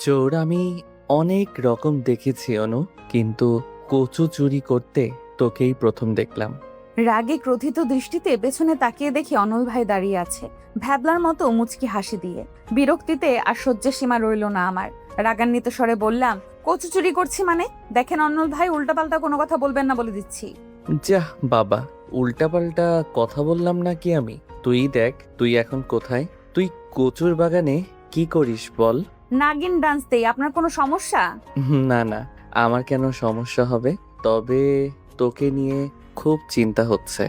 চোর আমি অনেক রকম দেখেছি অনু, কিন্তু কচু চুরি করতে তোকেই প্রথম দেখলাম। রাগে ক্রোধিত দৃষ্টিতে পেছনে তাকিয়ে দেখি অনল ভাই দাঁড়িয়ে আছে, ভ্যাবলার মতো মুচকি হাসি দিয়ে। বিরক্তিতে আর সহ্যের সীমা রইল না আমার। রাগান্বিত স্বরে বললাম, কচু চুরি করছি মানে? দেখেন অনল ভাই, উল্টাপাল্টা কোনো কথা বলবেন না বলে দিচ্ছি। যাহ বাবা, উল্টাপাল্টা কথা বললাম নাকি আমি? তুই দেখ তুই এখন কোথায়। তুই কচুর বাগানে কি করিস বল? নাগিন ডান্স দেই, আপনার কোনো সমস্যা? না না, আমার কেন সমস্যা হবে? তবে তোকে নিয়ে খুব চিন্তা হচ্ছে।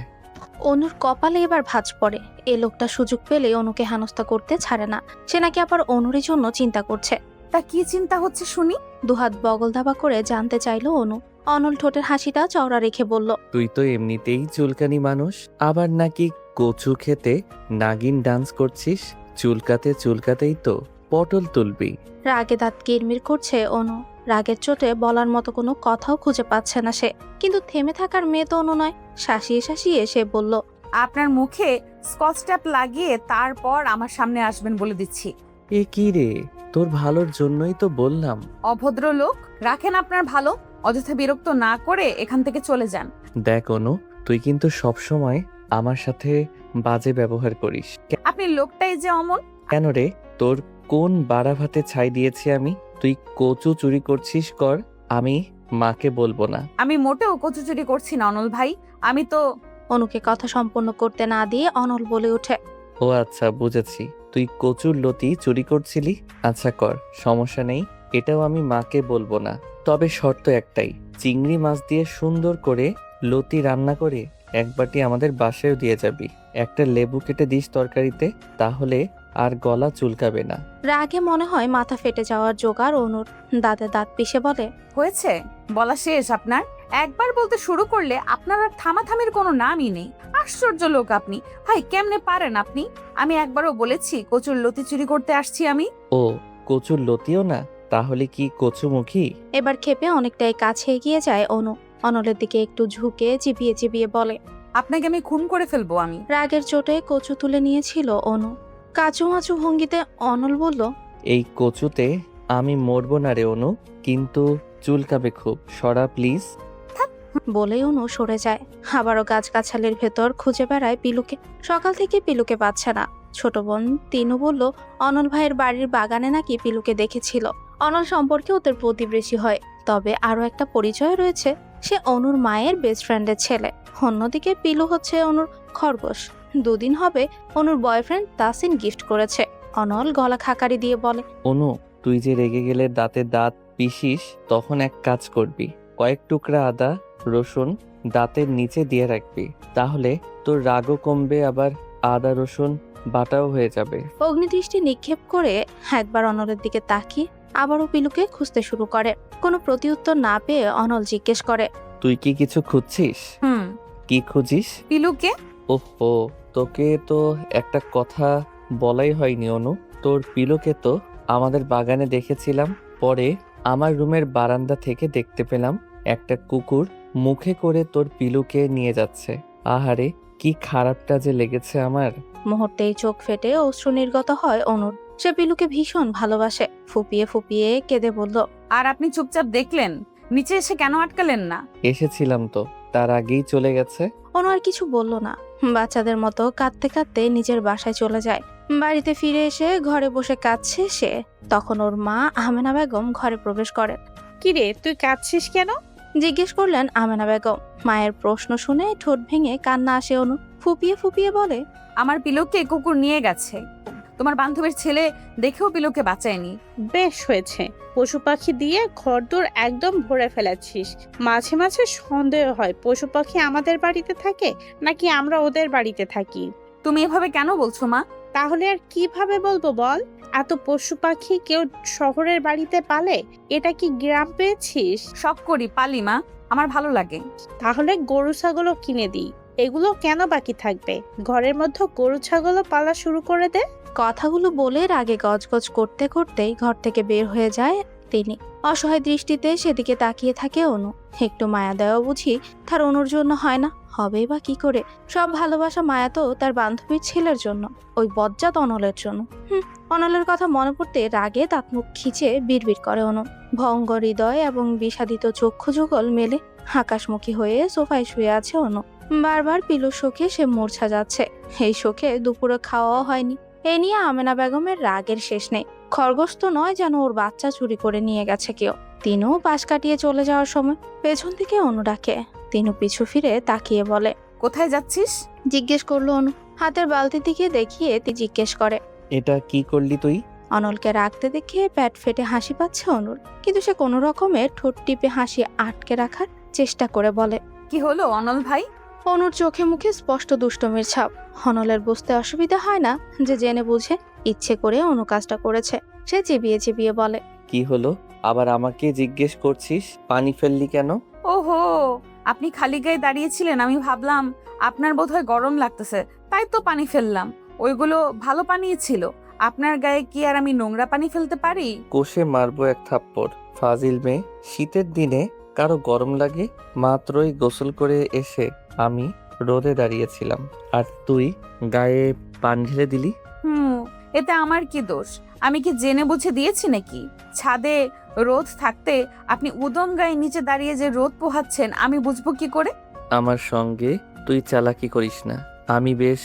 অনুর কপালে এবার ভাঁজ পড়ে। এ লোকটা সুযোগ পেলে অনুকে হেনস্থা করতে ছাড়ে না। সে নাকি আবার অনুরের জন্য চিন্তা করছে। তা কি চিন্তা হচ্ছে শুনি? দুহাত বগল দাবা করে জানতে চাইলো অনু। অনল ঠোঁটের হাসিটা চওড়া রেখে বলল, তুই তো এমনিতেই চুলকানি মানুষ, আবার নাকি কচু খেতে নাগিন ডান্স করছিস। চুলকাতে চুলকাতেই তো পটল তুলবি। রাগে দাঁত কিরমির করছে অনু। রাগের চোটে বলার মতো কোনো কথাও খুঁজে পাচ্ছে না সে। কিন্তু থেমে থাকার মেয়ে তো অনু নয়। শাসিয়ে শাসিয়ে সে বলল, আপনার মুখে স্কচ ট্যাপ লাগিয়ে তারপর আমার সামনে আসবেন বলে দিচ্ছি। এ কি রে, তোর ভালোর জন্যই তো বললাম। অভদ্র লোক, রাখেন আপনার ভালো। অযথা বিরক্ত না করে এখান থেকে চলে যান। দেখ অনু, তুই কিন্তু সবসময় আমার সাথে বাজে ব্যবহার করিস। আপনি লোকটাই যে অমন। কেন রে, তোর কোন বাড়া ভাতে ছাই দিয়েছি আমি? তুই কচু চুরি করছিস কর, আমি মাকে বলবো না। আমি মোটেও কচু চুরি করছি না অনল ভাই। আমি তো অনুকে কথা সম্পূর্ণ করতে না দিয়ে অনল বলে ওঠে, ও আচ্ছা, বুঝেছি, তুই কচুর লতি চুরি করছিলি। আচ্ছা কর, সমস্যা নেই, এটাও আমি মাকে বলবো না। তবে শর্ত একটাই, চিংড়ি মাছ দিয়ে সুন্দর করে লতি রান্না করে এক বাটি আমাদের বাসায়ও দিয়ে যাবি। একটা লেবু কেটে দিস তরকারিতে, তাহলে আর গলা চুলকাবে না। রাগে মনে হয় মাথা ফেটে যাওয়ার জোগাড় অনুর। দাঁতে দাঁত পিষে বলে, হয়েছে বলা শেষ আপনার? একবার বলতে শুরু করলে আপনার আর থামাথামির কোনো নামই নেই। আশ্চর্য লোক আপনি ভাই, কেমনে পারেন আপনি? আমি একবারও বলেছি কচুর লতি চুরি করতে আসছি আমি? ও, কচুর লতিও না, তাহলে কি কচুমুখী? এবার ক্ষেপে অনেকটাই কাছে এগিয়ে যায় অনু। অনলের দিকে একটু ঝুঁকে চিবিয়ে চিবিয়ে বলে, আপনাকে আমি খুন করে ফেলবো আমি। রাগের চোটে কচু তুলে নিয়েছিল অনু। কাচুমাচু ভঙ্গিতে অনল বলল, এই কচুতে আমি মরবো না রে অনু, কিন্তু চুলকাবে খুব, সরা প্লিজ। বলেই অনু সরে যায়। আবারও গাছগাছালির ভেতর খুঁজে বেড়ায় পিলুকে। সকাল থেকে পিলুকে পাচ্ছে না। ছোট বোন তিনু বলল, অনল ভাইয়ের বাড়ির বাগানে নাকি পিলুকে দেখেছিল। অনল সম্পর্কে ওদের প্রতিবেশী হয়, তবে আরো একটা পরিচয় রয়েছে, সে অনুর মায়ের বেস্ট ফ্রেন্ডের ছেলে। অন্যদিকে পিলু হচ্ছে অনুর খরগোশ। দুদিন হবে অনুর বয়ফ্রেন্ড তাসিন গিফট করেছে। অনল গলা খাকারি দিয়ে বলে, অনু, তুই যে রেগে গেলে দাঁতে দাঁত পিষিস, তখন এক কাজ করবি, কয়েক টুকরা আদা রসুন দাঁতের নিচে দিয়ে রাখবি, তাহলে তোর রাগও কমবে, আবার আদা রসুন বাটাও হয়ে যাবে। অগ্নিদৃষ্টি নিক্ষেপ করে একবার অনলের দিকে তাকিয়ে আবারও পিলুকে খুঁজতে শুরু করে। কোনো প্রতিউত্তর না পেয়ে অনল জিজ্ঞেস করে, তুই কি কিছু খুঁজছিস? কি খুঁজিস? পিলুকে? ওহো, তোকে তো একটা কথা বলাই হয়নি অনু। তোর পিলোকে তো আমাদের বাগানে দেখেছিলাম, পরে আমার রুমের বারান্দা থেকে দেখতে পেলাম একটা কুকুর মুখে করে তোর পিলুকে নিয়ে যাচ্ছে। আহারে, কি খারাপটা যে লেগেছে আমার। মুহূর্তেই চোখ ফেটে অশ্রু নির্গত হয় অনুর। সে পিলুকে ভীষণ ভালোবাসে। ফুপিয়ে ফুপিয়ে কেঁদে বলল, আর আপনি চুপচাপ দেখলেন? নিচে এসে কেন আটকালেন না? এসেছিলাম তো, তার আগেই চলে গেছে। অনু আর কিছু বলল না। বাচ্চাদের মতো কাঁদতে কাঁদতে নিজের বাসায় চলে যায়। বাড়িতে ফিরে এসে ঘরে বসে কাঁদছে সে। তখন ওর মা আমেনা বেগম ঘরে প্রবেশ করেন। কিরে, তুই কাঁদছিস কেন? জিজ্ঞেস করলেন আমেনা বেগম। মায়ের প্রশ্ন শুনে ঠোঁট ভেঙে কান্না আসে অনু। ফুপিয়ে ফুপিয়ে বলে, আমার পিলুকে কুকুর নিয়ে গেছে। তোমার বান্ধবীর ছেলে দেখেও পিলুকে বাঁচায়নি। বেশ হয়েছে, পশু পাখি দিয়ে ঘরদোর একদম ভরে ফেলেছিস। মাঝে মাঝে সন্দেহ হয় পশু পাখি আমাদের বাড়িতে থাকে নাকি আমরা ওদের বাড়িতে থাকি। তুমি এভাবে কেন বলছো মা? তাহলে আর কিভাবে বলবো বল? এত পশু পাখি কেউ শহরের বাড়িতে পালে? এটা কি গ্রাম পেয়েছিস? শখ করি, পালি মা, আমার ভালো লাগে। তাহলে গরু ছাগলও কিনে দিই। এগুলো কেন বাকি থাকবে? ঘরের মধ্যে গরু ছাগলও পালা শুরু করে দে। কথাগুলো বলে রাগে গজগজ করতে করতেই ঘর থেকে বের হয়ে যায় তিনি। অসহায় দৃষ্টিতে সেদিকে তাকিয়ে থাকে অনু। একটু মায়া দেওয়া বুঝি তার অনুর জন্য হয় না? হবেই বা কি করে? সব ভালোবাসা মায়া তো তার বান্ধবীর ছেলের জন্য, ওই বজ্জাত অনলের জন্য। অনলের কথা মনে পড়তে রাগে দাঁত মুখ খিচে বিড়বিড় করে অনু। ভঙ্গ হৃদয় এবং বিষাদিত চক্ষু যুগল মেলে আকাশমুখী হয়ে সোফায় শুয়ে আছে অনু। বারবার পিলুর শোকে সে মূর্ছা যাচ্ছে। এই শোকে দুপুরে খাওয়াও হয়নি। এ নিয়ে আমেনা বেগমের রাগের শেষ নেই। খরগোশ তো নয় যেন ওর বাচ্চা চুরি করে নিয়ে গেছে কেউ। তিনু পাশ কাটিয়ে চলে যাওয়ার সময় পেছন থেকে অনু ডাকে। তিনু পিছু ফিরে তাকিয়ে বলে, কোথায় যাচ্ছিস? জিজ্ঞেস করলো অনু। হাতের বালতির দিকে দেখিয়ে জিজ্ঞেস করে, এটা কি করলি তুই? অনলকে রাখতে দেখে প্যাট ফেটে হাসি পাচ্ছে অনুর, কিন্তু সে কোনো রকমে ঠোঁট টিপে হাসি আটকে রাখার চেষ্টা করে বলে, কি হলো অনল ভাই? অনুর চোখে মুখে স্পষ্ট দুষ্টমির ছাপ। অনলের বুঝতে অসুবিধা হয় না যে জেনে বুঝে ইচ্ছে করে অনু কাজটা করেছে। সে চিবিয়ে চিবিয়ে বলে, কি হলো? আবার আমাকে জিজ্ঞেস করছিস পানি ফেললি কেন? ওহো, আপনি খালি গায়ে দাঁড়িয়েছিলেন, আমি ভাবলাম আপনার বোধহয় গরম লাগতেছে, তাই তো পানি ফেললাম। ওইগুলো ভালো পানি ছিল, আপনার গায়ে কি আর আমি নোংরা পানি ফেলতে পারি? কষে মারবো এক থাপ্পড়। ফাজিল মেয়ে। শীতের দিনে কারো গরম লাগে? মাত্রই গোসল করে এসে আমি রোদে দাঁড়িয়েছিলাম, আর তুই গায়ে পানি ঢেলে দিলি। এতে আমার কি দোষ? আমি কি জেনে বুঝে দিয়েছি নাকি? ছাদে রোদ থাকতে আপনি উদম গায়ে নিচে দাঁড়িয়ে যে রোদ পোহাচ্ছেন, আমি বুঝবো কি করে? আমার সঙ্গে তুই চালাকি করিস না। আমি বেশ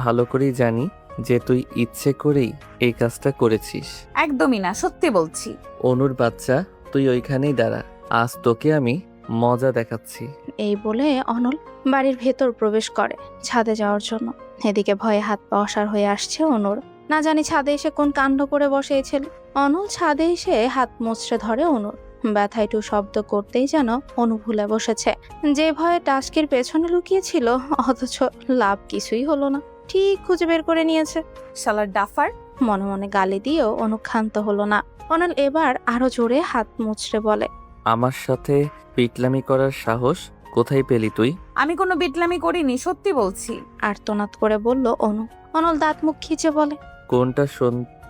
ভালো করেই জানি যে তুই ইচ্ছে করেই এই কাজটা করেছিস। একদমই না, সত্যি বলছি। অনুর বাচ্চা, তুই ওইখানেই দাঁড়া, আজ তোকে আমি মজা দেখাচ্ছি। এই বলে অনল বাড়ির ভেতর প্রবেশ করে ছাদে যাওয়ার জন্য। এদিকে ভয়ে হাত পা অসাড় হয়ে আসছে অনুর। না জানি ছাদে এসে কোন কাণ্ড করে বসে এই ছেলে। অনল ছাদে এসে হাত মুচড়ে ধরে অনুর। ব্যথা একটু শব্দ করতেই যেন অনু ভুলে বসেছে যে ভয়ে টাস্কির পেছনে লুকিয়েছিল, অথচ লাভ কিছুই হলো না। ঠিক খুঁজে বের করে নিয়েছে। শালার ডাফার। মনে মনে গালি দিয়েও অনুক্ষান্ত হলো না। অনল এবার আরো জোরে হাত মুচড়ে বলে, আমার সাথে পিটলামি করার সাহস কোথায় পেলি তুই? আমি কোনো বিটলামি করিনি, সত্যি বলছি। আর্তনাদ করে বলল অনু। অনল দাঁত মুখ খিচে বলে,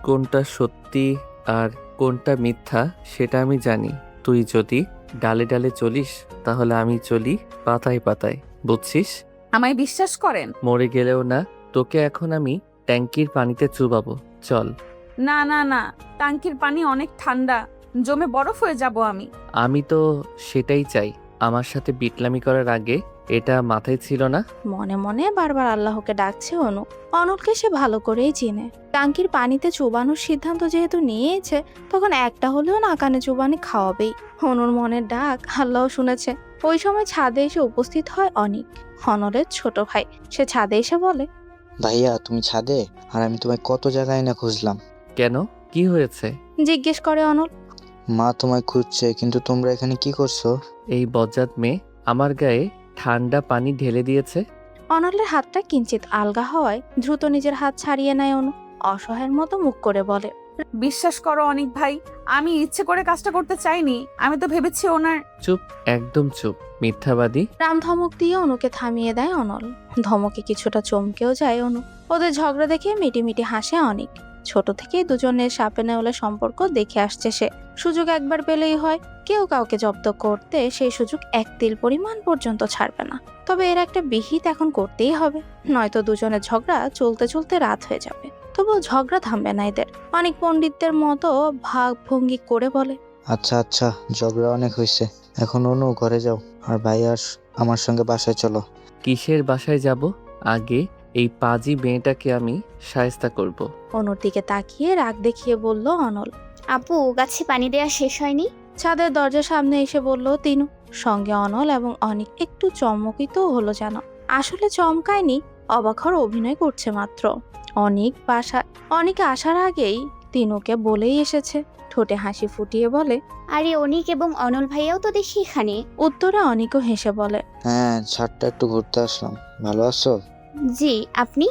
কোনটা সত্যি আর কোনটা মিথ্যা সেটা আমি জানি। তুই যদি ডালে ডালে চলিস তাহলে আমি চলি পাতায় পাতায়, বুঝছিস? আমায় বিশ্বাস করেন? মরে গেলেও না, তোকে এখন আমি ট্যাঙ্কির পানিতে চুবাবো। চল। না না না, টাঙ্কির পানি অনেক ঠান্ডা, জমে বরফ হয়ে যাব আমি। আমি তো সেটাই চাই। আমার সাথে বিটলামি করার আগে এটা মাথায় ছিল না? মনে মনে বারবার আল্লাহকে ডাকছে অনু। অনলকে সে ভালো করেই চিনে। টাঙ্কির পানিতে চুবানোর সিদ্ধান্ত যেহেতু নিয়েছে, তখন একটা হলেও না কানে চুবানি খাওয়াবেই। অনুর মনের ডাক আল্লাহ শুনেছে। ওই সময় ছাদে এসে উপস্থিত হয় অনিক, অনলের ছোট ভাই। সে ছাদে এসে বলে, ভাইয়া তুমি ছাদে? আর আমি তোমায় কত জায়গায় না খুঁজলাম। কেন, কি হয়েছে? জিজ্ঞেস করে অনল। মা তোমায় খুঁজছে, কিন্তু তোমরা এখানে কি করছো? এই বজ্জাত মেয়ে আমার গায়ে ঠান্ডা পানি ঢেলে দিয়েছে। অনলের হাতটা কিঞ্চিত আলগা হওয়ায় দ্রুত নিজের হাত ছাড়িয়ে নেয় অনু। অসহায়ের মতো মুখ করে বলে, বিশ্বাস করো অনিক ভাই, আমি ইচ্ছে করে কাজটা করতে চাইনি। আমি তো ভেবেছি ওনার। চুপ, একদম চুপ, মিথ্যাবাদী। রাম ধমক দিয়ে অনুকে থামিয়ে দেয় অনল। ধমকে কিছুটা চমকেও যায় অনু। ওদের ঝগড়া দেখে মিটিমিটি হাসে অনিক। ছোট থেকেই দুজনের সাপে নেওয়ালে সম্পর্ক দেখে আসছে সে। সুযোগ একবার পেলেই হয়। কেউ কাউকে জব্দ করতে সেই সুযোগ এক তিল পরিমাণ পর্যন্ত ছাড়বে না। তবে এর একটা বিহিত এখন করতেই হবে, নয়তো দুজনের ঝগড়া চলতে চলতে রাত হয়ে যাবে। তবুও ঝগড়া থামবে না এদের। অনেক পণ্ডিতদের মতো ভাগ ভঙ্গি করে বলে, আচ্ছা আচ্ছা, ঝগড়া অনেক হয়েছে, এখন অনু ঘরে যাও, আর ভাইয়া আমার সঙ্গে বাসায় চলো। কিসের বাসায় যাব? আগে এই পাজি মেয়েটাকে আমি শায়েস্তা করব। অনুর দিকে তাকিয়ে রাগ দেখিয়ে বলল অনল। আপু, গাছে পানি দেওয়া শেষ হয়নি? ছাদের দরজার সামনে এসে বলল তিনু। সঙ্গে অনল এবং অনিক একটু চমকিত হলো যেন। আসলে চমকায়নি, অবাক হওয়ার অভিনয় করছে মাত্র। অনিকে আসার আগেই তিনুকে বলেই এসেছে। ঠোঁটে হাসি ফুটিয়ে বলে, আরে অনিক এবং অনল ভাইয়াও তো দেখি এখানে। উত্তরে অনিকও হেসে বলে, হ্যাঁ, ছাদটা একটু ঘুরতে আসলাম। ভালো আছো? জি, আপনি?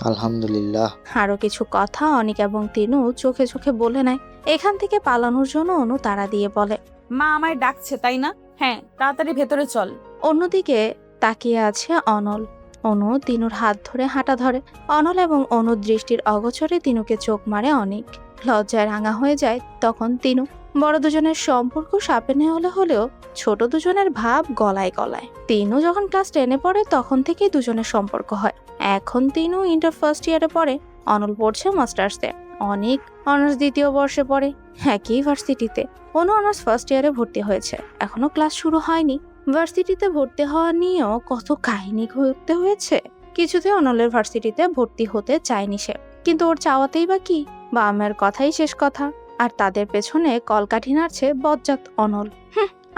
আলহামদুলিল্লাহ। আরো কিছু কথা অনিক এবং তিনু চোখে চোখে বলে নেয়। এখান থেকে পালানোর জন্য অনু তাড়া দিয়ে বলে, মা আমায় ডাকছে, তাই না? হ্যাঁ, তাড়াতাড়ি ভেতরে চল। অন্যদিকে তাকিয়ে আছে অনল। অনু তিনুর হাত ধরে হাঁটা ধরে। অনল এবং অনুর দৃষ্টির অগোচরে তিনুকে চোখ মারে অনিক। লজ্জায় রাঙা হয়ে যায় তখন তিনু। বড় দুজনের সম্পর্ক সাপে নেওয়ালে হলেও ছোট দুজনের ভাব গলায় গলায়। তিনু যখন ক্লাস 10-এ পড়ে তখন থেকেই দুজনের সম্পর্ক হয়। এখন তিনু ইন্টার ফার্স্ট ইয়ারে পড়ে, অনল পড়ছে মাস্টার্সে, অনেক অনার্স 2য় বর্ষে পড়ে একই ভার্সিটিতে। অনু অনার্স ফার্স্ট ইয়ারে ভর্তি হয়েছে, এখনো ক্লাস শুরু হয়নি। ভার্সিটিতে ভর্তি হওয়া নিয়েও কত কাহিনী ঘটতে হয়েছে। কিছুতে অনলের ভার্সিটিতে ভর্তি হতে চায়নি সে, কিন্তু ওর চাওয়াতেই বা কি, বাবা মায়ের কথাই শেষ কথা। আর তাদের পেছনে কলকাঠি নাড়ছে বজ্জাত অনল।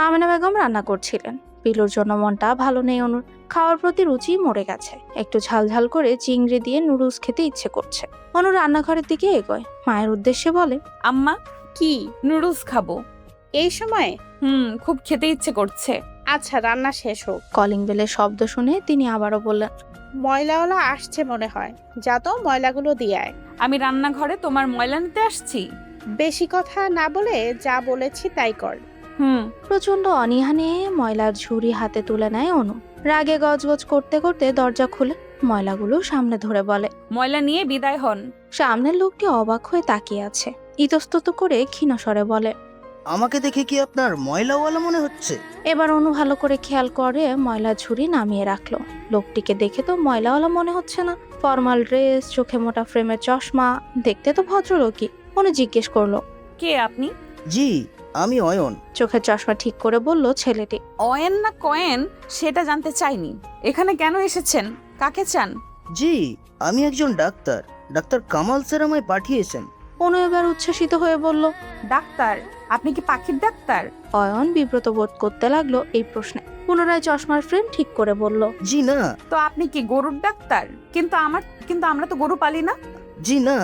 আমেনা বেগম রান্না করছিলেন। পিলুর জন্য মনটা ভালো নেই অনুর, খাওয়ার প্রতি রুচি মরে গেছে। একটু ঝাল ঝাল করে চিংড়ি দিয়ে নুডলস খেতে ইচ্ছে করছে। অনু রান্নাঘরের দিকে এগোয়, মায়ের উদ্দেশ্যে বলে, আম্মা, কি নুডলস খাবো। এই সময়? খুব খেতে ইচ্ছে করছে। আচ্ছা, রান্না শেষ হোক। কলিং বেলের শব্দ শুনে তিনি আবারও বললেন, ময়লাওয়ালা আসছে মনে হয়, যা তো ময়লাগুলো দিয়ে আয়। আমি রান্নাঘরে তোমার ময়লা নিতে আসছি? বেশি কথা না বলে যা বলেছি তাই কর। প্রচন্ড অনীহা নিয়ে ময়লার ঝুড়ি হাতে তুলে নেয় অনু। রাগে গজগজ করতে করতে দরজা খুলে ময়লাগুলো সামনে ধরে বলে, ময়লা নিয়ে বিদায় হন। সামনের লোকটি অবাক হয়ে তাকিয়ে আছে, ইতস্তত করে ক্ষীণ স্বরে বলে, আমাকে দেখে কি আপনার ময়লাওয়ালা মনে হচ্ছে? এবার অনু ভালো করে খেয়াল করে ময়লার ঝুড়ি নামিয়ে রাখলো। লোকটিকে দেখে তো ময়লাওয়ালা মনে হচ্ছে না। ফর্মাল ড্রেস, চোখে মোটা ফ্রেমের চশমা, দেখতে তো ভদ্রলোকই। অনু জিজ্ঞেস করলো, কে আপনি? জি, আমি অয়ন। চোখের চশমা ঠিক করে বলল ছেলেটি। অয়েন না কয়েন সেটা জানতে চাইনি। এখানে কেন এসেছেন? কাকে চান? জি, আমি একজন ডাক্তার। ডাক্তার কামাল স্যার আমায় পাঠিয়েছেন। অনু এবার উচ্ছ্বসিত হয়ে বলল, ডাক্তার? আপনি কি পাখির ডাক্তার? অয়ন বিব্রত বোধ করতে লাগলো এই প্রশ্নে। পুনরায় চশমার ফ্রেম ঠিক করে বলল, জি না। তো আপনি কি গরুর ডাক্তার? কিন্তু আমরা তো গরু পালি না। জি না,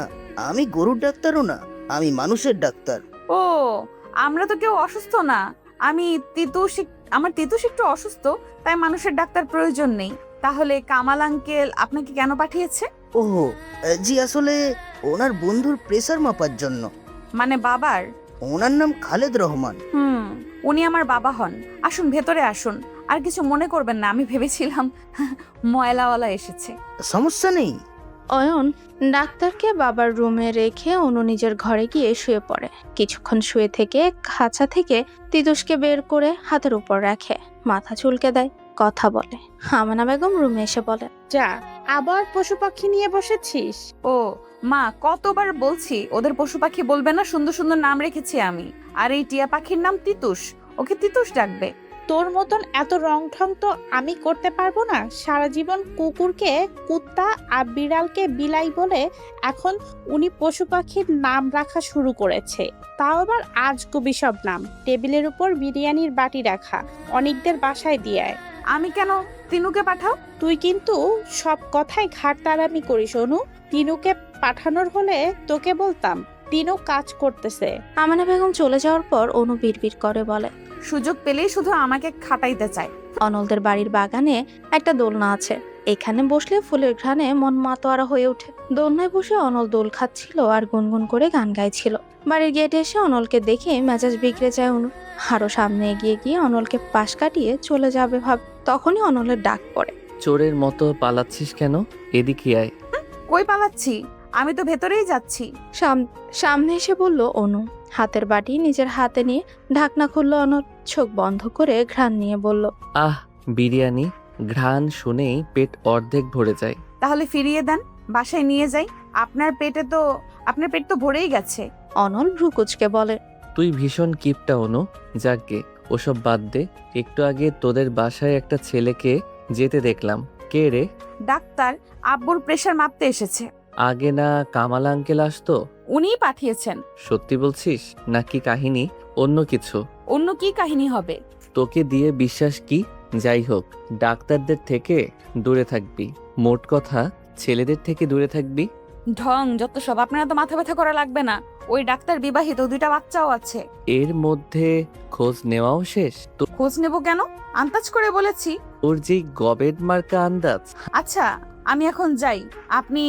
আমি গরুর ডাক্তারও না, আমি মানুষের ডাক্তার। ও, আমরা তো কেউ অসুস্থ না। আমার তিতুস একটু অসুস্থ, তাই মানুষের ডাক্তার প্রয়োজন নেই। তাহলে কামাল আঙ্কেল আপনাকে কেন পাঠিয়েছে? ওহো, জি আসলে ওনার বন্ধুর প্রেসার মাপার জন্য। মানে বাবার? ওনার নাম খালেদ রহমান। উনি আমার বাবা হন। আসুন, ভেতরে আসুন। আর কিছু মনে করবেন না, আমি ভেবেছিলাম ময়লাওয়ালা এসেছে। সমস্যা নেই। অয়ন ডাক্তারকে বাবার রুমে রেখে অনু নিজের ঘরে গিয়ে শুয়ে পড়ে। কিছুক্ষণ শুয়ে থেকে খাঁচা থেকে তিতুসকে বের করে হাতের উপর রাখে, মাথা চুলকে দেয়, কথা বলে। আমেনা বেগম রুমে এসে বলে, যা, আবার পশু পাখি নিয়ে বসেছিস? ও মা, কতবার বলছি ওদের পশু পাখি বলবে না, সুন্দর সুন্দর নাম রেখেছি আমি। আর এই টিয়া পাখির নাম তিতুস, ওকে তিতুস ডাকবে। তোর মতন এত রং ঢং তো আমি করতে পারবো না। সারা জীবন কুকুরকে কুত্তা আর বিড়ালকে বিলাই বলে এখন উনি পশু পাখির নাম রাখা শুরু করেছে। তাও আবার আজগুবি সব নাম। টেবিলের উপর বিরিয়ানির বাটি রাখা, অনেকদের বাসায় দিয়ে আয়। আমি কেন? তিনুকে পাঠাও। তুই কিন্তু সব কথাই ঘাড়তাড়ামি করিস অনু। তিনুকে পাঠানোর হলে তোকে বলতাম। তিনু কাজ করতেছে। আমেনা বেগম চলে যাওয়ার পর অনু বিড়বিড় করে বলে, সুযোগ পেলেই শুধু আমাকে খাটাইতে চায়। অনলদের বাড়ির বাগানে একটা দোলনা আছে, এখানে বসলে ফুলের ঘ্রাণে মন মাতোয়ারা হয়ে ওঠে। দোলনায় বসে অনল দোল খাচ্ছিল আর গুনগুন করে গান গাইছিল। বাড়ির গেটে এসে অনলকে দেখে মেজাজ বিগড়ে যায় অনু। আরো সামনে এগিয়ে গিয়ে অনলকে পাশ কাটিয়ে চলে যাবে ভাব, তখনই অনলের ডাক পড়ে, চোরের মতো পালাচ্ছিস কেন? এদিকে আয়। কই পালাচ্ছি? আমি তো ভেতরেই যাচ্ছি। সামনে এসে বলল অনু। হাতের বাটি নিজের হাতে নিয়ে ঢাকনা খুলল অনল, চোখ বন্ধ করে ঘ্রাণ নিয়ে বলল, আহ, বিরিয়ানি। ঘ্রাণ শুনেই পেট অর্ধেক ভরে যায়। তাহলে ফিরিয়ে দেন, বাসায় নিয়ে যাই। আপনার পেট তো ভরেই গেছে। অনল ভ্রু কুচকে বলে, তুই ভীষণ কিপটা অনু। যাকগে, ওসব বাদ দে। একটু আগে তোদের বাসায় একটা ছেলেকে যেতে দেখলাম। কে রে? ডাক্তার, আব্বুর প্রেসার মাপতে এসেছে। আগে না কামাল আঙ্কেল আসতো? উনিই পাঠিয়েছেন। সত্যি বলছিস নাকি কাহিনী অন্য কিছু? অন্য কি কাহিনী হবে? তোকে দিয়ে বিশ্বাস কি? যাই হোক, ডাক্তারদের থেকে দূরে থাকবি। মোট কথা, ছেলেদের থেকে দূরে থাকবি। ঢং যত সব। আপনারা তো মাথা ব্যথা করা লাগবে না। ওই ডাক্তার বিবাহিত, 2টা বাচ্চাও আছে। এর মধ্যে খোঁজ নেওয়াও শেষ? তো খোঁজ নেব কেন? আন্দাজ করে বলেছি। ওর যেই গবেট মার্কা আন্দাজ। আচ্ছা, আমি এখন যাই। আপনি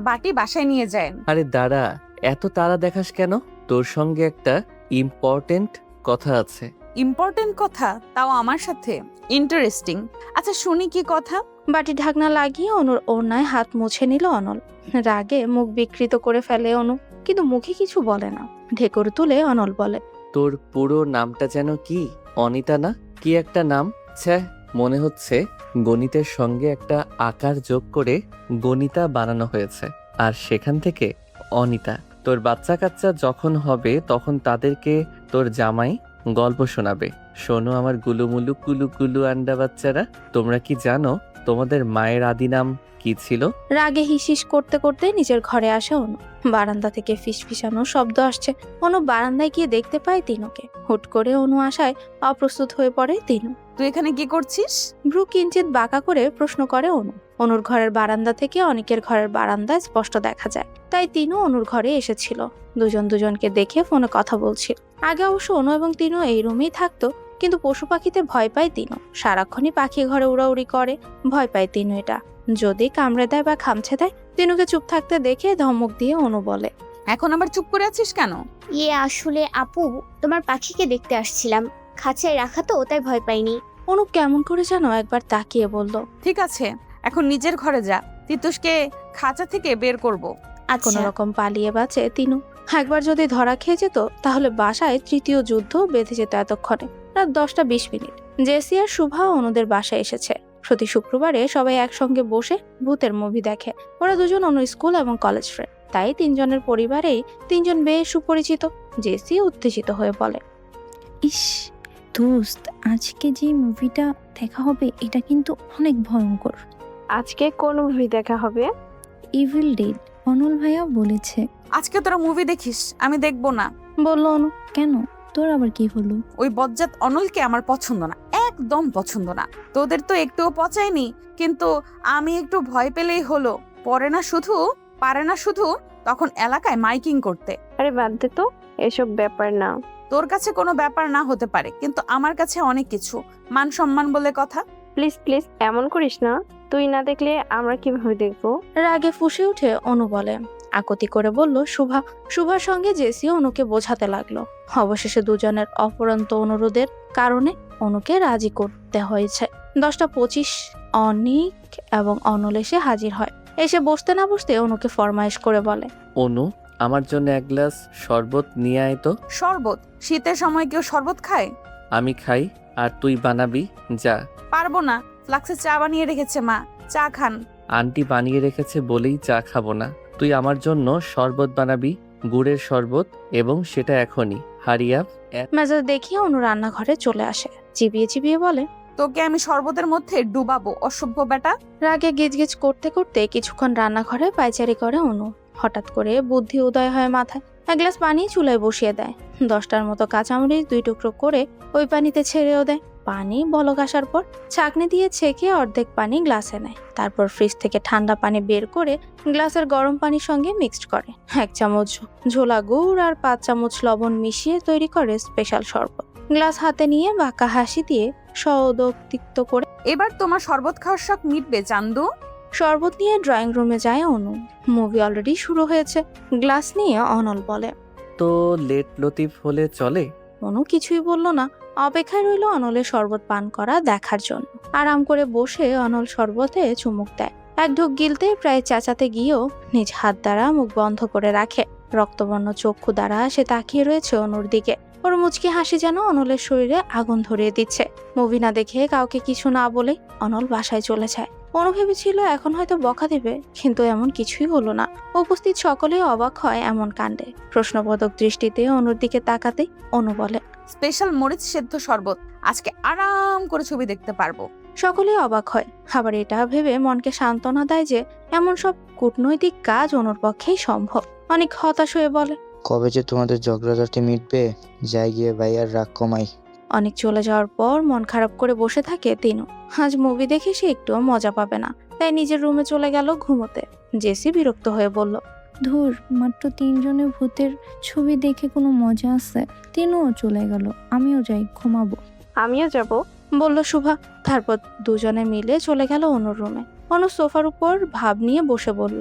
বাটি বাসায় নিয়ে যান। আরে দাঁড়া, এত তাড়া দেখাস কেন? তোর সঙ্গে একটা ইম্পর্টেন্ট কথা আছে। ইম্পর্টেন্ট কথা? তাও আমার সাথে? ইন্টারেস্টিং। আচ্ছা, শুনি কি কথা। বাটি ঢাকনা লাগিয়ে অনুর ওড়নায় হাত মুছে নিল অনল। রাগে মুখ বিকৃত করে ফেলে অনু, কিন্তু মুখে কিছু বলে না। ঢেকুর তুলে অনল বলে, তোর পুরো নামটা যেন কি? অনিতা না? কি একটা নাম? ছ্যাঃ, মনে হচ্ছে গণিতের সঙ্গে একটা আকার যোগ করে গণিতা বানানো হয়েছে, আর সেখান থেকে অনিতা। তোর বাচ্চা কাচ্চা যখন হবে তখন তাদেরকে তোর জামাই গল্প শোনাবে। শোনো আমার গুলুমুলু কুলু কুলু আন্ডা বাচ্চারা, তোমরা কি জানো তোমাদের মায়ের আদি নাম কি ছিল? রাগে হিসিস করতে করতে নিজের ঘরে আসে অনু। বারান্দা থেকে ফিসফিসানো শব্দ আসছে। অনু বারান্দায় গিয়ে দেখতে পায় তিনুকে। হুট করে অনু আসায় অপ্রস্তুত হয়ে পড়ে তিনু। তুই এখানে কি করছিস? ভ্রু কিঞ্চিত বাঁকা করে প্রশ্ন করে অনু। অনুর ঘরের বারান্দা থেকে অনেকের ঘরের বারান্দায় স্পষ্ট দেখা যায়, তাই তিনু অনুর ঘরে এসেছিল। দুজন দুজনকে দেখে ফোনে কথা বলছিল। আগে অবশ্য অনু এবং তিনু এই রুমেই থাকতো, কিন্তু পশু পাখিতে ভয় পায় তিনু। সারাক্ষণই পাখি ঘরে উড়াউড়ি করে, ভয় পায় তিনু এটা। যদি কামড়ে দেয় বা খামছে দেয়, তিনুকে চুপ থাকতে দেখে ধমক দিয়ে অনু বলে, এখন আবার চুপ করে আছিস কেন? আসলে আপু, তোমার পাখিকে দেখতে আসছিলাম। খাঁচায় রাখা তো, তাই ভয় পাইনি। অনু কেমন করে যেন একবার তাকিয়ে বলল, ঠিক আছে, এখন নিজের ঘরে যা। তিতুসকে খাঁচা থেকে বের করব। কোনো আচ্ছা, রকম পালিয়ে বাঁচে তিনু। একবার যদি ধরা খেয়ে যেত তাহলে বাসায় তৃতীয় যুদ্ধ বেঁধে যেত এতক্ষণে। রাত 10:20। জেসি আর শুভা অনুদের বাসায় এসেছে। প্রতি শুক্রবারে সবাই একসঙ্গে বসে ভূতের মুভি দেখে। ওরা দুজন অনু স্কুল এবং কলেজ ফ্রেন্ড, তাই তিনজনের পরিবারেই তিনজন বেশ সুপরিচিত। জেসি উত্তেজিত হয়ে বলে, ইস দোস্ত, আজকে যে মুভিটা দেখা হবে এটা কিন্তু অনেক ভয়ঙ্কর। আজকে কোন মুভি দেখা হবে? ইভিল ডেড, অনল ভাইয়া বলেছে। আজকে তোরা মুভি দেখিস, আমি দেখবো না। বলল অনু। কেন, তোর আবার কি হলো? ওই বজ্জাত অনলকে আমার পছন্দ না, একদম পছন্দ না। তোদের তো একটুও পচায়নি, কিন্তু আমি একটু ভয় পেলেই হলো। পারে না শুধু তখন এলাকায় মাইকিং করতে। আরে বাদ দে তো, এসব ব্যাপার না। তোর কাছে কোনো ব্যাপার না হতে পারে, কিন্তু আমার কাছে অনেক কিছু। মান সম্মান বলে কথা। প্লিজ প্লিজ এমন করিস না। তুই না দেখলে আমরা কিভাবে দেখবো? রাগে ফুঁসে উঠে অনু বলে। আকুতি করে বলল শুভা। শুভার সঙ্গে জেসি অনুকে বোঝাতে লাগলো। অবশেষে দুজনের অপরন্ত অনুরোধের কারণে অনুকে রাজি করতে হয়েছে। 10:25 অনিক এবং অনল এসে হাজির হয়। এসে বসতে না বসতে অনুকে ফরমাইশ করে বলে, অনু, আমার জন্য এক গ্লাস শরবত নিয়ে আয় তো। শরবত? শীতের সময় কেউ শরবত খায়? আমি খাই, আর তুই বানাবি, যা। পারবো না, ফ্লাক্সে চা বানিয়ে রেখেছে মা, চা খান। আন্টি বানিয়ে রেখেছে বলেই চা খাবো না। তুই আমার জন্য শরবত বানাবি, গুড়ের শরবত, এবং সেটা এখনই। হারিয়া। মেজাজ দেখিয়ে অনু রান্নাঘরে চলে আসে। চিবিয়ে চিবিয়ে বলে, তোকে আমি শরবতের মধ্যে ডুবাবো, অসভ্য বেটা। রাগে গিজগিজ করতে করতে কিছুক্ষণ রান্নাঘরে পায়চারি করে অনু। হঠাৎ করে বুদ্ধি উদয় হয় মাথায়। এক গ্লাস পানি চুলায় বসিয়ে দেয়। 10টার মতো কাঁচামরিচ 2 টুকরো করে ওই পানিতে ছেড়েও দেয়। পানি বলক আসার পর ছাঁকনি দিয়ে ছেঁকে অর্ধেক পানি গ্লাসে নেয়। তারপর ফ্রিজ থেকে ঠান্ডা পানি বের করে গ্লাসের গরম পানির সঙ্গে মিক্সড করে। 1 চামচ ঝোলা গুড় আর 5 চামচ লবণ মিশিয়ে তৈরি করে স্পেশাল শরবত। গ্লাস হাতে নিয়ে বাঁকা হাসি দিয়ে সৌদক্তিক্ত করে, এবার তোমার শরবত খাওয়ার শখ মিটবে চান্দু। শরবত নিয়ে ড্রয়িং রুমে যায় অনু। মুভি অলরেডি শুরু হয়েছে। গ্লাস নিয়ে অনল বলে, তো লেট লতিফ হলে চলে? অনু কিছুই বলল না। অপেক্ষায় রইল অনলের শরবত পান করা দেখার জন্য। আরাম করে বসে অনল শরবতে চুমুক দেয়। এক ঢোক গিলতে প্রায় চেঁচাতে গিয়েও নিজ হাত দ্বারা মুখ বন্ধ করে রাখে। রক্তবর্ণ চক্ষু দ্বারা সে তাকিয়ে রয়েছে অনুর দিকে। ওর মুচকি হাসি যেন অনলের শরীরে আগুন ধরিয়ে দিচ্ছে। মুভি না দেখে কাউকে কিছু না বলে অনল বাসায় চলে যায়। অনু ভেবেছিল এখন হয়তো বকা দেবে, কিন্তু এমন কিছুই হলো না। উপস্থিত সকলেই অবাক হয় এমন কাণ্ডে। প্রশ্নবোধক দৃষ্টিতে অনুর দিকে তাকাতে অনু বলে, স্পেশাল মরিচ সেদ্ধ শরবত, আজকে আরাম করে ছবি দেখতে পারবো। সকলেই অবাক হয়। আবার এটা ভেবে মনকে সান্ত্বনা দেয় যে এমন সব কূটনৈতিক কাজ অনুর পক্ষেই সম্ভব। অনেক হতাশ হয়ে বলে, কবে যে তোমাদের ঝগড়াঝাটি মিটবে? যাই গিয়ে ভাইয়ার রাগ কমাই। অনেক চলে যাওয়ার পর মন খারাপ করে বসে থাকে তিনু। আজ মুভি দেখে সে একটুও মজা পাবে না, তাই নিজের রুমে চলে গেল ঘুমোতে। জেসি বিরক্ত হয়ে বলল, ধুর, মাত্র 3 জনের ভূতের ছবি দেখে কোনো মজা আছে? তিনুও চলে গেল, আমিও যাই, ঘুমাবো। আমিও যাব, বলল শুভা। তারপর দুজনে মিলে চলে গেল অনুর রুমে। অনু সোফার উপর ভাব নিয়ে বসে বলল,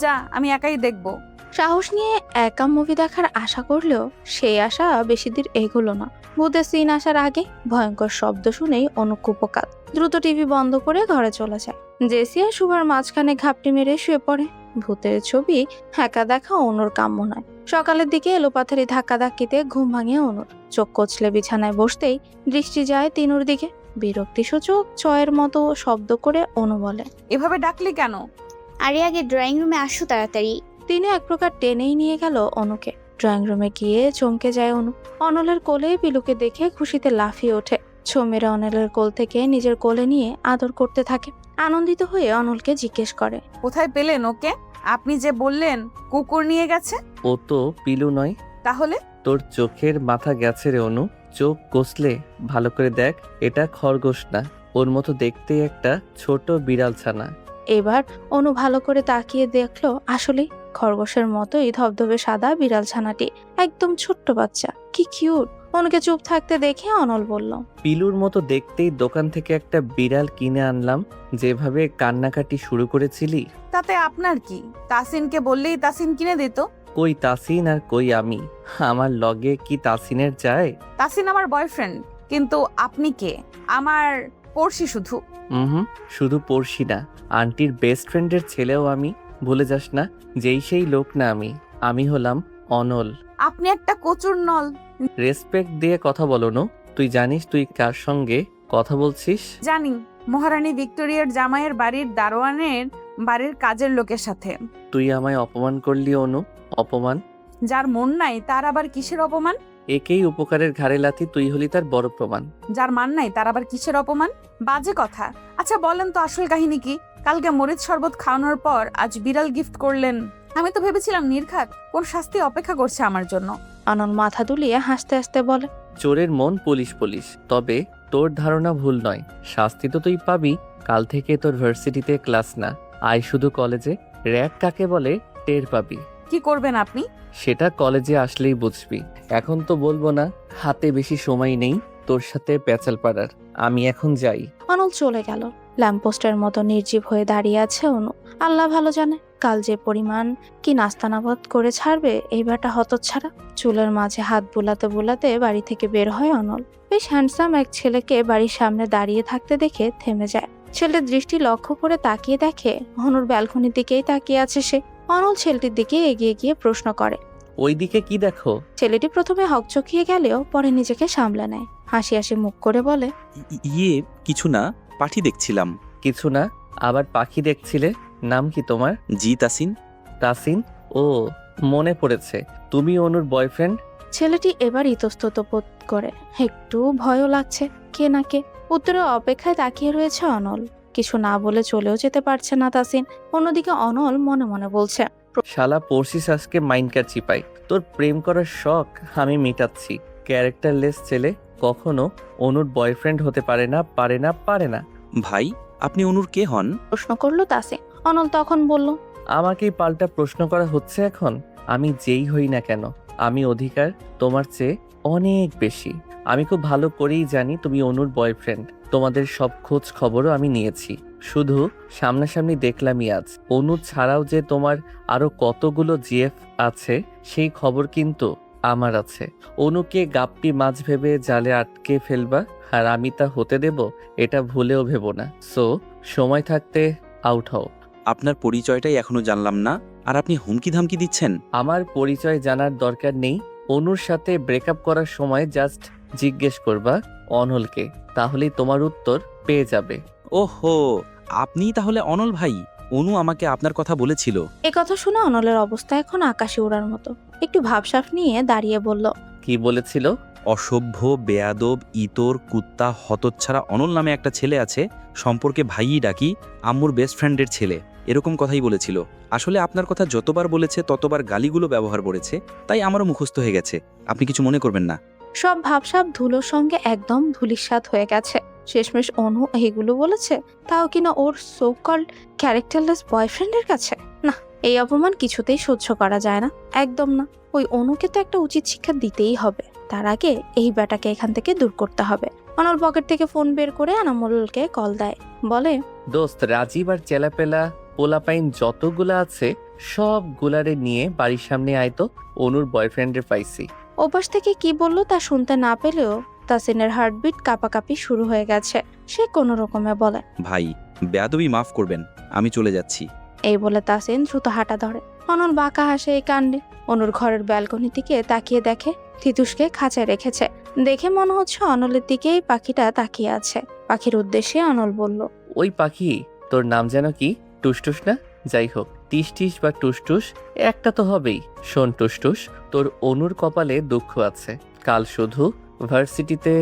যা, আমি একাই দেখবো। সাহস নিয়ে একা মুভি দেখার আশা করলেও সেই আশা বেশি দূর এগোলো না। ভূতের সিন আসার আগে ভয়ঙ্কর শব্দ শুনেই অনু কুপকাত। দ্রুত টিভি বন্ধ করে ঘরে চলে যায়। জেসি আর শুভার মাঝখানে ঘাপটি মেরে শুয়ে পড়ে। ভূতের ছবি একা দেখা অনুর কাম্য নয়। সকালের দিকে এলোপাথারি ধাক্কাধাক্কিতে ঘুম ভাঙে অনুর। চোখ কচলে বিছানায় বসতেই দৃষ্টি যায় তিনুর দিকে। বিরক্তিসূচক চয়ের মতো শব্দ করে অনু বলে, এভাবে ডাকলি কেন? আরে আগে ড্রয়িং রুমে আসো তাড়াতাড়ি। তিনি এক প্রকার টেনেই নিয়ে গেল অনুকে। ড্রয়িং রুমে গিয়ে চমকে যায় অনু। অনলের কোলে পিলুকে দেখে খুশিতে লাফিয়ে ওঠে। ছমেরা অনলের কোল থেকে নিজের কোলে নিয়ে আদর করতে থাকে। আনন্দিত হয়ে অনলকে জিজ্ঞেস করে, কোথায় পেলেন ওকে? আপনি যে বললেন কুকুর নিয়ে গেছে। ও তো পিলু নয়। তাহলে? তোর চোখের মাথা গেছে রে অনু। চোখ কষলে ভালো করে দেখ, এটা খরগোশ না, ওর মতো দেখতে একটা ছোট বিড়াল ছানা। এবার অনু ভালো করে তাকিয়ে দেখলো আসলেই খরগোশের মতোই ধবধবে সাদা বিড়াল ছানাটি, একদম ছোট্ট বাচ্চা, কি কিউট। অনুকে চুপ থাকতে দেখে অনল বলল, পিলুর মতো দেখতেই দোকান থেকে একটা বিড়াল কিনে আনলাম। যেভাবে কান্নাকাটি শুরু করেছিলি। তাতে আপনার কি? তাসিনকে বললেই তাসিন কিনে দিত। কই তাসিন আর কই আমি? আমার লগে কি তাসিনের যায়? তাসিন আমার বয়ফ্রেন্ড, কিন্তু আপনি কে? আমার পড়শি শুধু। হুম, শুধু পড়শি না, আন্টির বেস্ট ফ্রেন্ডের ছেলেও আমি। ভুলে যাস না, যেই সেই লোক না আমি। আমি হলাম অনল। আপনি একটা কচুর নল। রেসপেক্ট দিয়ে কথা বলো না। তুই জানিস তুই কার সঙ্গে কথা বলছিস? জানি, মহারানী ভিক্টোরিয়ার জামাইয়ের বাড়ির দারোয়ানের বাড়ির কাজের লোকের সাথে। তুই আমায় অপমান করলি অনু, অপমান। যার মন নাই তার আবার কিসের অপমান? একেই উপকারের ঘাড়ে লাথি তুই হলি তার বড় প্রমাণ। যার মান নাই তার আবার কিসের অপমান? বাজে কথা। আচ্ছা বলেন তো আসল কাহিনী কি? কালকে মরিচ শরবত খাওয়ানোর পর আজ বিড়াল গিফট করলেন। আমি তো ভেবেছিলাম নির্ঘাত কোন শাস্তি অপেক্ষা করছে আমার জন্য। অনল মাথা দুলিয়ে হাসতে হাসতে বলে, চোরের মন পুলিশ পুলিশ। তবে তোর ধারণা ভুল নয়, শাস্তি তো তুই পাবি। কাল থেকে তোর ভার্সিটিতে ক্লাস না, আয় শুধু কলেজে। র‍্যাক কাকে বলে টের পাবি। কি করবেন আপনি? সেটা কলেজে আসলেই বুঝবি। এখন তো বলবো না, হাতে বেশি সময় নেই তোর সাথে প্যাচাল পাড়ার। আমি এখন যাই। অনল চলে গেল। ল্যাম্পপোস্টের মতো নির্জীব হয়ে দাঁড়িয়ে আছে অনু। আল্লাহ ভালো জানে কাল যে পরিমাণ কি নাস্তানাবাদ করে ছাড়বে এই বেটা হতচ্ছাড়া। চুলের মাঝে হাত বুলাতে বুলাতে বাড়ি থেকে বের হয় অনল। বেশ হ্যান্ডসাম এক ছেলেকে বাড়ির সামনে দাঁড়িয়ে থাকতে দেখে থেমে যায়। ছেলের দৃষ্টি লক্ষ্য করে তাকিয়ে দেখে অনুর ব্যালকনির দিকেই তাকিয়ে আছে সে। অনল ছেলেটির দিকে এগিয়ে গিয়ে প্রশ্ন করে, ওইদিকে কি দেখো? ছেলেটি প্রথমে হকচকিয়ে গেলেও পরে নিজেকে সামলে নেয়। হাসি হাসি মুখ করে বলে, ইয়ে কিছু না, পাঠি দেখছিলাম। কিছু না, আবার পাখি দেখছিলে? নাম কি তোমার? জি তাসিন। তাসিন? ও, মনে পড়েছে, তুমি অনুর বয়ফ্রেন্ড। ছেলেটি এবার ইতস্তত বোধ করে। একটু ভয়ও লাগছে। কে না কে উত্তরে অপেক্ষায় তাকিয়ে রয়েছে অনল। কিছু না বলে চলেও যেতে পারছে না তাসিন। অন্যদিকে অনল মনে মনে বলছে, শালা পড়ছিস আজকে মাইন্ডকার চিপাই। তোর প্রেম করার শখ আমি মিটাচ্ছি। ক্যারেক্টারলেস ছেলে কখনো অনুর বয়ফ্রেন্ড হতে পারে না, পারে না, পারে না। ভাই, আপনি অনুর কে হন? প্রশ্ন করলো তাসিন। অনল তখন বলল, আমাকেই পাল্টা প্রশ্ন করা হচ্ছে এখন? আমি যেই হই না কেন, আমি অধিকার তোমার চেয়ে অনেক বেশি। আমি খুব ভালো করেই জানি তুমি অনুর বয়ফ্রেন্ড। তোমাদের সব খোঁজ খবরও আমি নিয়েছি, শুধু সামনাসামনি দেখলামই আজ। অনু ছাড়াও যে তোমার আরো কতগুলো জিএফ আছে সেই খবর কিন্তু আমার আছে। অনুকে গাপ্পি মাছ ভেবে জালে আটকে ফেলবা, আর আমি তা হতে দেব এটা ভুলেও ভেবো না। সো সময় থাকতে আউট হও। আপনার পরিচয়টাই এখনো জানলাম না, আর আপনি হুমকি ধামকি দিচ্ছেন। আমার পরিচয় জানার দরকার নেই। অনুর সাথে ব্রেকআপ করার সময় জাস্ট জিজ্ঞেস করবা অনলকে, তাহলেই তোমার উত্তর পেয়ে যাবে। ওহো, আপনিই তাহলে অনল ভাই। অনু আমাকে আপনার কথা বলেছিল। এ কথা শুনে অনলের অবস্থা এখন আকাশে ওড়ার মতো। একটু ভাবসাব নিয়ে দাঁড়িয়ে বলল, কি বলেছিল? অসভ্য, বেয়াদব, ইতর, কুত্তা, হতচ্ছাড়া অনল নামে একটা ছেলে আছে, সম্পর্কে ভাইই ডাকি, আম্মুর বেস্ট ফ্রেন্ডের ছেলে, এরকম কথাই বলেছিল। আসলে আপনার কথা যতবার বলেছে ততবার গালিগুলো ব্যবহার করেছে, তাই আমারও মুখস্থ হয়ে গেছে। আপনি কিছু মনে করবেন না। সব ভাবসাব ধুলোর সঙ্গে একদম ধুলিস্বাদ হয়ে গেছে। শেষমেশ অনু এইগুলো বলেছে, তাও কিনা ওর সো কল্ড ক্যারেক্টারলেস বয়ফ্রেন্ডের কাছে। না, এই অপমান কিছুতেই সহ্য করা যায় না, একদম না। ওই অনুকে তো একটা উচিত শিক্ষা দিতেই হবে। তার আগে এই ব্যাটাকে এখান থেকে দূর করতে হবে। অনল পকেট থেকে ফোন বের করে আনামুলকে কল দেয়। বলে, দোস্ত, রাজীব আর চেলাপেলা পোলাপাইন যতগুলা আছে সবগুলারে নিয়ে বাড়ির সামনে আয়তো, অনুর বয়ফ্রেন্ডের পাইছি। ওপাশ থেকে কি বললো তা শুনতে না পেলেও তাসিনের হার্টবিট কাঁপাকাঁপি শুরু হয়ে গেছে। সে কোনো রকমে বলে, ভাই, বেয়াদবি মাফ করবেন, আমি চলে যাচ্ছি। এই বলে তাসিন দ্রুত হাঁটা ধরে। অনল বাঁকা হাসে এই কাণ্ডে। অনুর ঘরের ব্যালকনি থেকে তাকিয়ে দেখে তিতুসকে খাঁচায় রেখেছে। দেখে মনে হচ্ছে অনলের দিকেই পাখিটা তাকিয়ে আছে। পাখির উদ্দেশ্যে অনল বলল, ওই পাখি, তোর নাম যেন কি? টুসটুস না? যাই হোক, টিস টিস বা টুসটুস একটা তো হবেই। শোন টুসটুস, তোর অনুর কপালে দুঃখ আছে। কাল শুধু ভার্সিটিতে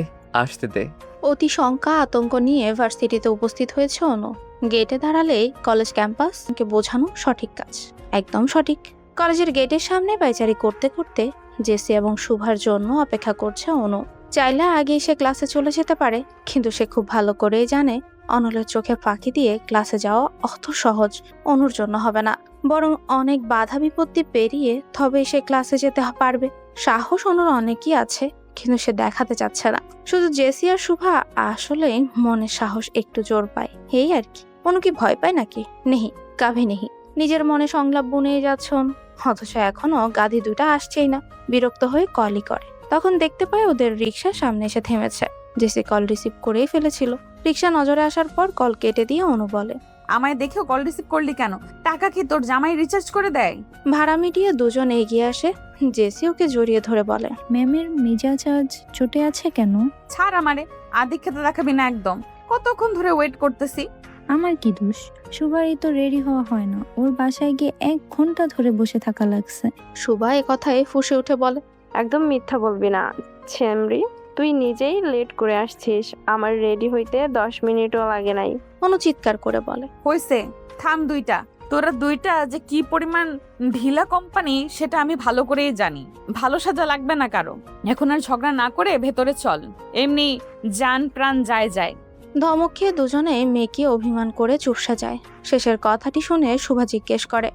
আসতে দে। অতি শঙ্কা আতঙ্ক নিয়ে ভার্সিটিতে উপস্থিত হয়েছে অনু। গেটে দাঁড়ালেই কলেজ ক্যাম্পাসকে বোঝানো সঠিক কাজ, একদম সঠিক। কলেজের গেটের সামনে পায়চারি করতে করতে জেসি এবং শুভার জন্য অপেক্ষা করছে অনু। চাইলে আগে সে ক্লাসে চলে যেতে পারে, কিন্তু সে খুব ভালো করেই জানে অনলের চোখে ফাঁকি দিয়ে ক্লাসে যাওয়া অত সহজ অনুর জন্য হবে না। বরং অনেক বাধা বিপত্তি পেরিয়ে তবে সে ক্লাসে যেতে পারবে। সাহস অনুর অনেকই আছে, কিন্তু সে দেখাতে চাচ্ছে না। শুধু জেসি আর শুভা আসলেই মনের সাহস একটু জোর পায়, এই আর কি। অনু কি ভয় পায় নাকি? নেহি, কাভি নেহি। নিজের মনে সংলাপ বুনেই যাচ্ছে অনু, অথচ এখনো গাধি দুটা আসছেই না। বিরক্ত হয়ে কলই করে। তখন দেখতে পায় ওদের রিক্সা সামনে এসে থেমেছে। জেসি কল রিসিভ করেই ফেলেছিল। রিক্সা নজরে আসার পর কল কেটে দিয়ে অনু বলে, আমায় দেখেও কল রিসিভ করলি কেন? টাকা কি তোর জামাই রিচার্জ করে দেয়? ভাড়া মিটিয়ে দুজন এগিয়ে আসে। জেসি ওকে জড়িয়ে ধরে বলে, ম্যামের মেজাজ আজ চটে আছে কেন? ছাড় আমারে, আদিক খেতে দেখাবি না একদম। কতক্ষণ ধরে ওয়েট করতেছি। আমার কি দোষ? সুবারই তো রেডি হওয়া হয় না, ওর বাসায় গিয়ে 1 ঘন্টা ধরে বসে থাকা লাগছে। শুভা এ কথায় ফুঁসে উঠে বলে, একদম মিথ্যা বলবি না ছেমরি, তুই নিজেই লেট করে আসছিস। আমার রেডি হইতে 10 মিনিটও লাগে নাই। অনু চিৎকার করে বলে, হইছে, থাম দুইটা। তোরা দুইটা যে কি পরিমাণ ঢিলা কোম্পানি সেটা আমি ভালো করেই জানি। ভালো সাজা লাগবে না কারো। এখন আর ঝগড়া না করে ভেতরে চল, এমনি জান প্রাণ যায় যায়। ধমক খেয়ে দুজনে মেয়েকে অভিমান করে চুপসা যায়। শেষের কথাটি শুনে শুভা জিজ্ঞেস করে,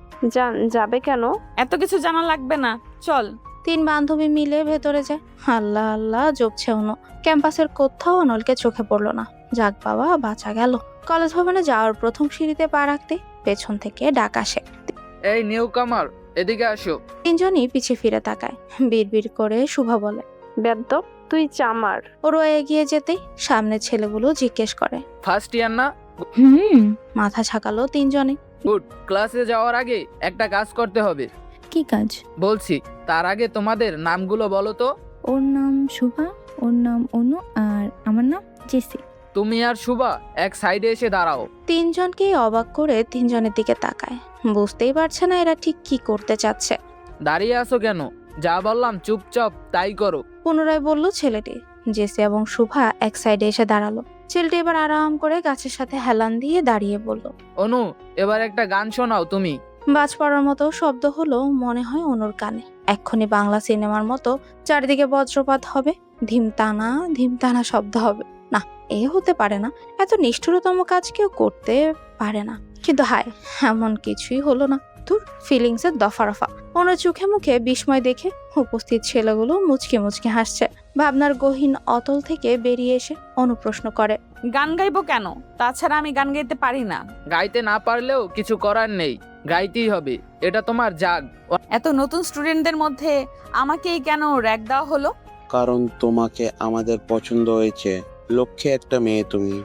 যাবে কেন? এত কিছু জানা লাগবে না, চল। 3 বান্ধবী মিলে ভেতরে যায়। আল্লাহ আল্লাহ জপছে অনু। ক্যাম্পাসের কোথাও অনলকে চোখে পড়লো না। যাক বাবা, বাঁচা গেল। কলেজ ভবনে যাওয়ার প্রথম সিঁড়িতে পা রাখতে পেছন থেকে ডাক আসে, এই নিউ কামার, এদিকে আসো। তিনজনই পিছে ফিরে তাকায়। বিড়বিড় করে শুভা বলে, বেদ্যপ, তুই চামার। ওরা এগিয়ে যেতেই সামনে ছেলেগুলো জিজ্ঞেস করে, ফার্স্ট ইয়ার না? মাথা ছাকালো তিনজনে। গুড। ক্লাসে যাওয়ার আগে একটা কাজ করতে হবে। কি কাজ? বলছি, তার আগে তোমাদের নামগুলো বলো তো। ওর নাম শুভা, ওর নাম অনু, আর আমার নাম জেসি। তুমি আর শুভা এক সাইডে এসে দাঁড়াও। তিনজনকেই অবাক করে তিনজনের দিকে তাকায়। বুঝতেই পারছে না এরা ঠিক কি করতে চাচ্ছে। দাঁড়িয়ে আছো কেন? যা বললাম চুপচাপ তাই করো। পুনরায় বলল ছেলেটি। জেসি এবং শুভা এক সাইডে এসে দাঁড়ালো। ছেলেটি এবার আরাম করে গাছের সাথে হেলান দিয়ে দাঁড়িয়ে বলল, অনু, এবার একটা গান শোনাও তুমি। বাজ পড়ার মতো শব্দ হলো মনে হয় অনুর কানে। এক্ষুনি বাংলা সিনেমার মতো চারিদিকে বজ্রপাত হবে, ধিমতানা শব্দ হবে। না, এ হতে পারে না। এত নিষ্ঠুরতম কাজ কেউ করতে পারে না। কিন্তু হায়, এমন কিছুই হলো না। ধুর, ফিলিংসের দফারফা। অনুর চোখে মুখে বিস্ময় দেখে উপস্থিত ছেলেগুলো মুচকে মুচকে হাসছে। ভাবনার গহীন অতল থেকে বেরিয়ে এসে অনু প্রশ্ন করে, গান গাইবো কেন? তাছাড়া আমি গান গাইতে পারি না। গাইতে না পারলেও কিছু করার নেই, গাইতেই হবে। এটা তোমার জাগ। এত নতুন স্টুডেন্টদের মধ্যে আমাকেই কেন র‍্যাক দেওয়া হলো? কারণ তোমাকে আমাদের পছন্দ হয়েছে। লক্ষ্যে একটা মেয়ে তুমি।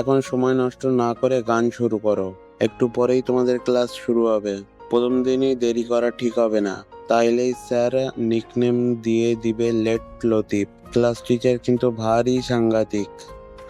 এখন সময় নষ্ট না করে গান শুরু করো। একটু পরেই তোমাদের ক্লাস শুরু হবে। প্রথম দিনই দেরি করা ঠিক হবে না, তাইলেই স্যার নিকনেম দিয়ে দিবে লেট লতিফ। ক্লাস টিচার কিন্তু ভারী সাংঘাতিক।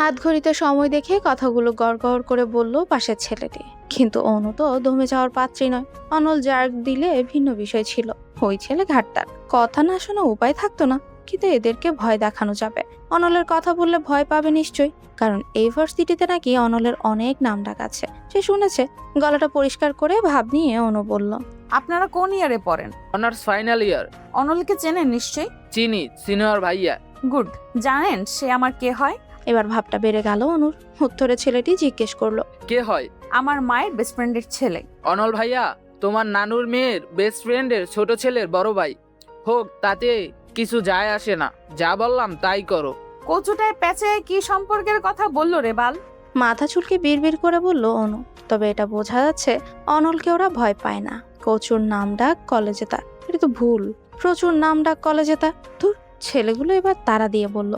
হাত ঘড়িতে সময় দেখে কথাগুলো গড়গড় করে বলল পাশের ছেলেটি। কিন্তু অনু তো দমে যাওয়ার পাত্রী নয়। অনল জার্ক দিলে ভিন্ন বিষয় ছিল। ওই ছেলে ঘাটতার, কথা না শোনা উপায় থাকতো না। কিন্তু এদেরকে ভয় দেখানো যাবে। অনলের কথা বললে ভয় পাবে নিশ্চয়ই, কারণ এই ভার্সিটিতে নাকি অনলের অনেক নাম ডাক আছে। সে শুনেছে। গলাটা পরিষ্কার করে ভাব নিয়ে অনু বলল, আপনারা কোন ইয়ারে পড়েন? Honours final year. অনলকে চেনেন নিশ্চয়ই? চিনি, সিনিয়র ভাইয়া। গুড। জানেন সে আমার কে হয়? এবার ভাবটা বেড়ে গেল অনুর। উত্তরে ছেলেটি জিজ্ঞেস করলো, কে হয়? আমার মায়ের বেস্ট ফ্রেন্ডের ছেলে। অনল ভাইয়া, তোমার নানুর মেয়ের বেস্ট ফ্রেন্ডের ছোট ছেলের বড় ভাই। হোক, তাতে কিছু যায় আসে না। যা বললাম তাই করো। কচুটায় প্যাচে কি সম্পর্কের কথা বললো রে বাল? মাথা চুলকে বিড়বিড় করে বলল অনু। তবে এটা বোঝা যাচ্ছে অনলকে ওরা ভয় পায় না। কচুর নাম ডাক কলেজে তার, এটা তো ভুল। প্রচুর নাম ডাক কলেজে তার। ধুর, ছেলেগুলো এবার তারা দিয়ে বলল,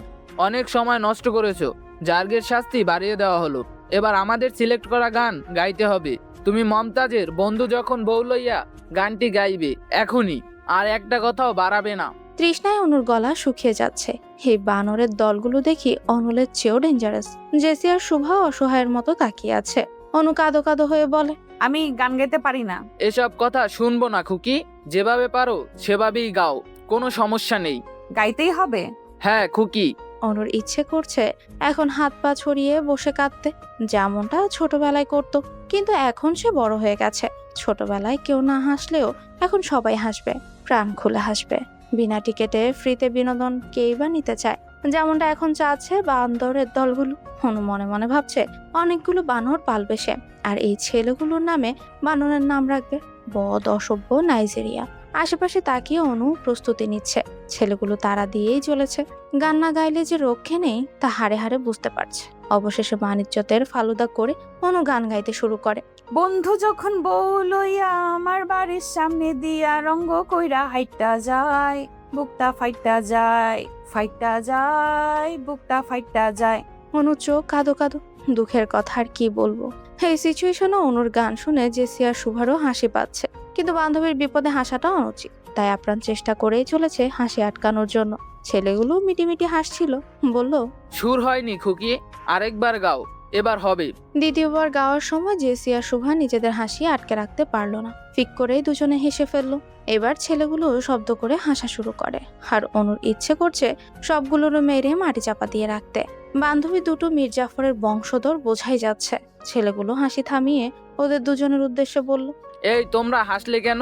অনেক সময় নষ্ট করেছো। জার্গের শাস্তি বাড়িয়ে দেওয়া হলো। এবার আমাদের সিলেক্ট করা গান গাইতে হবে। তুমি মমতাজের বন্ধু যখন বউ লইয়া গানটি গাইবে এখনই, আর একটা কথাও বাড়াবে না। তৃষ্ণায় অনুর গলা শুকিয়ে যাচ্ছে। এই বানরের দলগুলো দেখি অনলের চেয়েও ডেঞ্জারাস। জেসি আর শুভা অসহায়ের মতো তাকিয়ে আছে। অনু কাঁদো কাঁদো হয়ে বলে, আমি গান গাইতে পারি না। এসব কথা শুনবো না খুকি, যেভাবে পারো সেভাবেই গাও, কোনো সমস্যা নেই। গাইতেই হবে? হ্যাঁ খুকি। অনুর ইচ্ছে করছে এখন হাত পা ছড়িয়ে বসে কাঁদতে, যেমনটা ছোটবেলায় করত। কিন্তু এখন সে বড় হয়ে গেছে। ছোটবেলায় কেউ না হাসলেও এখন সবাই হাসবে, প্রাণ খুলে হাসবে। বিনা টিকেটে ফ্রিতে বিনোদন কেই বা নিতে চায়, যেমনটা এখন চাচ্ছে বান্দরের দলগুলো। অনু মনে মনে ভাবছে অনেকগুলো বানর পালবে সে, আর এই ছেলেগুলোর নামে বানরের নাম রাখবে বদ অসভ্য নাইজেরিয়া। আশেপাশে তাকিয়ে অনু প্রস্তুতি নিচ্ছে। ছেলেগুলো তারা দিয়েই চলেছে। গান না গাইলে যে রক্ষে নেই তা হাড়ে হাড়ে বুঝতে পারছে। অবশেষে বাণিজ্যতের ফালুদা করে অনু গান গাইতে শুরু করে। বন্ধু যখন বউ লইয়া আমার বাড়ির সামনে দিয়া রঙ্গ কইরা হাইটা যায়, বুকটা ফাইটা যায়, ফাইটা যায়, বুকটা ফাইটা যায়। অনু চোখ কাঁদো কাঁদো, দুঃখের কথা আর কি বলবো। এই সিচুয়েশনে অনুর গান শুনে জেসি আর শুভারও হাসি পাচ্ছে, কিন্তু বান্ধবীর বিপদে হাসাটা অনুচিত। তাই আপ্রাণ চেষ্টা করেই চলেছে হাসি আটকানোর জন্য। ছেলেগুলো মিটিমিটি হাসছিল, বলল, সুর হয়নি খুকি, আরেকবার গাও, এবার হবে। দ্বিতীয়বার গাওয়ার সময় জেসি আর শুভা নিজেদের হাসি আটকে রাখতে পারলো না। ফিক করেই দুজনে হেসে ফেললো। এবার ছেলেগুলো শব্দ করে হাসা শুরু করে, আর অনুর ইচ্ছে করছে সবগুলোর মেরে মাটি চাপা দিয়ে রাখতে। বান্ধবী দুটো মীর জাফরের বংশধর বোঝাই যাচ্ছে। ছেলেগুলো হাসি থামিয়ে ওদের দুজনের উদ্দেশ্যে বলল, এই তোমরা হাসলে কেন?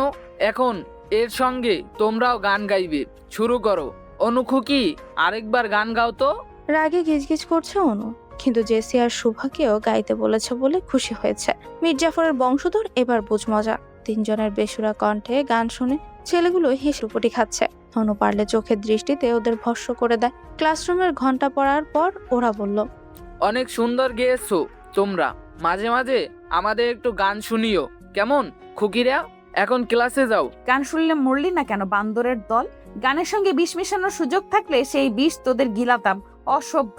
এখন এর সঙ্গে তোমরাও গান গাইবে, শুরু করো। অনু খুকি, আরেকবার গান গাও তো। রাগে গিজগিজ করছে অনু, কিন্তু জেসি আর শুভাকেও গাইতে বলেছে বলে খুশি হয়েছে। মীর জাফরের বংশধর এবার বুঝ মজা। তিনজনের বেসুরা কণ্ঠে গান শুনে ছেলেগুলো হেসুপটি খাচ্ছে। অনু পারলে চোখের দৃষ্টিতে ওদের ভস্ম করে দেয়। ক্লাসরুমের ঘন্টা পড়ার পর ওরা বলল, অনেক সুন্দর গেয়েছো তোমরা, মাঝে মাঝে আমাদের একটু গান শুনিও কেমন? খুকিরা, এখন ক্লাসে যাও। গান শুনলে মরলি না কেন বান্দরের দল? গানের সঙ্গে বিষ মেশানোর সুযোগ থাকলে সেই বিষ তোদের গিলাতাম। অসভ্য,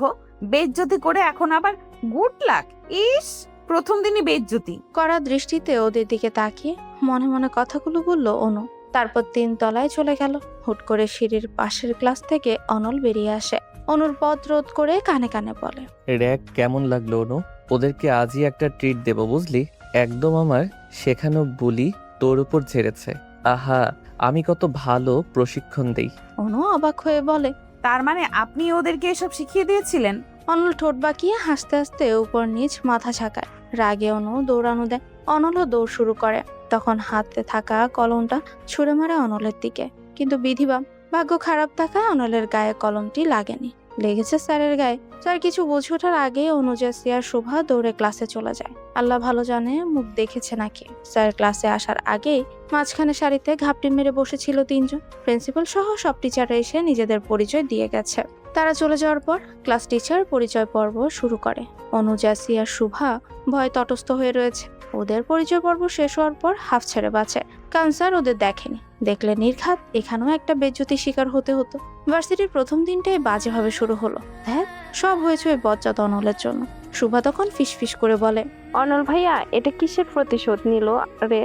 বেইজ্জতি করে এখন আবার গুড লাক। ইস, প্রথম দিনই বেইজ্জতি। কড়া দৃষ্টিতে ওদের দিকে তাকিয়ে মনে মনে কথাগুলো বলল অনু। তারপর 3 তলায় চলে গেল। হুট করে সিঁড়ির পাশের ক্লাস থেকে অনল বেরিয়ে আসে। অনুর পথ রোধ করে কানে কানে বলে, র্যাক কেমন লাগলো অনু? ওদেরকে আজই একটা ট্রিট দেবো বুঝলি? একদম আমার শেখানো বুলি তোর উপর ঝেড়েছে। আহা, আমি কত ভালো প্রশিক্ষণ দেই। অনু অবাক হয়ে বলে, তার মানে আপনি ওদেরকে এসব শিখিয়ে দিয়েছিলেন? অনল ঠোঁট বাঁকিয়ে হাসতে হাসতে উপর নিচ মাথা ঝাঁকায়। রাগে অনু দৌড়ানো দেয়। অনলও দৌড় শুরু করে। তখন হাতে থাকা কলমটা ছুঁড়ে মারে অনলের দিকে, কিন্তু বিধিবাম ভাগ্য খারাপ থাকায় অনলের গায়ে কলমটি লাগেনি, লেগেছে স্যারের গায়ে। স্যার কিছু বুঝে ওঠার আগেই অনু, জেসি আর শুভা দৌড়ে ক্লাসে চলে যায়। আল্লাহ ভালো জানে মুখ দেখেছে নাকি। স্যার ক্লাসে আসার আগেই মাঝখানে সারিতে ঘাপটি মেরে বসেছিল 3 জন। প্রিন্সিপাল সহ সব টিচাররা এসে নিজেদের পরিচয় দিয়ে গেছে। তারা চলে যাওয়ার পর ক্লাস টিচার পরিচয় পর্ব শুরু করে। অনু, জেসি আর শুভা ভয় তটস্থ হয়ে রয়েছে। ওদের পরিচয় পর্ব শেষ হওয়ার পর হাফ ছেড়ে বাঁচে, কারণ স্যার ওদের দেখেনি। দেখলে নির্ঘাত এখানেও একটা বেজ্জতির শিকার হতে হতো। ভার্সিটির প্রথম দিনটাই বাজেভাবে শুরু হলো। দেখ, সব হয়েছে ওই বজ্জাত অনলের জন্য। শুভা তখন ফিসফিস করে বলে, অনল ভাইয়া, এটা কিসের প্রতিশোধ নিল রে?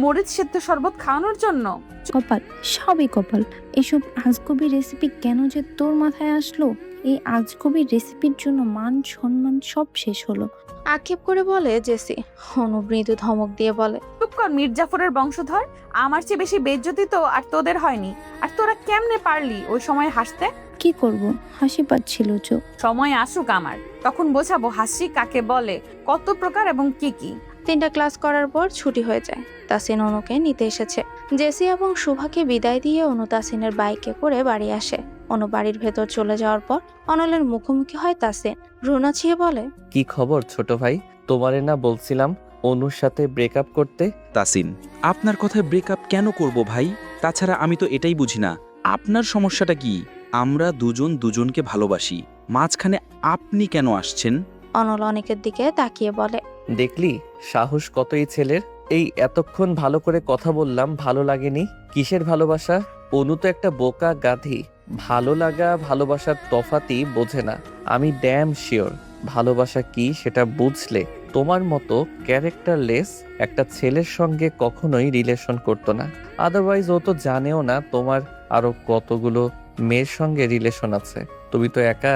মরিচ সেদ্ধ শরবত খাওয়ানোর জন্য। কপাল, সবই কপাল। এসব আজগবি রেসিপি কেন যে তোর মাথায় আসলো? এই আজগবি রেসিপির জন্য মান সম্মান সব শেষ হলো। আক্ষেপ করে বলে জেসি। অনু মৃদু ধমক দিয়ে বলে, চুপ কর মীর জাফরের বংশধর। আমার চেয়ে বেশি বেইজ্জতি তো আর তোদের হয়নি। আর তোরা কেমনে পারলি ওই সময় হাসতে? কি করব, হাসি পাচ্ছিল চোখ। সময় আসুক আমার, তখন বোঝাবো হাসি কাকে বলে, কত প্রকার এবং কি কি। 3টা ক্লাস করার পর ছুটি হয়ে যায়। তাসিন অনুকে নিতে এসেছে। জেসি এবং শুভাকে বিদায় দিয়ে অনু তাসিনের বাইকে করে বাড়ি আসে। অনু বাড়ির ভেতর চলে যাওয়ার পর অনলের মুখোমুখি হয় তাসিন। রুনা ছিয়ে বলে, কি খবর ছোট ভাই? তোমারে না বলছিলাম অনুর সাথে ব্রেকআপ করতে? তাসিন, আপনার কথায় ব্রেকআপ কেন করব ভাই? তাছাড়া আমি তো এটাই বুঝি না, আপনার সমস্যাটা কি? আমরা দুজন দুজনকে ভালোবাসি, মাঝখানে আপনি কেন আসছেন? অনল অনেকের দিকে তাকিয়ে বলে, দেখলি সাহস কত এই ছেলের? এই এতক্ষণ ভালো করে কথা বললাম, ভালো লাগেনি? কিসের ভালোবাসা? অনু তো একটা বোকা গাধি। ভালো লাগা ভালোবাসার তফাতই বোঝে না। আমি ড্যাম শিওর ভালোবাসা কি সেটা বুঝলে তোমার মতো ক্যারেক্টারলেস একটা ছেলের সঙ্গে কখনোই রিলেশন করতো না। আদারওয়াইজ ও তো জানেও না তোমার আরো কতগুলো মেয়ের সঙ্গে রিলেশন আছে। তুমি তো একা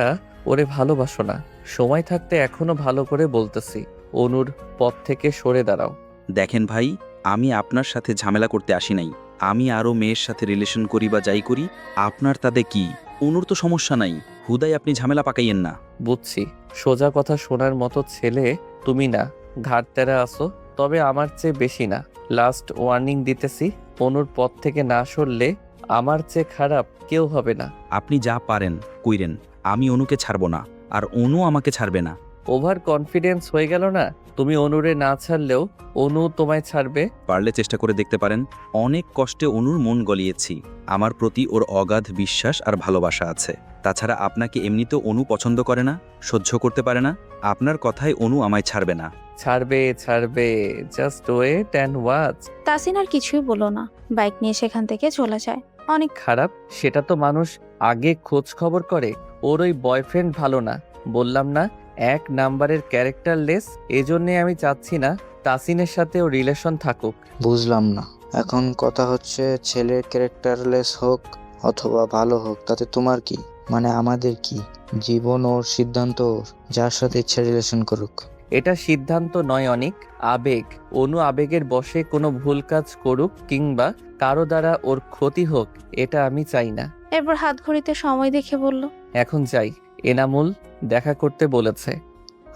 ওরে ভালোবাসো না। সময় থাকতে এখনো ভালো করে বলতেছি, অনুর পথ থেকে সরে দাঁড়াও। দেখেন ভাই, আমি আপনার সাথে ঝামেলা করতে আসি নাই। আমি আরও মেয়ের সাথে রিলেশন করি বা যাই করি, আপনার তাতে কি? অনুর তো সমস্যা নাই, হুদাই আপনি ঝামেলা পাকাইয়েন না। বুঝছি, সোজা কথা শোনার মতো ছেলে তুমি না, ঘাট তেরা আসো, তবে আমার চেয়ে বেশি না। লাস্ট ওয়ার্নিং দিতেছি, অনুর পথ থেকে না সরলে আমার চেয়ে খারাপ কেউ হবে না। আপনি যা পারেন কইরেন, আমি অনুকে ছাড়বো না, আর অনু আমাকে ছাড়বে না। ওভার কনফিডেন্স হয়ে গেল না? তুমি অনুরে না ছাড়লেও অনু তোমায় ছাড়বে। পারলে চেষ্টা করে দেখতে পারেন। অনেক কষ্টে অনুর মন গলিয়েছি। আমার প্রতি ওর অগাধ বিশ্বাস আর ভালোবাসা আছে। তাছাড়া আপনাকে এমনিতেও অনু পছন্দ করে না, সহ্য করতে পারে না। আপনার কথায় অনু আমায় ছাড়বে না। ছাড়বে ছাড়বে, just wait and watch. Tasin আর কিছুই বলল না, বাইক নিয়ে সেখান থেকে চলে যায়। অনেক খারাপ সেটা তো মানুষ আগে খোঁজ খবর করে। ওর ওই বয়ফ্রেন্ড ভালো না, বললাম না, 1 নাম্বারের ক্যারেক্টারলেস। এজন্যে আমি চাচ্ছি না তাসিনের সাথে ও রিলেশন থাকুক। বুঝলাম না, এখন কথা হচ্ছে ছেলের ক্যারেক্টারলেস হোক অথবা ভালো হোক, তাতে তোমার কি? মানে আমাদের কি? জীবন ওর, সিদ্ধান্ত ওর, যার সাথে ইচ্ছা রিলেশন করুক। এটা সিদ্ধান্ত নয়, অনেক আবেগ। অনু আবেগের বশে কোনো ভুল কাজ করুক কিংবা কারো দ্বারা ওর ক্ষতি হোক, এটা আমি চাই না। এরপর হাত ঘড়িতে সময় দেখে বলল, এখন যাই, এনামুল দেখা করতে বলেছে।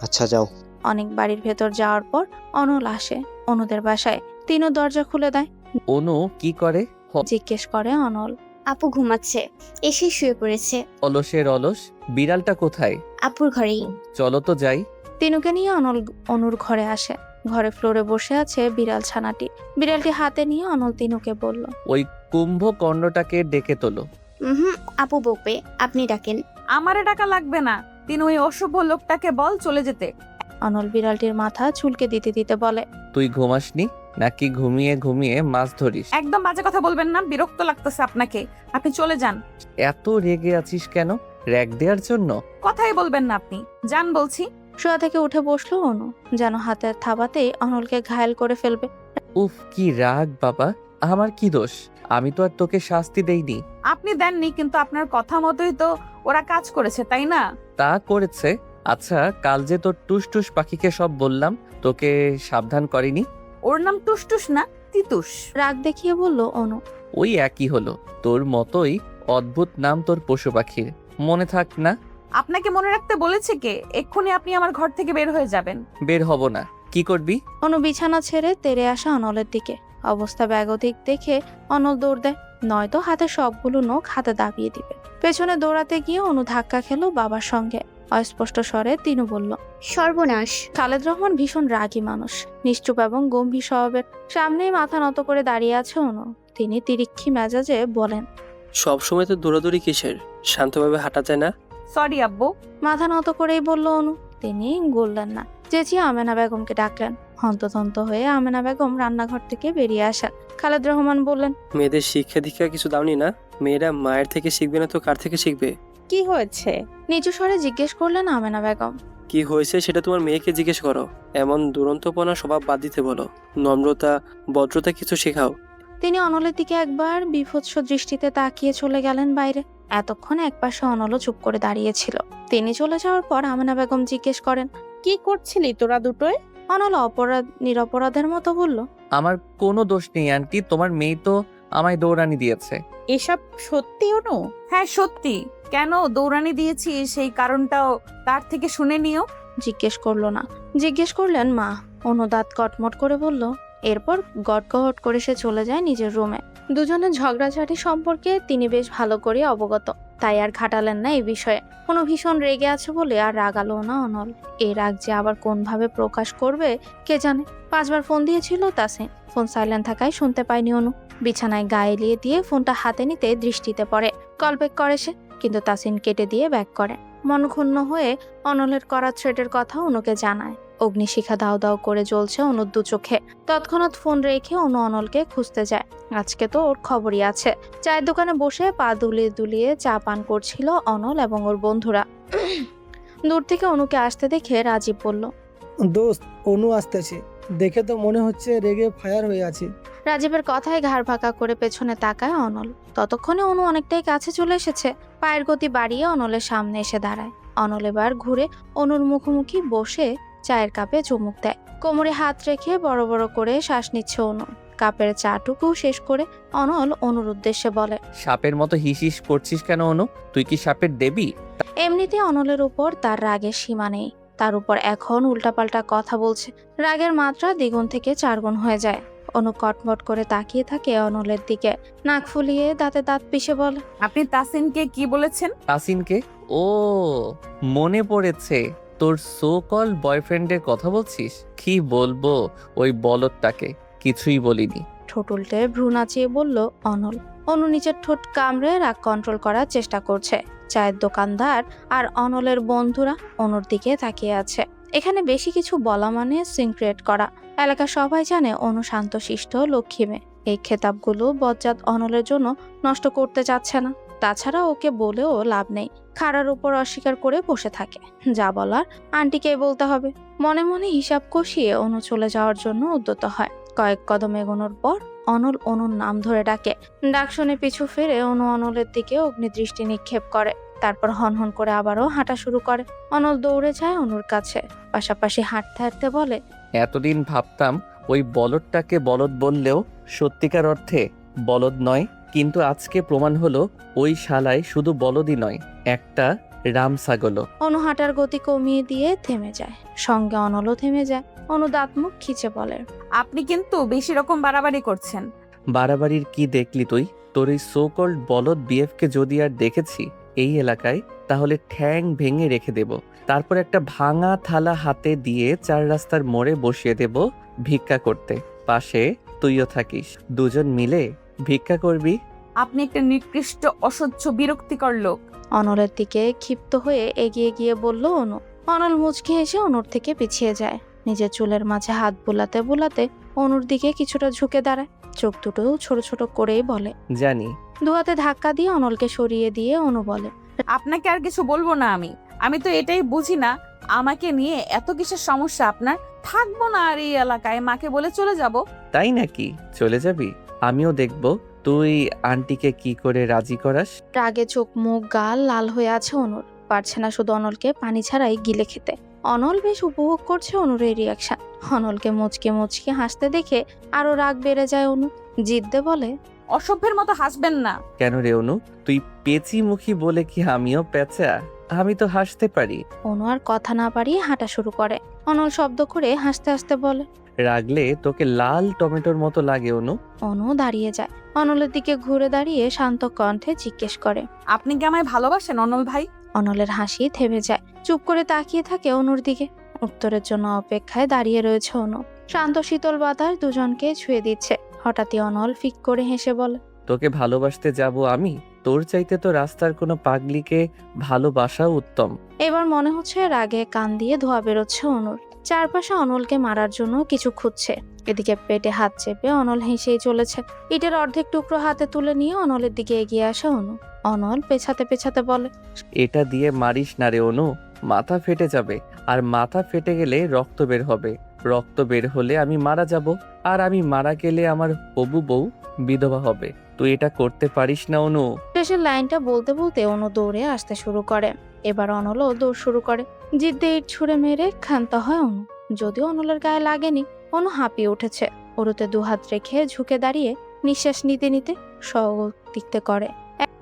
আচ্ছা যাও। অনেক বাড়ির ভেতর যাওয়ার পর অনল আসে অনুদের বাসায়। তিনও দরজা খুলে দেয়। অনু কি করে? জিজ্ঞেস করে অনল। আপু ঘুমাচ্ছে, এসে শুয়ে পড়েছে। অলসের অলস, বিড়ালটা কোথায়? আপুর ঘরেই। চলো তো যাই। তিনুকে নিয়ে অনল অনুর ঘরে আসে। ঘরে ফ্লোরে বসে আছে বিড়াল ছানাটি। বিড়ালটি হাতে নিয়ে অনল তিনুকে বলল, ওই কুম্ভকর্ণটাকে ডেকে তোলো। আপু বকবে, আপনি ডাকেন। আমারে টাকা লাগবে না, তিনি ওই অশুভ লোকটাকে বল চলে যেতে। অনল বিড়ালটির মাথা চুলকে দিতে দিতে বলে, তুই ঘুমাসনি নাকি ঘুমিয়ে ঘুমিয়ে মাছ ধরিস? একদম বাজে কথা বলবেন না, বিরক্ত লাগতেছে আপনাকে। আপনি চলে যান। এত রেগে আছিস কেন? র‍্যাগ দেওয়ার জন্য? কথাই বলবেন না আপনি, যান বলছি। শোয়া থেকে উঠে বসলো অনু, যেন হাতের থাবাতেই অনলকে ঘায়েল করে ফেলবে। উফ, কি রাগ বাবা। আমার কি দোষ? আমি তো আর তোকে শাস্তি দেইনি। আপনি দেননি, কিন্তু আপনার কথা মতোই তো ওরা কাজ করেছে, তাই না? তা করেছে। আচ্ছা, কাল যে তোর টুসটুস পাখিকে সব বললাম, তোকে সাবধান করিনি? ওর নাম টুসটুস না, তিতুস। রাগ দেখিয়ে বলল অনু। ওই একই হলো, তোর মতোই অদ্ভুত নাম তোর পশু পাখির। মনে থাক না? আপনাকে মনে রাখতে বলেছে কে? এক্ষুনি আপনি আমার ঘর থেকে বের হয়ে যাবেন। বের হব না। কি করবি? অনু বিছানা ছেড়ে তেড়ে আসা অনলের দিকে। অবস্থা ব্যাগতিক দেখে অনল দৌড় দেয়, নয়তো হাতে সবগুলো নখ হাতে দাবিয়ে দিবে। পেছনে দৌড়াতে গিয়ে অনু ধাক্কা খেলো বাবার সঙ্গে। অস্পষ্ট স্বরে তিনু বলল, সর্বনাশ। খালেদ রহমান ভীষণ রাগী মানুষ, নিশ্চুপ এবং গম্ভীর স্বভাবের। সামনেই মাথা নত করে দাঁড়িয়ে আছে অনু। তিনি তিরিক্ষি মেজাজে বলেন, সব সময় তো দৌড়াদৌড়ি কিসের? শান্তভাবে হাঁটা যায় না? সরি আব্বু। মাথা নত করেই বলল অনু। তিনি বললেন না, চেঁচিয়ে আমেনা বেগমকে ডাকলেন। হন্ততন্ত হয়ে আমেনা বেগম রান্নাঘর থেকে বেরিয়ে আসেন। খালেদ রহমান বললেন, মেয়েদের শিক্ষা দীক্ষা কিছু দাওনি না? মেয়েরা মায়ের থেকে শিখবে না তো কার থেকে শিখবে? কি হয়েছে? নিচু স্বরে জিজ্ঞেস করলেন আমেনা বেগম। কি হয়েছে সেটা তোমার মেয়েকে জিজ্ঞেস করো। এমন দুরন্তপনা স্বভাব বাদ দিতে বলো। নম্রতা, ভদ্রতা কিছু শেখাও। তিনি অনলের দিকে একবার বিভৎস দৃষ্টিতে তাকিয়ে চলে গেলেন বাইরে। এতক্ষণ একপাশে অনলও চুপ করে দাঁড়িয়েছিল। তিনি চলে যাওয়ার পর আমেনা বেগম জিজ্ঞেস করেন, কি করছিলি তোরা দুটোয়? অনল নিরপরাধের মতো বলল, আমার কোনো দোষ নেই আন্টি, তোমার মেয়ে তো আমায় দৌড়ানি দিয়েছে। এসব সত্যি অনু? হ্যাঁ সত্যি। কেন দৌড়ানি দিয়েছি সেই কারণটাও তার থেকে শুনে নিও। জিজ্ঞেস করলো না। জিজ্ঞেস করলেন মা। অনু দাঁত কটমট করে বলল। এরপর গটগট করে সে চলে যায় নিজের রুমে। দুজনের ঝগড়াঝাটি সম্পর্কে তিনি বেশ ভালো করে অবগত, তাই আর ঘাটালেন না এই বিষয়ে। অনু ভীষণ রেগে আছে বলে আর রাগালো না অনল। এই রাগ যে আবার কোনভাবে প্রকাশ করবে কে জানে। 5 বার ফোন দিয়েছিল তাসিন, ফোন সাইলেন্ট থাকায় শুনতে পায়নি অনু। বিছানায় গায়ে এলিয়ে দিয়ে ফোনটা হাতে নিতে দৃষ্টিতে পড়ে। কল ব্যাক করে সে, কিন্তু তাসিন কেটে দিয়ে ব্যাক করে। মনক্ষুণ্ণ হয়ে অনলের করা থ্রেটের কথা অনুকে জানায়। অগ্নিশিখা দাও দাও করে জ্বলছে অনুর 2 চোখে। তৎক্ষণাৎ ফোন রেখে অনু অনলকে খুঁজতে যায়। আজকে তো ওর খবরই আছে। চায়ের দোকানে বসে পা দুলিয়ে দুলিয়ে চা পান করছিল অনল এবং ওর বন্ধুরা। দূর থেকে অনুকে আসতে দেখে রাজীব বলল, দোস্ত, অনু আসতেছে, দেখে তো মনে হচ্ছে রেগে ফায়ার হয়ে আছে। রাজীবের কথায় ঘাড় ফাঁকা করে পেছনে তাকায় অনল। ততক্ষণে অনু অনেকটাই কাছে চলে এসেছে। পায়ের গতি বাড়িয়ে অনলের সামনে এসে দাঁড়ায়। অনল এবার ঘুরে অনুর মুখোমুখি বসে চায়ের কাপে চুমুক দেয়। কোমরে হাত রেখে বড় বড় করে শ্বাস নিচ্ছে অনু। কাপের চাটুকু শেষ করে অনল অনুর উদ্দেশ্যে বলে, সাপের মতো হিসিস করছিস কেন অনু? তুই কি সাপের দেবী? এমনিতে অনলের উপর তার রাগের সীমা নেই, তার উপর এখন উল্টাপাল্টা কথা বলছে। রাগের মাত্রা দ্বিগুণ থেকে 4 গুণ হয়ে যায়। অনু কটমট করে তাকিয়ে থাকে অনলের দিকে, নাক ফুলিয়ে দাঁতে দাঁত পিষে বলে, আপনি তাসিনকে কি বলেছেন? তাসিনকে? ও, মনে পড়েছে। তোর সো কল বয়ফ্রেন্ডের কথা বলছিস? কি বলবো ওই বলদটাকে, কিছুই বলিনি। ঠোঁট উল্টে ভ্রু নাচিয়ে বলল অনল। অনু নিজের ঠোঁট কামড়ে রাগ কন্ট্রোল করার চেষ্টা করছে। চায়ের দোকানদার আর অনলের বন্ধুরা অনুর দিকে তাকিয়ে আছে। এখানে বেশি কিছু বলা মানে সিন ক্রিয়েট করা। এলাকা সবাই জানে অনু শান্তশিষ্ট লক্ষ্মী মেয়ে। এই খেতাবগুলো বজ্জাত অনলের জন্য নষ্ট করতে চাচ্ছে না। তাছাড়া ওকে বলেও লাভ নেই, খাড়ার উপর অস্বীকার করে বসে থাকে। যা বলার আন্টিকে বলতে হবে। মনে মনে হিসাব কষিয়ে অনু চলে যাওয়ার জন্য উদ্যত হয়। কয়েক কদম এগোনোর পর অনল অনুর নাম ধরে ডাকে। ডাক শুনে পিছু ফিরে অনু অনলের দিকে অগ্নিদৃষ্টি নিক্ষেপ করে। তারপর হনহন করে আবারও হাঁটা শুরু করে। অনল দৌড়ে যায় অনুর কাছে, পাশাপাশি হাঁটতে হাঁটতে বলে, এতদিন ভাবতাম ওই বলদটাকে বলদ বললেও সত্যিকার অর্থে বলদ নয়, কিন্তু আজকে প্রমাণ হলো ওই শালায় শুধু বলদই নয়, একটা রাম ছাগলও। অনু হাঁটার গতি কমিয়ে দিয়ে থেমে যায়। সঙ্গে অনলও থেমে যায়। অনু দাঁত মুখ খিচে বলে, আপনি কিন্তু বেশি রকম বাড়াবাড়ি করছেন। বাড়াবাড়ির কি দেখলি তুই? তোর এই সো কল্ড বলদ বিএফকে যদি আর দেখেছি এই এলাকায়, তাহলে ঠ্যাং ভেঙে রেখে দেব। তারপর একটা ভাঙা থালা হাতে দিয়ে 4 রাস্তার মোড়ে বসিয়ে দেব ভিক্ষা করতে। পাশে তুইও থাকিস, দুজন মিলে ভিক্ষা করবি। আপনি একটা নিকৃষ্ট, অসহ্য, বিরক্তিকর লোক। অনলের দিকে ক্ষিপ্ত হয়ে এগিয়ে গিয়ে বলল অনু। অনল মুচকি হেসে অনুর থেকে পিছিয়ে যায়। নিজের চুলের মাঝে হাত বুলাতে বুলাতে অনুর দিকে কিছুটা ঝুঁকে দাঁড়ায়। চোখ দুটো ছোট ছোট করেই বলে, জানি। দুহাতে ধাক্কা দিয়ে অনলকে সরিয়ে দিয়ে অনু বলে, আপনাকে আর কিছু বলবো না আমি তো এটাই বুঝি না, আমাকে নিয়ে এত কিসের সমস্যা আপনার? থাকবো না আর এই এলাকায়, মাকে বলে চলে যাব। তাই নাকি? চলে যাবি? আমিও দেখব তুই আন্টিকে কি করে রাজি করাস। রাগে চোখ মুখ গাল লাল হয়ে আছে অনুর। পারছে না শুধু অনলকে পানি ছাড়াই গিলে খেতে। অনল বেশ উপভোগ করছে অনুর এই রিয়াকশন। অনলকে মুচকে মুচকে হাসতে দেখে আরো রাগ বেড়ে যায় অনু। জিদ্দে বলে, অসভ্যের মতো হাসবেন না। কেন রে অনু, তুই পেঁচি মুখী বলে কি আমিও পেঁচা? আমি তো হাসতে পারি। অনু আর কথা না পারিয়ে হাঁটা শুরু করে। অনল শব্দ করে হাসতে হাসতে বলে, রাগলে তোকে লাল টমেটোর মতো লাগে অনু। অনু দাঁড়িয়ে যায়। অনলের দিকে ঘুরে দাঁড়িয়ে শান্ত কণ্ঠে জিজ্ঞেস করে, আপনি কি আমায় ভালোবাসেন অনল ভাই? অনলের হাসি থেমে যায়। চুপ করে তাকিয়ে থাকে অনুর দিকে। উত্তরের জন্য অপেক্ষায় দাঁড়িয়ে রয়েছে অনু। শান্ত শীতল বাতাস দুজনকে ছুঁয়ে দিচ্ছে। হঠাৎই অনল ফিক করে হেসে বলে, তোকে ভালোবাসতে যাব আমি? তোর চাইতে তো রাস্তার কোনো পাগলিকে ভালোবাসাও উত্তম। এবার মনে হচ্ছে রাগে কান দিয়ে ধোয়া বেরোচ্ছে অনুর। চারপাশে অনলকে মারার জন্য কিছু খুঁজছে। এদিকে পেটে হাত চেপে অনল হেসেই চলেছে। ইটের অর্ধেক টুকরো হাতে তুলে নিয়ে অনলের দিকে এগিয়ে আসে অনু। অনল পেছাতে পেছাতে বলে, এটা দিয়ে মারিস না রে অনু, মাথা ফেটে যাবে। আর মাথা ফেটে গেলে রক্ত বের হবে। রক্ত বের হলে আমি মারা যাব। আর আমি মারা গেলে আমার হবু বউ বিধবা হবে। তুই এটা করতে পারিস না অনু। শেষের লাইনটা বলতে বলতে অনু দৌড়ে আসতে শুরু করে। এবার অনলও দৌড় শুরু করে। জিদ্দে ইট ছুঁড়ে মেরে ক্ষান্ত হয় অনু। যদিও অনলের গায়ে লাগেনি, অনু হাঁপিয়ে উঠেছে। ওরুতে দুহাত রেখে ঝুঁকে দাঁড়িয়ে নিঃশ্বাস নিতে নিতে সগতিতে করে।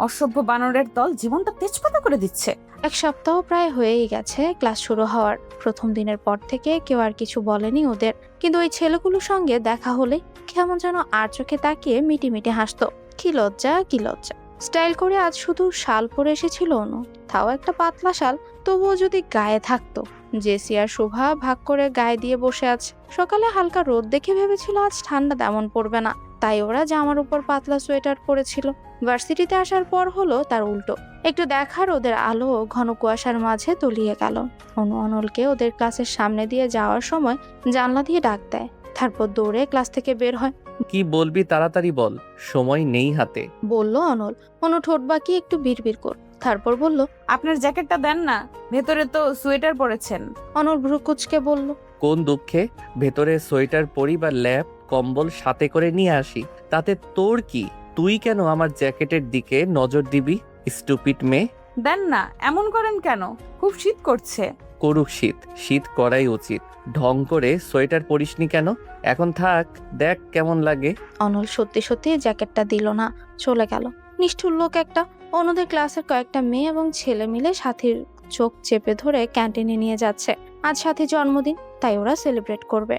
অসভ্য বানরের দল জীবনটা তেজপাতা করে দিচ্ছে। 1 সপ্তাহ প্রায় হয়েই গেছে ক্লাস শুরু হওয়ার। প্রথম দিনের পর থেকে কেউ আর কিছু বলেনি ওদের। কিন্তু ওই ছেলেগুলোর সঙ্গে দেখা হলে কেমন যেন আর চোখে তাকিয়ে মিটিমিটি হাসতো। কি লজ্জা, কি লজ্জা। স্টাইল করে আজ শুধু শাল পরে এসেছিল অনু, তাও একটা পাতলা শাল। তবুও যদি গায়ে থাকতো। জেসি আর শোভা ভাগ করে গায়ে দিয়ে বসে আছে। সকালে হালকা রোদ দেখে ভেবেছিল আজ ঠান্ডা তেমন পড়বে না, তাই ওরা জামার উপর পাতলা সোয়েটার পরেছিল। ভার্সিটিতে আসার পর হলো তার উল্টো। একটু দেখার ওদের আলো ঘন কুয়াশার মাঝে তলিয়ে গেল। অনু অনলকে ওদের ক্লাসের সামনে দিয়ে যাওয়ার সময় জানলা দিয়ে ডাক দেয়। তারপর দৌড়ে ক্লাস থেকে বের হয়। কি বলবি তাড়াতাড়ি বল, সময় নেই হাতে, বলল অনল। অনু ঠোঁট বাঁকিয়ে একটু বিড়বিড় কর। তারপর বলল, আপনার জ্যাকেটটা দেন না, ভেতরে তো সোয়েটার পরেছেন। অনল ভ্রু কুচকে বলল, কোন দুঃখে ভেতরে সোয়েটার পরি বা ল্যাপ কম্বল সাথে করে নিয়ে আসি, তাতে তোর কি? তুই কেন আমার জ্যাকেটের দিকে নজর দিবি? স্টুপিড মেয়ে। দেন না, এমন করেন কেন? খুব শীত করছে। করুক শীত, শীত করাই উচিত। ঢং করে সোয়েটার পরিসনি কেন? এখন থাক, দেখ কেমন লাগে। অনল সত্যি সত্যি জ্যাকেটটা দিল না, চলে গেল। নিষ্ঠুর লোক একটা। অন্যদের ক্লাসের কয়েকটা মেয়ে এবং ছেলে মিলে সাথীর চোখ চেপে ধরে ক্যান্টিনে নিয়ে যাচ্ছে। আজ সাথী জন্মদিন, তাই ওরা সেলিব্রেট করবে।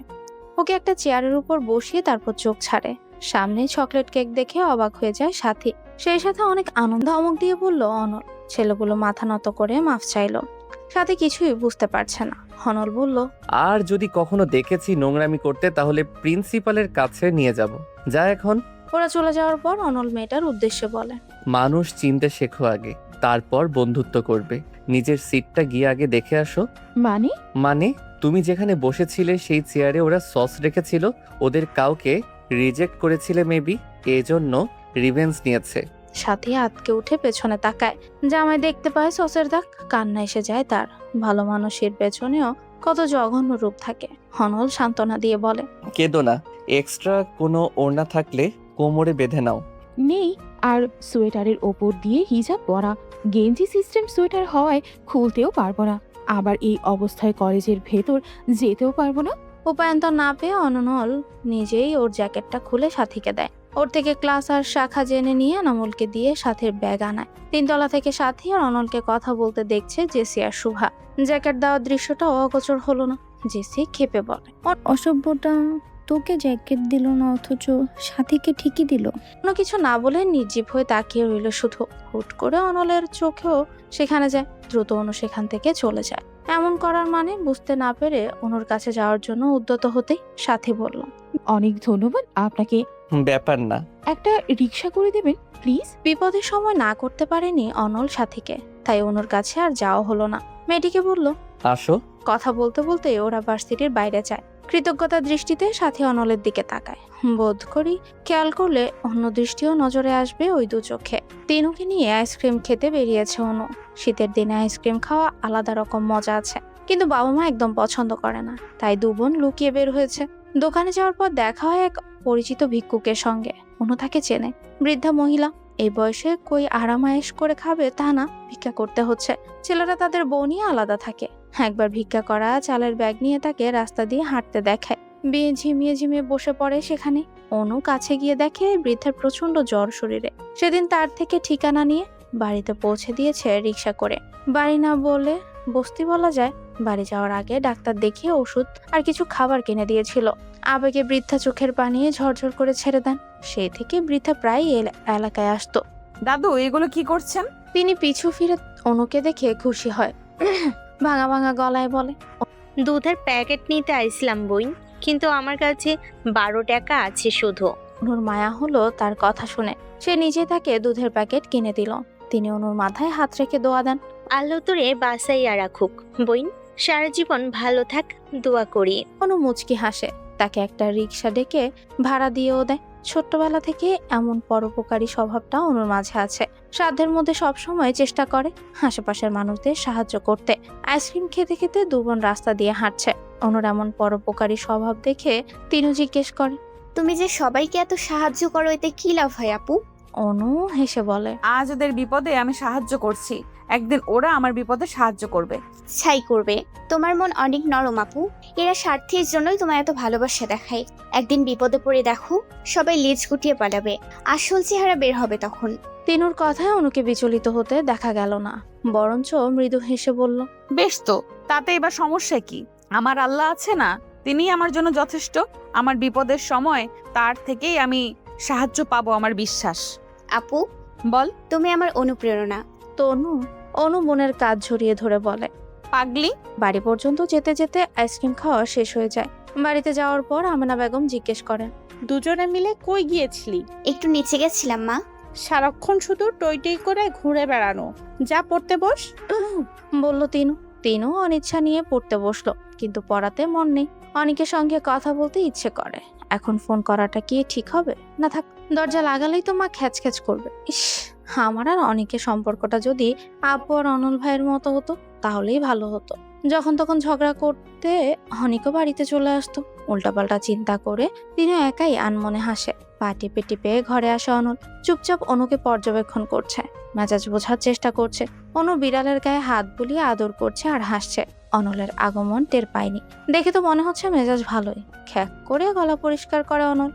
ওকে একটা চেয়ারের উপর বসিয়ে তারপর চোখ ছাড়ে। সামনে চকলেট কেক দেখে অবাক হয়ে যায় সাথী। সেই সাথে অনেক আনন্দ ধমক দিয়ে বলল অনল। ছেলেগুলো মাথা নত করে মাফ চাইল। সাথী কিছুই বুঝতে পারছে না। অনল বলল, আর যদি কখনো দেখেছি নোংরামি করতে তাহলে প্রিন্সিপালের কাছে নিয়ে যাব। যা এখন। ওরা চলে যাওয়ার পর অনল মেয়েটার উদ্দেশ্যে বলে, মানুষ চিনতে শেখো আগে, তারপর বন্ধুত্ব করবে। নিজের সিটটা গিয়ে আগে দেখে আসো। মানে তুমি যেখানে বসেছিলে সেই চেয়ারে ওরা সস রেখেছিল, ওদের কাউকে রিজেক্ট করেছিলে মেবি, এজন্য রিভেঞ্জ নিয়েছে। সাথী আতকে উঠে পেছনে তাকায়। জামাই দেখতে পায় সসের দাগ, কান্না এসে যায় তার। ভালো মানুষের পেছনেও কত জঘন্য রূপ থাকে। অনল সান্ত্বনা দিয়ে বলে, কেঁদো না, এক্সট্রা কোনো ওড়না থাকলে কোমরে বেঁধে নাও। নেই, আর সোয়েটারের ওপর দিয়ে হিজাব পরা, গেঞ্জি সিস্টেম সোয়েটার হওয়ায় খুলতেও পারবো না, আবার এই অবস্থায় কলেজের ভেতর যেতেও পারবো না। উপায়ন্তর না পেয়ে অনল নিজেই ওর জ্যাকেটটা খুলে সাথীকে দেয়। ওর থেকে ক্লাস আর শাখা জেনে নিয়ে অনলকে দিয়ে সাথীর ব্যাগ আনায়। 3 তলা থেকে সাথী আর অনলকে কথা বলতে দেখছে জেসি আর শুভা। জ্যাকেট দেওয়ার দৃশ্যটা অগোচর হলো না। জেসি ক্ষেপে বলে, অসভ্যটা তোকে জ্যাকেট দিল না, অথচ সাথীকে ঠিকই দিল। কোনো কিছু না বলে নির্জীব হয়ে তাকিয়ে রইল শুধু। হুট করে অনলের চোখেও সেখানে যায়। দ্রুত অনু সেখান থেকে চলে যায়। এমন করার মানে বুঝতে না পেরে অনুর কাছে যাওয়ার জন্য উদ্যত হতেই সাথী বলল, অনেক ধন্যবাদ আপনাকে, ব্যাপার না। একটা রিক্সা করে দেবেন প্লিজ। বিপদের সময় না করতে পারেনি অনল সাথীকে, তাই অনুর কাছে আর যাওয়া হলো না। মেয়েটিকে বলল, আসো। কথা বলতে বলতে ওরা ভার্সিটির বাইরে যায়। কৃতজ্ঞতার দৃষ্টিতে সাথী অনলের দিকে তাকায়। বোধ করি খেয়াল করলে অন্য দৃষ্টিও নজরে আসবে ওই দু চোখে। তিনুকে নিয়ে আইসক্রিম খেতে বেরিয়েছে অনু। শীতের দিনে আইসক্রিম খাওয়া আলাদা রকম মজা আছে, কিন্তু বাবা মা একদম পছন্দ করে না, তাই 2 বোন লুকিয়ে বের হয়েছে। দোকানে যাওয়ার পর দেখা হয় এক পরিচিত ভিক্ষুকের সঙ্গে। অনু তাকে চেনে, বৃদ্ধা মহিলা। এই বয়সে কই আরামায়েশ করে খাবে তা না, ভিক্ষা করতে হচ্ছে। ছেলেরা তাদের বউ নিয়ে আলাদা থাকে। একবার ভিক্ষা করা চালের ব্যাগ নিয়ে তাকে রাস্তা দিয়ে হাঁটতে দেখায়। বিয়ে ঝিমিয়ে ঝিমিয়ে বসে পড়ে সেখানে। অনু কাছে গিয়ে দেখে বৃদ্ধার প্রচন্ড জ্বর শরীরে। সেদিন তার থেকে ঠিকানা নিয়ে বাড়িতে পৌঁছে দিয়েছে রিক্সা করে। বাড়ি না বলে বস্তি বলা যায়। বাড়ি যাওয়ার আগে ডাক্তার দেখিয়ে ওষুধ আর কিছু খাবার কিনে দিয়েছিল। আবেগে বৃদ্ধা চোখের পানি ঝরঝর করে ছেড়ে দেন। সেই থেকে বৃদ্ধা প্রায় এলাকায় আসতো। দাদু, এগুলো কি করছেন? তিনি পিছু ফিরে অনুকে দেখে খুশি হয়। ভাঙা ভাঙা গলায় বলে, দুধের প্যাকেট নিতে আইছিলাম বই, কিন্তু আমার কাছে 12 টাকা আছে শুধু। অনুর মায়া হলো তার কথা শুনে। সে নিজে তাকে দুধের প্যাকেট কিনে দিল। তিনি অনুর মাথায় হাত রেখে দোয়া দেন, আল্লাহ তোরে বাঁচাইয়া রাখুক বইন, সারা জীবন ভালো থাক, দোয়া করি। অনু মুচকি হাসে। তাকে একটা রিক্সা ডেকে ভাড়া দিয়েও দেয়। ছোট্টবেলা থেকে এমন পরোপকারী স্বভাবটা অনুর মাঝে আছে। সাধ্যের মধ্যে সবসময় চেষ্টা করে আশেপাশের মানুষদের সাহায্য করতে। আইসক্রিম খেতে খেতে 2 বোন রাস্তা দিয়ে হাঁটছে। অনুর এমন পরোপকারী স্বভাব দেখে তিনু জিজ্ঞেস করে, তুমি যে সবাইকে এত সাহায্য করো, এতে কি লাভ হয় আপু? অনু হেসে বলে, আজ ওদের বিপদে আমি সাহায্য করছি, একদিন ওরা আমার বিপদে সাহায্য করবে। ছাই করবে। তোমার মন অনেক নরম আপু। এরা স্বার্থের জন্যই তোমার এত ভালোবাসা দেখায়। একদিন বিপদে পড়ে দেখো, সবাই লেজ গুটিয়ে পালাবে, আসল চেহারা বের হবে তখন। তিনুর কথায় অনুকে বিচলিত হতে দেখা গেল না, বরঞ্চ মৃদু হেসে বলল, বেশ তো, তাতে এবার সমস্যা কি? আমার আল্লাহ আছে না, তিনিই আমার জন্য যথেষ্ট। আমার বিপদের সময় তার থেকেই আমি সাহায্য পাবো, আমার বিশ্বাস। আপু বল। তুমি আমার অনুপ্রেরণা। তনু অনু বোনের কাজ ঝরিয়ে ধরে বলে, পাগলি। বাড়ি পর্যন্ত যেতে যেতে আইসক্রিম খাওয়া শেষ হয়ে যায়। বাড়িতে যাওয়ার পর আমেনা বেগম জিজ্ঞেস করেন, দুজনে মিলে কই গিয়েছিলি? একটু নিচে গেছিলাম মা। সারাক্ষণ শুধু টই টই করে ঘুরে বেড়ানো, যা পড়তে বস, বলল তিনু। তিনু অনিচ্ছা নিয়ে পড়তে বসলো, কিন্তু পড়াতে মন নেই। অনেকের সঙ্গে কথা বলতে ইচ্ছে করে। এখন ফোন করাটা কি ঠিক হবে? না থাক, দরজা লাগালেই তো মা খ্যাচ খ্যাচ করবে। ইস, আমার আর অনেকের সম্পর্কটা যদি আব্বু আর অনল ভাইয়ের মতো হতো। তাহলেই ভালো হতো। যখন তখন ঝগড়া করতে অনিকও বাড়িতে চলে আসতো। উল্টাপাল্টা চিন্তা করে দিনও একাই আনমনে হাসে। পা টিপে টিপে ঘরে আসে অনল। চুপচাপ অনুকে পর্যবেক্ষণ করছে, মেজাজ বোঝার চেষ্টা করছে। অনু বিড়ালের গায়ে হাত বুলিয়ে আদর করছে আর হাসছে। অনলের আগমন টের পায়নি দেখে তো মনে হচ্ছে মেজাজ ভালোই। খ্যাক করে গলা পরিষ্কার করে অনল।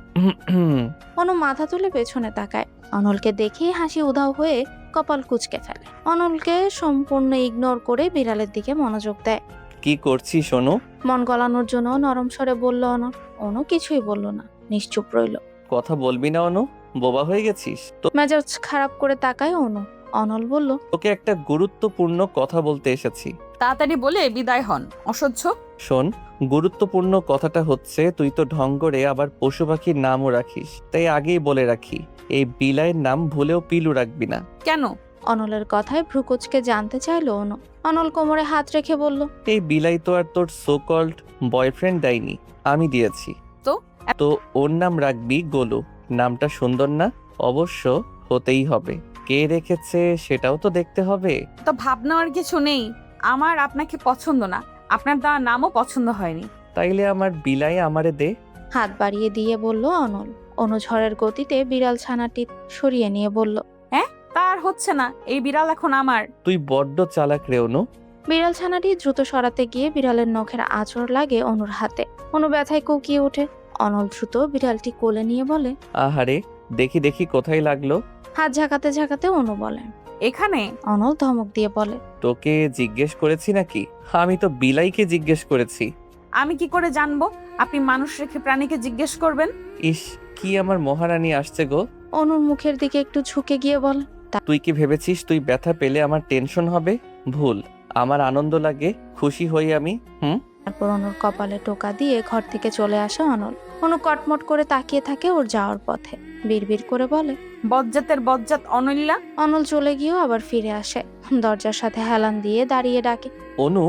অনু মাথা তুলে পেছনে তাকায়। অনলকে দেখেই হাসি উধাও হয়ে কপাল কুঁচকে ফেলে। অনলকে সম্পূর্ণ ইগনোর করে বিড়ালের দিকে মনোযোগ দেয়। কি করছিস সোনু? মন গলানোর জন্য নরম স্বরে বলল অনল। অনু কিছুই বলল না, নিশ্চুপ রইল। কথা বলবি না অনু? বোবা হয়ে গেছিস তো? মেজাজ খারাপ করে তাকায় অনু। অনল বলল, তোকে একটা গুরুত্বপূর্ণ কথা বলতে এসেছি। তাড়াতাড়ি বলে বিদায় হন, অসহ্য। শোন, গুরুত্বপূর্ণ কথাটা হচ্ছে তুই তো ঢং করে আবার পশু পাখির নামও রাখিস। তাই আগেই বলে রাখি, এই বিলাইয়ের নাম ভুলেও পিলু রাখবি না। কেন? অনলের কথায় ভ্রুকুচকে জানতে চাইলো অনু। অনল কোমরে হাত রেখে বলল, এই বিলাই তো আর তোর সো কল্ড বয়ফ্রেন্ড দেয়নি, আমি দিয়েছি। তো ওর নাম রাখবি গোলু। নামটা সুন্দর না? অবশ্য হতেই হবে। কে রেখেছে সেটাও তো দেখতে হবে। তো ভাবনার কিছু নেই। আমার আপনাকে পছন্দ না, আপনার দেওয়া নামও পছন্দ হয়নি। তাইলে আমার বিলাই আমারে দে। হাত বাড়িয়ে দিয়ে বলল অনল। অনু ঝড়ের গতিতে বিড়াল ছানাটি সরিয়ে নিয়ে বলল, হ্যাঁ তার হচ্ছে না, এই বিড়াল এখন আমার। তুই বড্ড চালাক রে অনু। বিড়াল ছানাটি দ্রুত সরাতে গিয়ে বিড়ালের নখের আঁচড় লাগে অনুর হাতে। অনু ব্যথায় কুকিয়ে ওঠে। অনল দ্রুত বিড়ালটি কোলে নিয়ে বলে, আহারে, দেখি দেখি কোথায় লাগলো। হাত ঝাঁকাতে ঝাঁকাতে অনু বলে, এখানে। অনল ধমক দিয়ে বলে, তোকে জিজ্ঞেস করেছি নাকি? আমি তো বিলাইকে জিজ্ঞেস করেছি। আমি কি করে জানবো আপনি মানুষ রেখে প্রাণীকে জিজ্ঞেস করবেন? ইস, কি আমার মহারানী আসছে গো। অনুর মুখের দিকে একটু ঝুঁকে গিয়ে বলে, তুই কি ভেবেছিস তুই ব্যথা পেলে আমার টেনশন হবে? ভুল, আমার আনন্দ লাগে, খুশি হই আমি। তারপর অনুর কপালে টোকা দিয়ে ঘর থেকে চলে আসে অনল। অনু কটমট করে তাকিয়ে থাকে ওর যাওয়ার পথে। বিড়বিড় করে বলে, বজ্জাতের বজ্জাত অনল্যা। অনল চলে গিয়েও আবার ফিরে আসে। দরজার সাথে হেলান দিয়ে দাঁড়িয়ে ডাকে, অনু,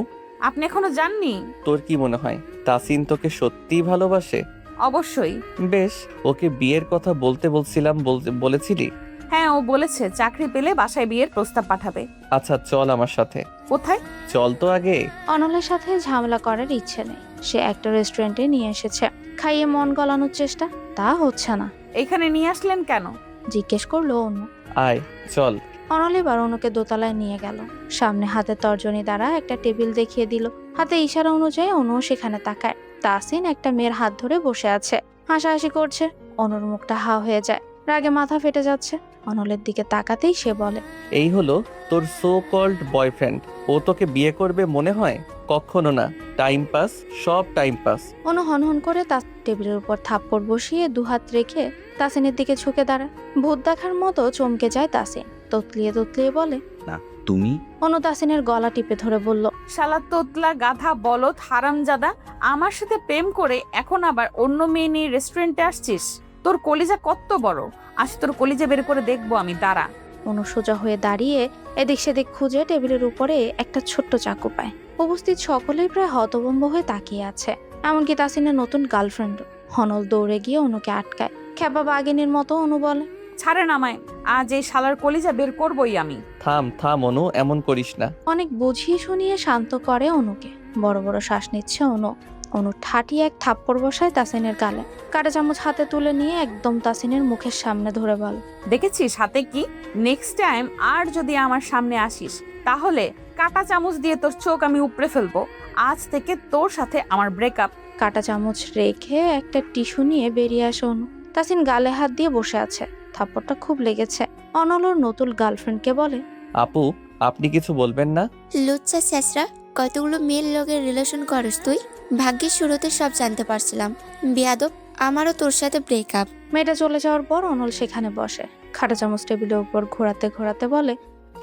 আপনি এখনো যাননি? তোর কি মনে হয় তাসিন তোকে সত্যিই ভালোবাসে? অবশ্যই। বেশ, ওকে বিয়ের কথা বলতে বলছিলাম, বলেছিলি? হ্যাঁ, ও বলেছে চাকরি পেলে বাসায় বিয়ের প্রস্তাব পাঠাবে। আচ্ছা চল আমার সাথে। কোথায়? চল তো আগে। অনলের সাথে ঝামেলা করার ইচ্ছে নেই। সে একটা রেস্টুরেন্টে নিয়ে এসেছে, খাইয়ে মন গলানোর চেষ্টা, তা হচ্ছে না। এখানে নিয়ে আসলেন কেন? জিজ্ঞেস করলো অনু। আয় চল। অনল এবার অনুকে দোতলায় নিয়ে গেল। সামনে হাতে তর্জনী দ্বারা একটা টেবিল দেখিয়ে দিল। হাতে ইশারা অনুযায়ী অনু সেখানে তাকায়। তাসিন একটা মেয়ের হাত ধরে বসে আছে, হাসাহাসি করছে। অনুর মুখটা হা হয়ে যায়, রাগে মাথা ফেটে যাচ্ছে। অনলের দিকে তাকাতেই সে বলে, এই হলো তোর সো কল্ড বয়ফ্রেন্ড। ও তোকে বিয়ে করবে মনে হয়? কখনো না, টাইম পাস, সব টাইম পাস। অনু হনহন করে তার টেবিলের উপর থাপ্পড় বসিয়ে দুহাত রেখে তাসিনের দিকে ঝুঁকে দাঁড়ায়। ভূত দেখার মতো চমকে যায় তাসিন। ততলিয়ে ততলিয়ে বলে, না তুমি। অনু তাসিনের গলা টিপে ধরে বলল, শালা তোতলা গাধা বলদ হারামজাদা, আমার সাথে প্রেম করে এখন আবার অন্য মেয়ে নিয়ে রেস্টুরেন্টে আসছিস? তোর কলিজা কত বড়, আজ তোর কলিজা বের করে দেখবো আমি, দাঁড়া। অনু সোজা হয়ে দাঁড়িয়ে এদিক সেদিক খুঁজে টেবিলের উপরে একটা ছোট্ট চাকু পায়। উপস্থিত সকলেই প্রায় হতভম্ব হয়ে তাকিয়ে আছে, এমনকি তাসিনের নতুন গার্লফ্রেন্ড। অনল দৌড়ে গিয়ে অনুকে আটকায়। খেপা বাগিনীর মতো অনু বলে, ছাড়েন আমায়, আজ এই শালার কলিজা বের করবই আমি। থাম থাম অনু, এমন করিস না। অনেক বুঝিয়ে শুনিয়ে শান্ত করে অনুকে। বড় বড় শ্বাস নিচ্ছে অনু। অনু ঠাটি এক থাপ্পড় বসায় তাসিনের গালে। কাঁটা চামচ হাতে তুলে নিয়ে একদম তাসিনের মুখের সামনে ধরে বল, দেখেছিস হাতে কি? নেক্সট টাইম আর যদি আমার সামনে আসিস তাহলে কাঁটা চামচ দিয়ে তোর চোখ আমি উপড়ে ফেলবো। আজ থেকে তোর সাথে আমার ব্রেকআপ। কাঁটা চামচ রেখে একটা টিস্যু নিয়ে বেরিয়ে আসে অনু। তাসিন গালে হাত দিয়ে বসে আছে, থাপ্পড়টা খুব লেগেছে। অনল ওর নতুন গার্লফ্রেন্ডকে বলে, আপু, আপনি কিছু বলবেন না? লুচ্চা শেষরা, কতগুলো মেয়ের লগের রিলেশন করস তুই? ভাগ্যের শুরুতে সব জানতে পারছিলাম। বিয়াদব, আমারও তোর সাথে ব্রেকআপ। মেয়েটা চলে যাওয়ার পর অনল সেখানে বসে। কাঁটা চামচ টেবিলের উপর ঘোরাতে ঘোরাতে বলে,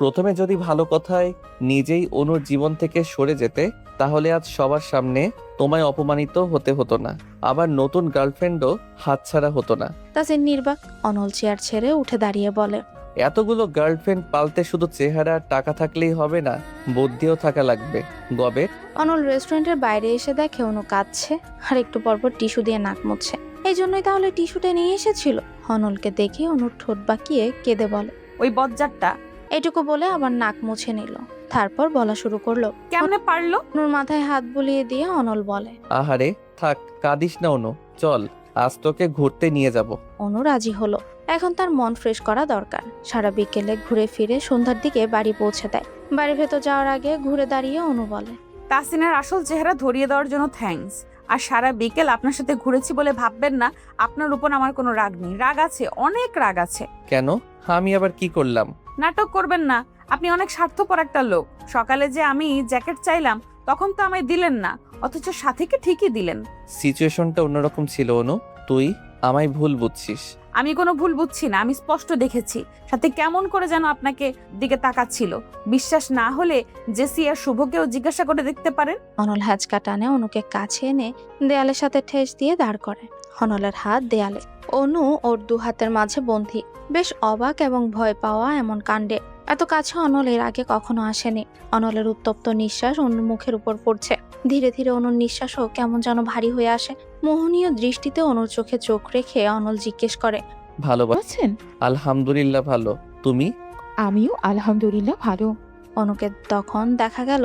প্রথমে যদি ভালো কথায় নিজেই অনুর জীবন থেকে সরে যেতে, তাহলে আজ সবার সামনে তোমায় অপমানিত হতে হতো না, আবার নতুন গার্লফ্রেন্ডও হাতছাড়া হতো না। তাসিন নির্বাক। অনল চেয়ার ছেড়ে উঠে দাঁড়িয়ে বলে, এতগুলো গার্লফ্রেন্ড পালতে শুধু চেহারা আর টাকা থাকলেই হবে না, বুদ্ধিও থাকা লাগবে গবে। অনল রেস্টুরেন্টের বাইরে এসে দেখে অনু কাঁদছে আর একটু পরপর টিস্যু দিয়ে নাক মুছছে। এই জন্যই তাহলে টিস্যুটা নিয়ে এসেছিল। অনলকে দেখে অনুর ঠোঁট বাঁকিয়ে কেঁদে বলে, ওই বজ্জাতটা। এটুকু বলে আবার নাক মুছে নিল। তারপর বলা শুরু করলো। কেমনে পারলো? অনুর মাথায় হাত বুলিয়ে দিয়ে অনল বলে। আহারে থাক, কাঁদিস না অনু, চল আজ তোকে ঘুরতে নিয়ে যাব। অনু রাজি হলো। এখন তার মন ফ্রেশ করা দরকার। সারা বিকেলে ঘুরে ফিরে সন্ধ্যার দিকে বাড়ি পৌঁছে দেয়। বাড়ির ভেতর যাওয়ার আগে ঘুরে দাঁড়িয়ে অনু বলে, তাসিনের আসল চেহারা ধরিয়ে দেওয়ার জন্য থ্যাঙ্কস। আর সারা বিকেল আপনার সাথে ঘুরেছি বলে ভাববেন না আপনার উপর আমার কোনো রাগ নেই। রাগ আছে, অনেক রাগ আছে। কেন? আমি আবার কি করলাম? নাটক করবেন না, আপনি অনেক স্বার্থপর একটা লোক। সকালে যে আমি জ্যাকেট চাইলাম তখন তো আমায় দিলেন না, অথচ সাথীকে ঠিকই দিলেন। সিচুয়েশনটা অন্যরকম ছিল অনু, তুই আমায় ভুল বুঝছিস। আমি কোনো ভুল বুঝছি না, আমি স্পষ্ট দেখেছি সাথে কেমন করে যেন আপনাকে দিকে তাকাচ্ছিল। বিশ্বাস না হলে জেসি আর শুভকেও জিজ্ঞাসা করে দেখতে পারেন। অনল হ্যাচকা টানে অনুকে কাছে এনে দেয়ালের সাথে ঠেস দিয়ে দাঁড় করে। অনলের হাত দেয়ালে, অনু ওর দু হাতের মাঝে বন্ধি। বেশ অবাক এবং ভয় পাওয়া এমন কাণ্ডে এত কাছে অনল এর আগে কখনো আসেনি। অনলের উত্তপ্ত নিঃশ্বাস অনুর মুখের উপর পড়ছে। ধীরে ধীরে অনুর নিঃশ্বাসও কেমন যেন ভারী হয়ে আসে। মোহনীয় দৃষ্টিতে অনুর চোখে চোখ রেখে অনল জিজ্ঞেস করে, ভালোবাসেন? আলহামদুলিল্লাহ ভালো, তুমি? আমিও আলহামদুলিল্লাহ ভালো। অনুকে তখন দেখা গেল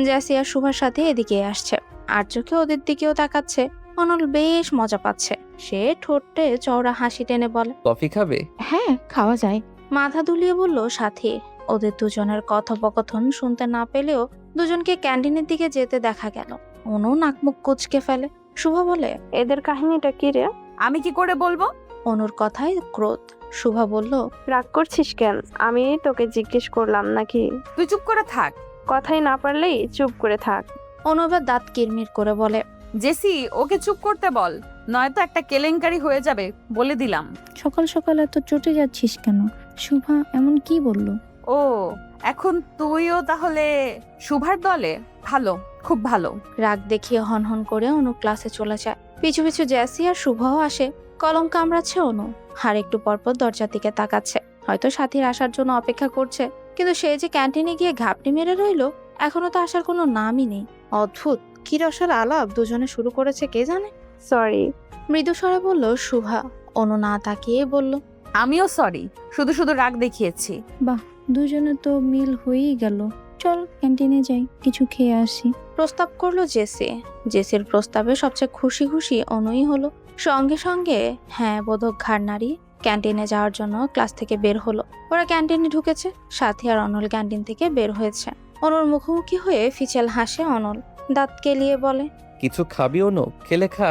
জ্যাসি আর শুভার সাথে এদিকে আসছে। আর চোখে ওদের দিকেও তাকাচ্ছে। অনল বেশ মজা পাচ্ছে। সে ঠোঁটে চওড়া হাসি টেনে বলে, কফি খাবে? হ্যাঁ, খাওয়া যায়। মাথা দুলিয়ে বলল সাথী। ওদের দুজনের কথোপকথন শুনতে না পেলেও দুজনকে ক্যান্টিনের দিকে যেতে দেখা গেল। অনু নাকমুখ কুচকে ফেলে। শুভ বলে, এদের কাহিনীটা কি রে? আমি কি করে বলবো? অনুর কথায় ক্রোধ। শুভা বলল, রাগ করছিস কেন? আমি তোকে জিজ্ঞেস করলাম নাকি? তুই চুপ করে থাক। কথাই না পারলেই চুপ করে থাক। অনু এবার দাঁত কিরমির করে বলে, জেসি ওকে চুপ করতে বল, নয়তো একটা কেলেঙ্কারি হয়ে যাবে বলে দিলাম। সকাল সকাল এত চটে যাচ্ছিস কেন? শুভা এমন কি বললো? ও এখন তুইও তাহলে শুভার দলে? ভালো, খুব ভালো। রাগ দেখিয়ে হনহন করে অনু ক্লাসে চলে যায়। পিছু পিছু জ্যাসি আর শুভও আসে। কলম কামড়াচ্ছে অনু। আর একটু পরপর দরজার দিকে তাকাচ্ছে। হয়তো সাথীর আসার জন্য অপেক্ষা করছে। কিন্তু সে যে ক্যান্টিনে গিয়ে ঘাপটি মেরে রইল, এখনো তো আসার কোনো নামই নেই। অদ্ভুত কি রসার আলাপ দুজনে শুরু করেছে কে জানে। সরি, মৃদু স্বরে বলল শুভা। অনু না তাকিয়ে বলল, আমিও সরি, শুধু শুধু রাগ দেখিয়েছি। বাহ, দুজনে তো মিল হয়েই গেল। চল ক্যান্টিনে যাই, কিছু খেয়ে আসি। প্রস্তাব করলো জেসি। জেসির প্রস্তাবে সবচেয়ে খুশি খুশি অনুই হলো। সঙ্গে সঙ্গে হ্যাঁ বোধক ঘাড় নাড়িয়ে ক্যান্টিনে যাওয়ার জন্য ক্লাস থেকে বের হলো। ওরা ক্যান্টিনে ঢুকেছে। সাথী আর অনল ক্যান্টিন থেকে বের হয়েছে। অনুর মুখোমুখি হয়ে ফিচেল হাসে অনল। দাঁত কেলিয়ে বলে, কিছু খাবি অনু? খেলে খা,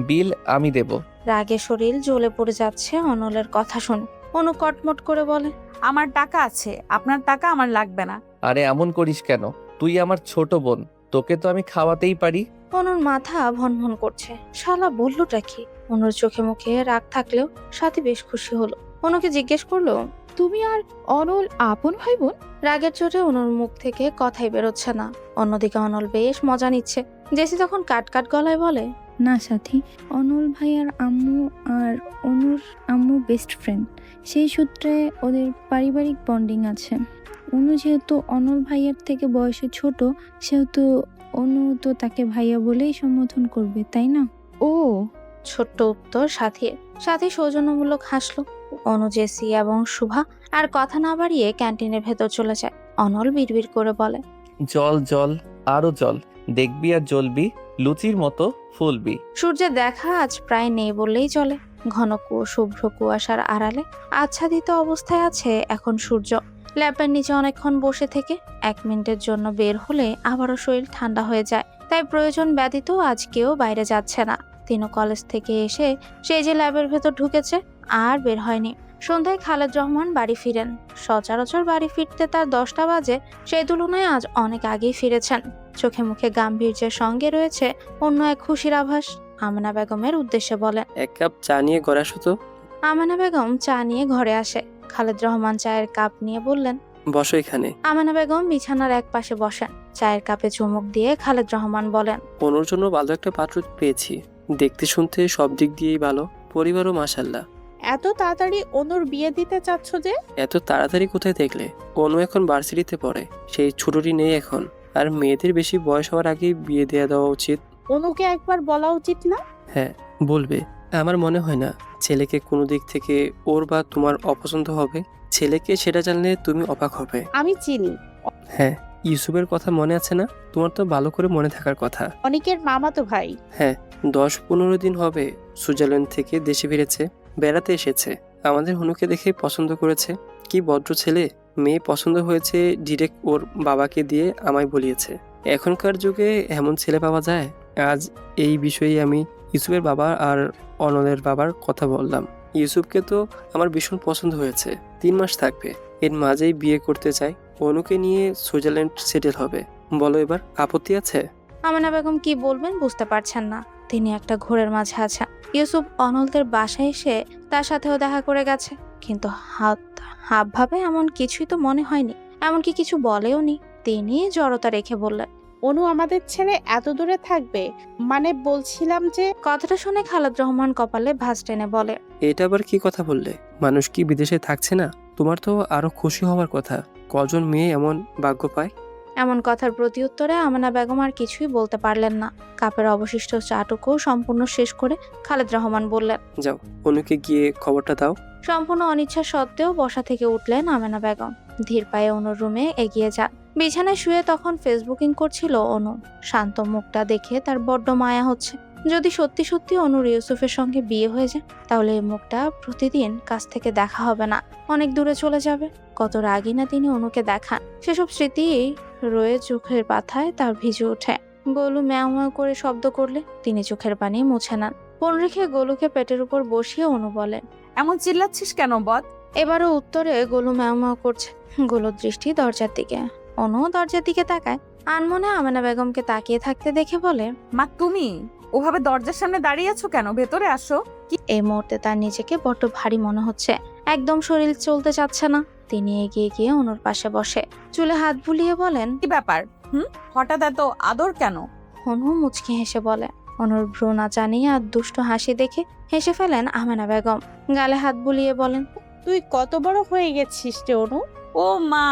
বিল আমি দেব। রাগে শরীর জ্বলে পড়ে যাচ্ছে অনলের কথা শুনে। অনু কটমট করে বলে, আমার টাকা আছে, আপনার টাকা আমার লাগবে না। আরে এমন করিস কেন? তুই আমার ছোট বোন, তোকে তো আমি খাওয়াতেই পারি। অনুর মাথা ভনভন করছে। শালা বললোটা কি? অনুর চোখে মুখে রাগ থাকলেও সাথী বেশ খুশি হলো। অনুকে জিজ্ঞেস করলো, তুমি আর অনল আপন ভাই বোন? রাগের চোটে অনুর মুখ থেকে কথাই বেরোচ্ছে না। অন্যদিকে অনল বেশ মজা নিচ্ছে। জেসি তখন কাট কাট গলায় বলে, না সাথী, অনল ভাই আর আম্মু আর অনুর আম্মু বেস্ট ফ্রেন্ড। সেই সূত্রে ওদের পারিবারিক বন্ডিং আছে। অনু যেহেতু অনল ভাইয়ার থেকে বয়সে ছোট, সেহেতু অনু তো তাকে ভাইয়া বলেই সম্বোধন করবে, তাই না? ও, ছোট্ট উত্তর সাথীর। সাথী সৌজন্যমূলক হাসলো। অনু, জেসি এবং শুভা আর কথা না বাড়িয়ে ক্যান্টিনের ভেতর চলে যায়। অনল বিড়বিড় করে বলে, জল জল, আরো জল, দেখবি আর জ্বলবি, লুচির মতো ফুলবি। সূর্যের দেখা আজ প্রায় নেই বললেই চলে। ঘন শুভ্র কুয়াশার আড়ালে আচ্ছাদিত অবস্থায় আছে এখন সূর্য। ল্যাম্পের নিচে অনেকক্ষণ বসে থেকে 1 মিনিটের জন্য বের হলে আবারও শরীর ঠান্ডা হয়ে যায়। তাই প্রয়োজন ব্যতীত আজকেও বাইরে যাচ্ছে না। তিনও কলেজ থেকে এসে সে যে ল্যাবের ভেতর ঢুকেছে আর বের হয়নি। সন্ধ্যায় খালেদ রহমান বাড়ি ফিরেন। সচরাচর বাড়ি ফিরতে তার 10টা বাজে, সেই তুলনায় আজ অনেক আগেই ফিরেছেন। চোখে মুখে গাম্ভীর্যের সঙ্গে রয়েছে অন্য এক খুশির আভাস। আমেনা বেগমের উদ্দেশ্যে বলেন, 1 কাপ চা নিয়ে ঘরে আসো তো। আমেনা বেগম চা নিয়ে ঘরে আসে। খালেদ রহমান চায়ের কাপ নিয়ে বললেন, বসো এখানে। আমেনা বেগম বিছানার এক পাশে বসেন। চায়ের কাপে চুমুক দিয়ে খালেদ রহমান বলেন, অনুর জন্য ভালো একটা পাত্র পেয়েছি। দেখতে শুনতে সব দিক দিয়েই ভালো, পরিবারও মাশাআল্লাহ। এত তাড়াতাড়ি অনুর বিয়ে দিতে চাচ্ছ যে? এত তাড়াতাড়ি কোথায় দেখলে? অনু এখন ভার্সিটিতে পড়ে, সেই ছুটোটি নেই এখন। আর মেয়েদের বেশি বয়স হওয়ার আগেই বিয়ে দেওয়া দেওয়া উচিত। অনুকে একবার বলা উচিত না? হ্যাঁ বলবে। আমার মনে হয় না ছেলেকে কোনো দিক থেকে ওর বা তোমার অপছন্দ হবে। ছেলেকে সেটা জানলে তুমি অবাক হবে। আমি চিনি। হ্যাঁ, ইউসুফের কথা মনে আছে না? তোমার তো ভালো করে মনে থাকার কথা। অনেকের মামাতো ভাই। হ্যাঁ, 10-15 দিন হবে সুইজারল্যান্ড থেকে দেশে ফিরেছে, বেড়াতে এসেছে। আমাদের হনুকে দেখে পছন্দ করেছে। কি ভদ্র ছেলে। মেয়ে পছন্দ হয়েছে, ডিরেক্ট ওর বাবাকে দিয়ে আমায় বলিয়েছে। এখনকার যুগে এমন ছেলে পাওয়া যায়? আজ এই বিষয়ে আমি ইউসুফের বাবা আর অনলের বাবার কথা বললাম। ইউসুফকে তো আমার ভীষণ পছন্দ হয়েছে। 3 মাস থাকবে, এর মাঝেই বিয়ে করতে চাই। অনুকে নিয়ে সুইজারল্যান্ড সেটেল হবে। বলো এবার, আপত্তি আছে? আমেনা বেগম কি বলবেন বুঝতে পারছেন না। তিনি একটা ঘোরের মাঝে আছেন। ইউসুফ অনলদের বাসায় এসে তার সাথেও দেখা করে গেছে, কিন্তু হাব ভাবে এমন কিছুই তো মনে হয়নি, এমনকি কিছু বলেও নি। তিনি জড়তা রেখে বললেন, অনু আমাদের ছেড়ে এত দূরে থাকবে? মানে বলছিলাম যে। কথাটা শুনে খালেদ রহমান কপালে ভাঁজ টেনে বলে, এটা আবার কি কথা বললে? মানুষ কি বিদেশে থাকছে না? তোমার তো আরো খুশি হওয়ার কথা। কজন মেয়ে এমন ভাগ্য পায়? এমন কথার প্রতি উত্তরে আমেনা বেগম আর কিছুই বলতে পারলেন না। কাপের অবশিষ্ট চাটুকু সম্পূর্ণ শেষ করে খালেদ রহমান বললেন, যাও, অনুকে গিয়ে খবরটা দাও। সম্পূর্ণ অনিচ্ছা সত্ত্বেও বসা থেকে উঠলেন আমেনা বেগম। ধীর পায়ে অনুর রুমে এগিয়ে যান। বিছানায় শুয়ে তখন ফেসবুকিং করছিল অনু। শান্ত মুখটা দেখে তার বড্ড মায়া হচ্ছে। যদি সত্যি সত্যি অনুর ইউসুফের সঙ্গে বিয়ে হয়ে যায়, তাহলে এই মুখটা প্রতিদিন কাছ থেকে দেখা হবে না, অনেক দূরে চলে যাবে। কত রাগই না তিনি অনুকে দেখান। সেসব স্মৃতি রয়ে চোখের পাতায় তার ভিজে ওঠে। গোলু ম্যাও ম্যাও করে শব্দ করলে তিনি চোখের পানি মুছে নেন। ফোন রেখে গোলুকে পেটের উপর বসিয়ে অনু বলেন, এমন চিল্লাচ্ছিস কেন বদ? এবারও উত্তরে গোলু ম্যাও ম্যাও করছে। গোলুর দৃষ্টি দরজার দিকে। অনু দরজার দিকে তাকায়। আনমনে আমেনা বেগমকে তাকিয়ে থাকতে দেখে বলে, মা তুমি ওভাবে দরজার সামনে দাঁড়িয়ে আছো কেন? ভেতরে আসো। এই মুহূর্তে তার নিজেকে বড্ড ভারী মনে হচ্ছে। একদম শরীর চলতে চাচ্ছে না। তিনি এগিয়ে গিয়ে অনুর পাশে বসে চুলে হাত বুলিয়ে বলেন, কি ব্যাপার? হঠাৎ এত আদর কেন? অনু মুচকি হেসে বলে। অনুর ভ্রু নাচানিয়ে আর দুষ্ট হাসি দেখে হেসে ফেলেন আমেনা বেগম। গালে হাত বুলিয়ে বলেন, তুই কত বড় হয়ে গেছিস রে অনু। ও মা,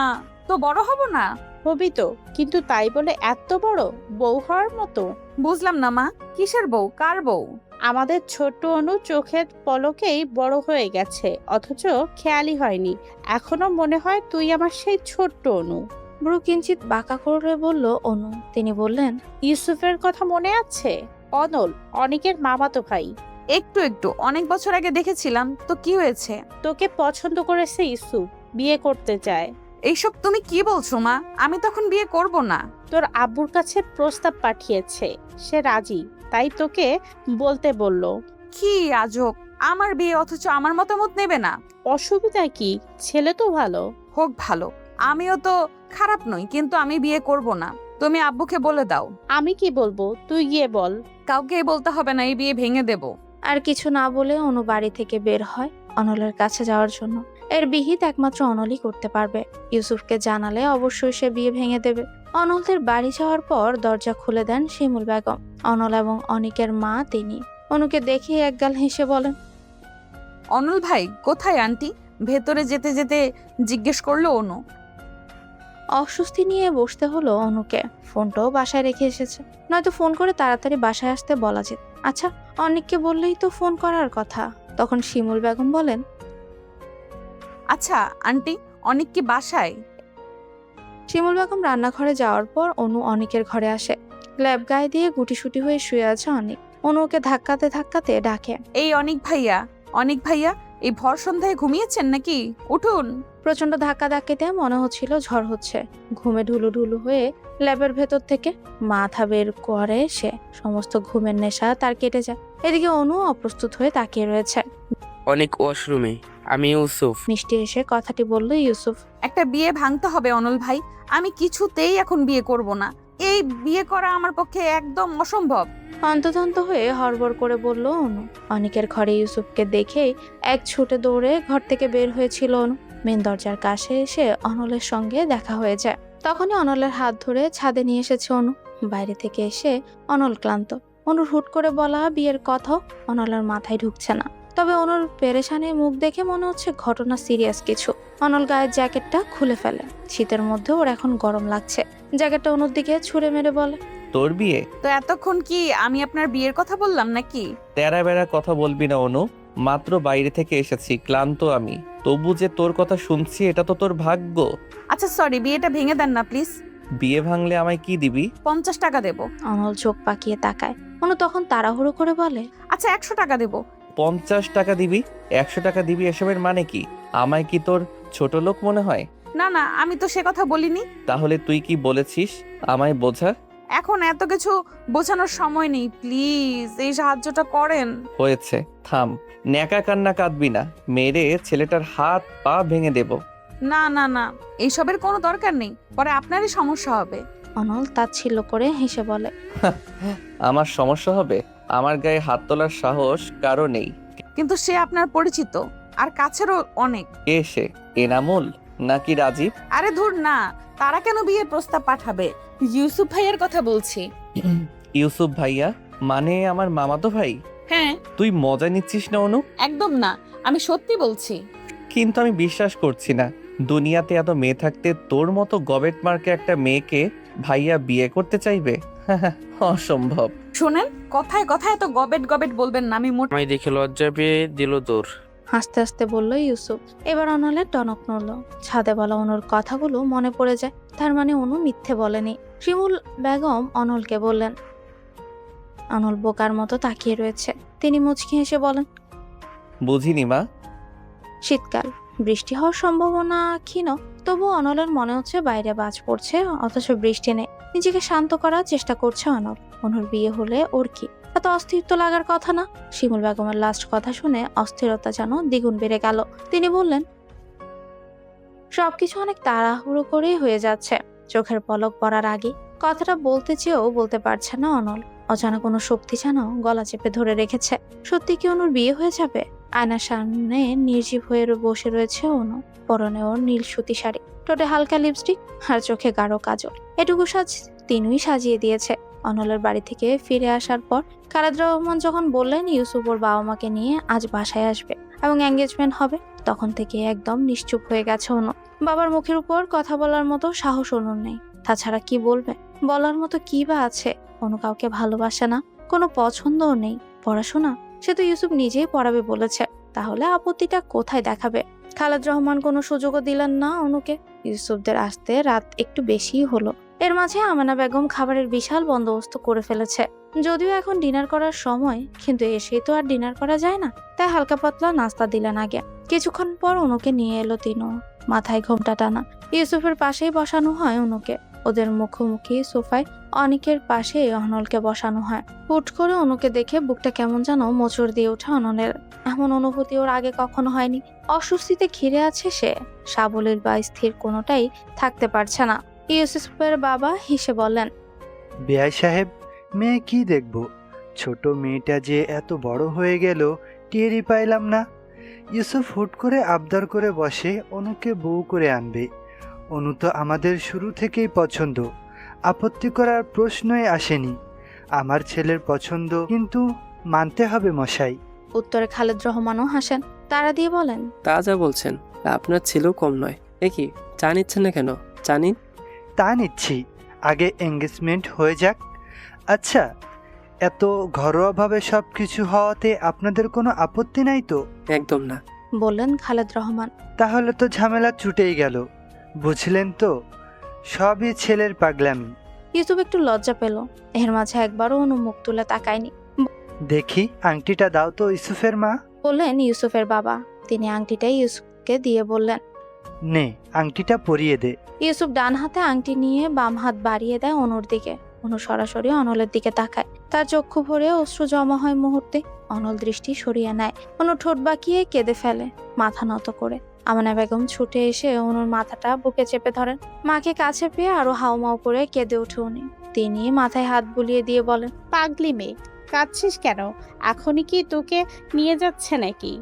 তো বড় হব না? হবি তো, কিন্তু তাই বলে এত বড় বউ হওয়ার মতো? বুঝলাম না মা, কিসের বউ? কার বউ? আমাদের ছোট্ট অনু চোখের পলকেই বড় হয়ে গেছে, অথচ খেয়ালই হয়নি। এখনো মনে হয় তুই আমার সেই ছোট্ট অনু। ব্রু কিঞ্চিত বাঁকা করে বলল অনু। তিনি বললেন, ইউসুফের কথা মনে আছে? অনল, অনেকের মামাতো ভাই। একটু একটু, অনেক বছর আগে দেখেছিলাম তো। কি হয়েছে? তোকে পছন্দ করেছে ইউসুফ, বিয়ে করতে চায়। এইসব তুমি কি বলছো মা? আমি তখন বিয়ে করব না। তোর আব্বুর কাছে প্রস্তাব পাঠিয়েছে, সে রাজি, তাই তোকে বলতে বলল। কি আজব, আমার বিয়ে অথচ আমার মতামত নেবে না? অসুবিধা কি? ছেলে তো ভালো। হোক ভালো, আমিও তো খারাপ নই, কিন্তু আমি বিয়ে করব না। তুমি আব্বুকে বলে দাও। আমি কি বলবো? তুই গিয়ে বল। কাউকে বলতে হবে না, এই বিয়ে ভেঙে দেব। আর কিছু না বলে অনু বাড়ি থেকে বের হয় অনলের কাছে যাওয়ার জন্য। এর বিহিত একমাত্র অনলই করতে পারবে। ইউসুফকে জানালে অবশ্যই সে বিয়ে ভেঙে দেবে। অনলদের বাড়ি যাওয়ার পর দরজা খুলে দেন শিমুল বেগম। অনল এবং অনিকের মা তিনি। অনুকে দেখে একগাল হেসে বলেন, অনল ভাই কোথায় আন্টি? ভেতরে যেতে যেতে জিজ্ঞেস করলো অনু। অস্বস্তি নিয়ে বসতে হলো অনুকে। ফোনটাও বাসায় রেখে এসেছে, নয়তো ফোন করে তাড়াতাড়ি বাসায় আসতে বলা যেত। আচ্ছা, অনিককে বললেই তো ফোন করার কথা। তখন শিমুল বেগম বলেন, আচ্ছা আন্টি, অনিক কি বাসায়? শিমুল বেগম রান্নাঘরে যাওয়ার পর অনু অনিকের ঘরে আসে। ল্যাব গায়ে দিয়ে গুটিসুটি হয়ে শুয়ে আছে অনিক। অনু ওকে ধাক্কাতে ধাক্কাতে ডাকে, এই অনিক ভাইয়া, অনিক ভাইয়া, এই ভর সন্ধ্যায় ঘুমিয়েছেন নাকি? উঠুন। প্রচন্ড ধাক্কা ধাক্কিতে মনে হচ্ছিল ঝড় হচ্ছে। ঘুমে ঢুলু ঢুলু হয়ে ল্যাবের ভেতর থেকে মাথা বের করে সে। সমস্ত ঘুমের নেশা তার কেটে যায়। এদিকে অনু অপ্রস্তুত হয়ে তাকিয়ে রয়েছে। অনেক ওয়াশরুমে, আমি ইউসুফ। মিষ্টি এসে কথাটি বলল ইউসুফ। একটা বিয়ে ভাঙতে হবে অনল ভাই। আমি কিছুতেই এখন বিয়ে করব না। এই বিয়ে করা আমার পক্ষে একদম অসম্ভব। হন্তদন্ত হয়ে হড়বড় করে বলল অনু। অনিকের ঘরে ইউসুফকে দেখেই এক ছুটে দৌড়ে ঘর থেকে বের হয়েছিল অনু। মেন দরজার কাছে এসে অনলের সঙ্গে দেখা হয়ে যায়। তখনই অনলের হাত ধরে ছাদে নিয়ে এসেছে অনু। বাইরে থেকে এসে অনল ক্লান্ত। অনুর হুট করে বলা বিয়ের কথা অনলের মাথায় ঢুকছে না। তবে অনুর পেরেশানি মুখ দেখে মনে হচ্ছে ঘটনা সিরিয়াস কিছু। অনল গায়ের জ্যাকেটটা খুলে ফেলে। শীতের মধ্যে ওর এখন গরম লাগছে। জ্যাকেটটা অনুর দিকে ছুঁড়ে মেরে বলে, তোর বিয়ে? তো এতক্ষণ কি আমি আপনার বিয়ের কথা বললাম নাকি? তেরা বেড়া কথা বলবি না অনু। মাত্র বাইরে থেকে এসেছি, ক্লান্ত আমি। তবু যে তোর কথা শুনছি, এটা তো তোর ভাগ্য। আচ্ছা সরি, বিয়েটা ভেঙে দেন না প্লিজ। বিয়ে ভাঙলে আমায় কি দিবি? 50 টাকা দেব। অনল চোখ পাকিয়ে তাকায়। অনু তখন তাড়াহুড়ো করে বলে, আচ্ছা 100 টাকা দেব। 50 টাকা দিবি? 100 টাকা দিবি এসবের মানে কি? আমায় কি তোর ছোট লোক মনে হয়? না না, আমি তো সে কথা বলিনি। তাহলে তুই কি বলেছিস আমায় বোঝা? এখন এত কিছু বোঝানোর সময় নেই, প্লিজ এই সাহায্যটা করেন। হয়েছে, থাম। ন্যাকা কান্না কাঁদবি না, মেরে ছেলেটার হাত পা ভেঙে দেব। না না না, এইসবের কোনো দরকার নেই, পরে আপনারই সমস্যা হবে। অনল তাচ্ছিল্য করে হেসে বলে, আমার সমস্যা হবে? আমার গায়ে হাত তোলার সাহস কারো নেই। কিন্তু সে আপনার পরিচিত আর কাছেরও অনেক। কে সে? এনামুল নাকি রাজীব? আরে ধুর না, তারা কেন বিয়ের প্রস্তাব পাঠাবে? ইউসুফ ভাইয়ের কথা বলছি। ইউসুফ ভাইয়া মানে আমার মামাতো ভাই? হ্যাঁ। তুই মজা নিচ্ছিস না অনু? একদম না, আমি সত্যি বলছি। কিন্তু আমি বিশ্বাস করছি না, দুনিয়াতে এত মেয়ে থাকতে তোর মতো গবেট মার্কে একটা মেয়েকে ভাইয়া বিয়ে করতে চাইবে? অসম্ভব। শোনেন, কথায় কথায় এত গবেট গবেট বলবেন না, আমি আমায় দেখে লজ্জা পেয়ে দিল তোর। হাসতে হাসতে বলল ইউসুফ। এবার অনলের টনক নড়ল। ছাদে বলা অনুর কথাগুলো মনে পড়ে যায়, তার মানে অনু মিথ্যে বলেনি। শিমুল বেগম অনলকে বললেন। অনল বোকার মতো তাকিয়ে রয়েছে। তিনি মুচকি হেসে বলেন, বুঝিনি মা। শীতকাল, বৃষ্টি হওয়ার সম্ভাবনা ক্ষীণ, তবু অনলের মনে হচ্ছে বাইরে বাজ পড়ছে, অথচ বৃষ্টি নেই। নিজেকে শান্ত করার চেষ্টা করছে অনল। অনুর বিয়ে হলে ওর কি এত অস্থির তো লাগার কথা না। শিমুল বেগমের লাস্ট কথা শুনে অস্থিরতা যেন দ্বিগুণ বেড়ে গেল। তিনি বললেন, সবকিছু অনেক তাড়াহুড়ো করেই হয়ে যাচ্ছে। চোখের পলক পড়ার আগে কথাটা বলতে চেয়েও বলতে পারছে না অনল। অজানা কোনো শক্তি যেন গলা চেপে ধরে রেখেছে। সত্যি কি অনুর বিয়ে হয়ে যাবে? আয়নার সামনে নির্জীব হয়ে বসে রয়েছে অনু। পরনে ওর নীল সুতি শাড়ি, ঠোঁটে হালকা লিপস্টিক আর চোখে গাঢ় কাজল। এটুকু সাজ তিনুই সাজিয়ে দিয়েছে। অনলের বাড়ি থেকে ফিরে আসার পর খালেদ রহমান যখন বললেন ইউসুফ ওর বাবা মাকে নিয়ে আজ বাসায় আসবে এবং এঙ্গেজমেন্ট হবে, তখন থেকে একদম নিশ্চুপ হয়ে গেছে অনু। বাবার মুখের উপর কথা বলার মতো সাহস অনুর নেই। তাছাড়া কি বলবে? বলার মতো কি বা আছে? অনু কাউকে ভালোবাসে না, কোনো পছন্দও নেই। পড়াশোনা সে তো ইউসুফ নিজেই পড়াবে বলেছে, তাহলে আপত্তিটা কোথায় দেখাবে? খালেদ রহমান কোনো সুযোগও দিলেন না অনুকে। ইউসুফদের আসতে রাত একটু বেশিই হলো। এর মাঝে আমেনা বেগম খাবারের বিশাল বন্দোবস্ত করে ফেলেছে। যদিও এখন ডিনার করার সময়, কিন্তু এসেই তো আর ডিনার করা যায় না, তাই হালকা পাতলা নাস্তা দিলেন আগে। কিছুক্ষণ পর অনুকে নিয়ে এলো তিনু, মাথায় ঘোমটা টানা। ইউসুফের পাশেই বসানো হয় অনুকে। ওদের মুখোমুখি সোফায় অনেকের পাশে অনলকে বসানো হয়। হুট করে অনুকে দেখে বুকটা কেমন যেন মোচড় দিয়ে ওঠে অনলের। এমন অনুভূতি ওর আগে কখনো হয়নি। অস্বস্তিতে ঘিরে আছে সে, সাবলীল বা স্থির কোনোটাই থাকতে পারছে না। ইউসুফের বাবা হেসে বললেন, বেয়াই সাহেব, মেয়ে কি দেখব, ছোট মেয়েটা যে এত বড় হয়ে গেল টেরই পাইলাম না। ইউসুফ হুট করে আবদার করে বসে অনুকে বউ করে আনবে। অনু তো আমাদের শুরু থেকেই পছন্দ, আপত্তি করার প্রশ্নই আসেনি। আমার ছেলের পছন্দ কিন্তু মানতে হবে মশাই। উত্তরে খালেদ রহমানও হাসেন। তারা দিয়ে বলেন, তা যা বলছেন, আপনার ছেলেও কম নয়। এ কি, চা নিচ্ছেন না কেন? চা নিন। তা নিচ্ছি, আগে এঙ্গেজমেন্ট হয়ে যাক। আচ্ছা, এত ঘরোয়াভাবে সব কিছু হওয়াতে আপনাদের কোনো আপত্তি নাই তো? একদম না, বললেন খালেদ রহমান। তাহলে তো ঝামেলা ছুটেই গেল। বুঝলেন তো, সবই ছেলের পাগলামি। ইউসুফ একটু লজ্জা পেল। এর মাঝে একবারও অনু মুখ তুলে তাকায়নি। দেখি আংটিটা দাও তো ইউসুফের মা, বললেন ইউসুফের বাবা। তিনি আংটিটাই ইউসুফকে দিয়ে বললেন, নে আংটিটা পরিয়ে দে। ইউসুফ ডান হাতে আংটি নিয়ে বাম হাত বাড়িয়ে দেয় অনুর দিকে। অনু সরাসরি অনলের দিকে তাকায়। তার চক্ষু ভরে অশ্রু জমা হয় মুহূর্তে। অনল দৃষ্টি সরিয়ে নেয়। অনু ঠোঁট বাঁকিয়ে কেঁদে ফেলে, মাথা নত করে। আমেনা বেগম ছুটে এসে অনুর মাথাটা বুকে চেপে ধরেন। মাকে কাছে পেয়ে আরো হাউমাউ করে কেঁদে ওঠে উনি। তিনি মাথায় হাত বুলিয়ে দিয়ে বলেন, পাগলি মেয়ে, কাঁদছিস কেন? এখনই কি তোকে নিয়ে যাচ্ছে নাকি?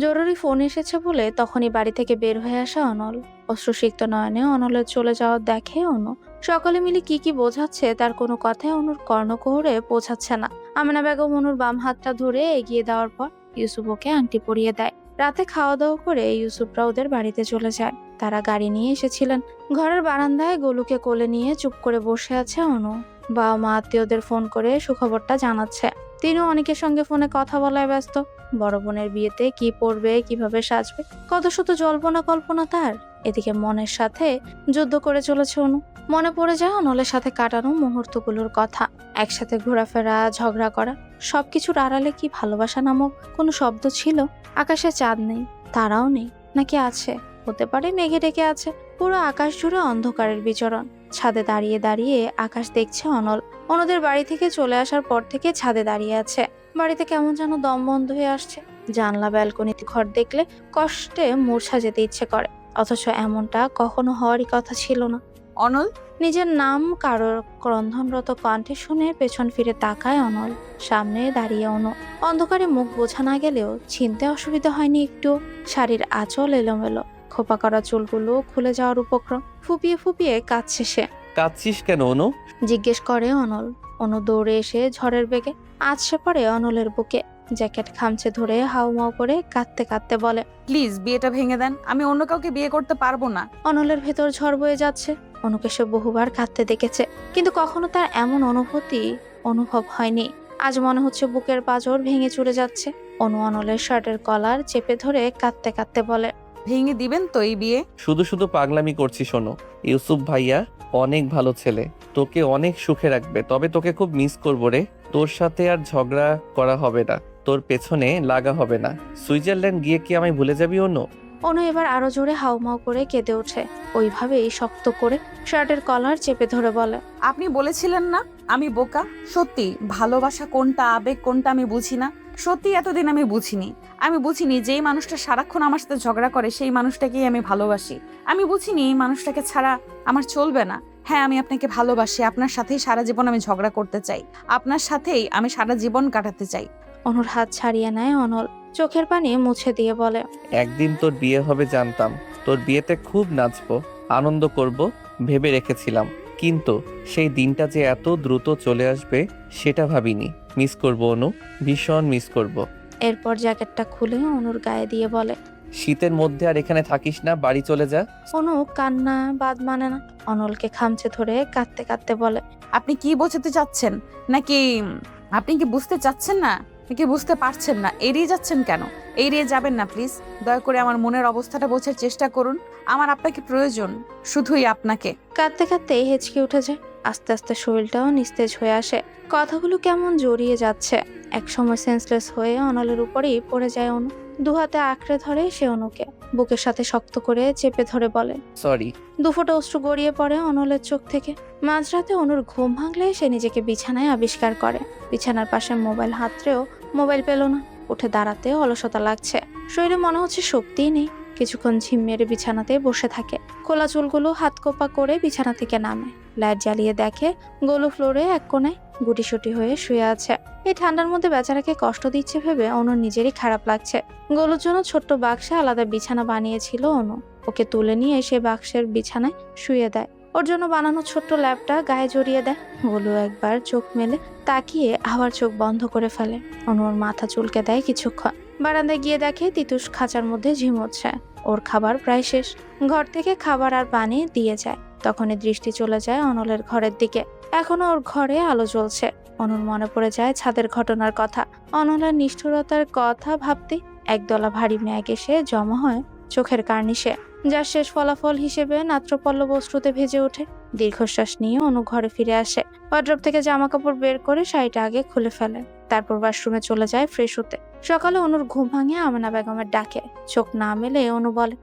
জরুরি ফোন এসেছে বলে তখনই বাড়ি থেকে বের হয়ে আসা অনল। অশ্রুসিক্ত নয়নে অনলের চলে যাওয়া দেখে অনু। সকলে মিলে কি কি বোঝাচ্ছে তার কোনো কথাই অনুর কর্ণকুহরে পৌঁছাচ্ছে না। আমেনা বেগম অনুর বাম হাতটা ধরে এগিয়ে দেওয়ার পর ইউসুফ ওকে আংটি পরিয়ে দেয়। রাতে খাওয়া দাওয়া করে ইউসুফরা ওদের বাড়িতে চলে যায়। তারা গাড়ি নিয়ে এসেছিলেন। ঘরের বারান্দায় গোলুকে কোলে নিয়ে চুপ করে বসে আছে অনু। বাবা মা আত্মীয়দের ফোন করে সুখবরটা জানাচ্ছে। তিনিও অনেকের সঙ্গে ফোনে কথা বলায় ব্যস্ত। বড় বোনের বিয়েতে কি পরবে, কিভাবে সাজবে, কত শত জল্পনা কল্পনা তার। এদিকে মনের সাথে যুদ্ধ করে চলেছে অনু। মনে পড়ে যায় অনলের সাথে কাটানো মুহূর্তগুলোর কথা, একসাথে ঘোরাফেরা, ঝগড়া করা। সবকিছুর আড়ালে কি ভালোবাসা নামক কোনো শব্দ ছিল? আকাশে চাঁদ নেই, তারাও নেই, নাকি আছে? হতে পারে মেঘে ডেকে আছে। পুরো আকাশ জুড়ে অন্ধকারের বিচরণ। ছাদে দাঁড়িয়ে দাঁড়িয়ে আকাশ দেখছে অনল। অন্যদের বাড়ি থেকে চলে আসার পর থেকে ছাদে দাঁড়িয়ে আছে। বাড়িতে কেমন যেন দম বন্ধ হয়ে আসছে। জানলা ব্যালকনিতে ঘর দেখলে কষ্টে মূর্ছা যেতে ইচ্ছে করে, অথচ এমনটা কখনো হওয়ারই কথা ছিল না। অনল, নিজের নাম কারোর ক্রন্ধনরত কণ্ঠে শুনে পেছন ফিরে তাকায় অনল। সামনে দাঁড়িয়ে অনু। অন্ধকারে মুখ বোঝা না গেলেও চিনতে অসুবিধা হয়নি একটু। শাড়ির আঁচল এলোমেলো, খোপা করা চুলগুলো খুলে যাওয়ার উপক্রম। ফুপিয়ে ফুপিয়ে কাঁদছে সে। কাঁদছিস কেন অনু? জিজ্ঞেস করে অনল। অনু দৌড়ে এসে ঝড়ের বেগে আছড়ে পড়ে অনলের বুকে। জ্যাকেট খামচে ধরে হাউমাউ করে কাঁদতে কাঁদতে বলে, প্লিজ বিয়েটা ভেঙে দেন, আমি অন্য কাউকে বিয়ে করতে পারবো না। অনলের ভেতর ঝড় বয়ে যাচ্ছে। অনুকে সে বহুবার কাঁদতে দেখেছে, কিন্তু কখনো তার এমন অনুভব হয়নি। আজ মনে হচ্ছে বুকের পাঁজর ভেঙে চুরে যাচ্ছে। অনু অনলের শার্টের কলার চেপে ধরে কাঁদতে কাঁদতে বলে, ভেঙে দিবেন তো এই বিয়ে? শুধু শুধু পাগলামি করছিস শোনো। ইউসুফ ভাইয়া অনেক ভালো ছেলে, তোকে অনেক সুখে রাখবে। তবে তোকে খুব মিস করবো রে। তোর সাথে আর ঝগড়া করা হবে না, তোর পেছনে লাগা হবে না। সুইজারল্যান্ড গিয়ে কি আমায় ভুলে যাবি অনু? অনু এবার আরো জোরে হাউমাউ করে কেঁদে ওঠে। ওইভাবেই শক্ত করে শার্টের কলার চেপে ধরে বলে, আপনি বলেছিলেন না আমি বোকা? সত্যি ভালোবাসা কোনটা, আবেগ কোনটা আমি বুঝি না। সত্যি এতদিন আমি বুঝিনি যেই মানুষটা সারাক্ষণ আমার সাথে ঝগড়া করে সেই মানুষটাকেই আমি ভালোবাসি। আমি বুঝিনি এই মানুষটাকে ছাড়া আমার চলবে না। হ্যাঁ, আমি আপনাকে ভালোবাসি, আপনার সাথেই সারা জীবন আমি ঝগড়া করতে চাই, আপনার সাথেই আমি সারা জীবন কাটাতে চাই। অনুর হাত ছাড়িয়ে নেয় অনল, চোখের পানি মুছে দিয়ে বলে, একদিন তোর বিয়ে হবে জানতাম। তোর বিয়েতে খুব নাচবো, আনন্দ করব ভেবে রেখেছিলাম, কিন্তু সেই দিনটা যে এত দ্রুত চলে আসবে সেটা ভাবিনি। মিস করব অনু, ভীষণ মিস করব। এরপর জ্যাকেটটা খুলে অনুর গায়ে দিয়ে বলে, শীতের মধ্যে আর এখানে থাকিস না, বাড়ি চলে যা। অনু কান্না বাদ মানে না, অনলকে খামচে ধরে কাঁদতে কাঁদতে বলে, আপনি কি বোঝাতে চাচ্ছেন? নাকি আপনি কি বুঝতে চাচ্ছেন না, নাকি বুঝতে পারছেন না? এড়িয়ে যাচ্ছেন কেন? এড়িয়ে যাবেন না প্লিজ। দয়া করে আমার মনের অবস্থাটা বোঝার চেষ্টা করুন। আমার আপনাকে প্রয়োজন, শুধুই আপনাকে। কাঁদতে কাঁদতে হেঁচকে উঠে যায়। আস্তে আস্তে শরীরটাও নিস্তেজ হয়ে আসে। কথাগুলো কেমন জড়িয়ে যাচ্ছে। একসময় সেন্সলেস হয়ে অনলের উপরেই পড়ে যায় অনু। দুহাতে আঁকড়ে ধরে সে অনুকে, বুকের সাথে শক্ত করে চেপে ধরে বলে, সরি। দুফোঁটা অশ্রু গড়িয়ে পড়ে অনলের চোখ থেকে। মাঝরাতে অনুর ঘুম ভাঙলে সে নিজেকে বিছানায় আবিষ্কার করে। বিছানার পাশে মোবাইল হাতড়েও মোবাইল পেল না। উঠে দাঁড়াতেও অলসতা লাগছে, শরীরে মনে হচ্ছে শক্তিই নেই। কিছুক্ষণ ঝিম মেরে বিছানাতে বসে থাকে। খোলা চুলগুলো হাত কোপা করে বিছানা থেকে নামে। লাইট জ্বালিয়ে দেখে গোলু ফ্লোরে এক কোণায় গুটিসুটি হয়ে শুয়ে আছে। এই ঠান্ডার মধ্যে বেচারাকে কষ্ট দিচ্ছে ভেবে অনুর নিজেরই খারাপ লাগছে। গোলুর জন্য ছোট্ট বাক্সে আলাদা বিছানা বানিয়েছিল অনু। ওকে তুলে নিয়ে সে বাক্সের বিছানায় শুয়ে দেয়। ওর জন্য বানানো ছোট্ট ল্যাপটা গায়ে জড়িয়ে দেয়। গোলু একবার চোখ মেলে তাকিয়ে আবার চোখ বন্ধ করে ফেলে। অনুর মাথা চুলকে দেয় কিছুক্ষণ। বারান্দায় গিয়ে দেখে তিতুস খাঁচার মধ্যে ঝিমোচ্ছে। ওর খাবার প্রায় শেষ। ঘর থেকে খাবার আর পানি দিয়ে যায়। তখনই দৃষ্টি চলে যায় অনলের ঘরের দিকে। এখনো ওর ঘরে আলো জ্বলছে। অনুর মনে পড়ে যায় ছাদের ঘটনার কথা। অনলের নিষ্ঠুরতার কথা ভাবতে একদলা ভারী মেঘ এসে জমা হয় চোখের কার্নিশে, যার শেষ ফলাফল হিসেবে নাত্রপল্লব অশ্রুতে ভেজে ওঠে। দীর্ঘশ্বাস নিয়ে অনু ঘরে ফিরে আসে। ওয়ার্ড্রপ থেকে জামা কাপড় বের করে শাড়িটা আগে খুলে ফেলে। তারপর ওয়াশরুমে চলে যায় ফ্রেশ হতে। সকালে অনুর ঘুম ভাঙে আমেনা বেগমের ডাকে। চোখ না মেলে অনু বলে,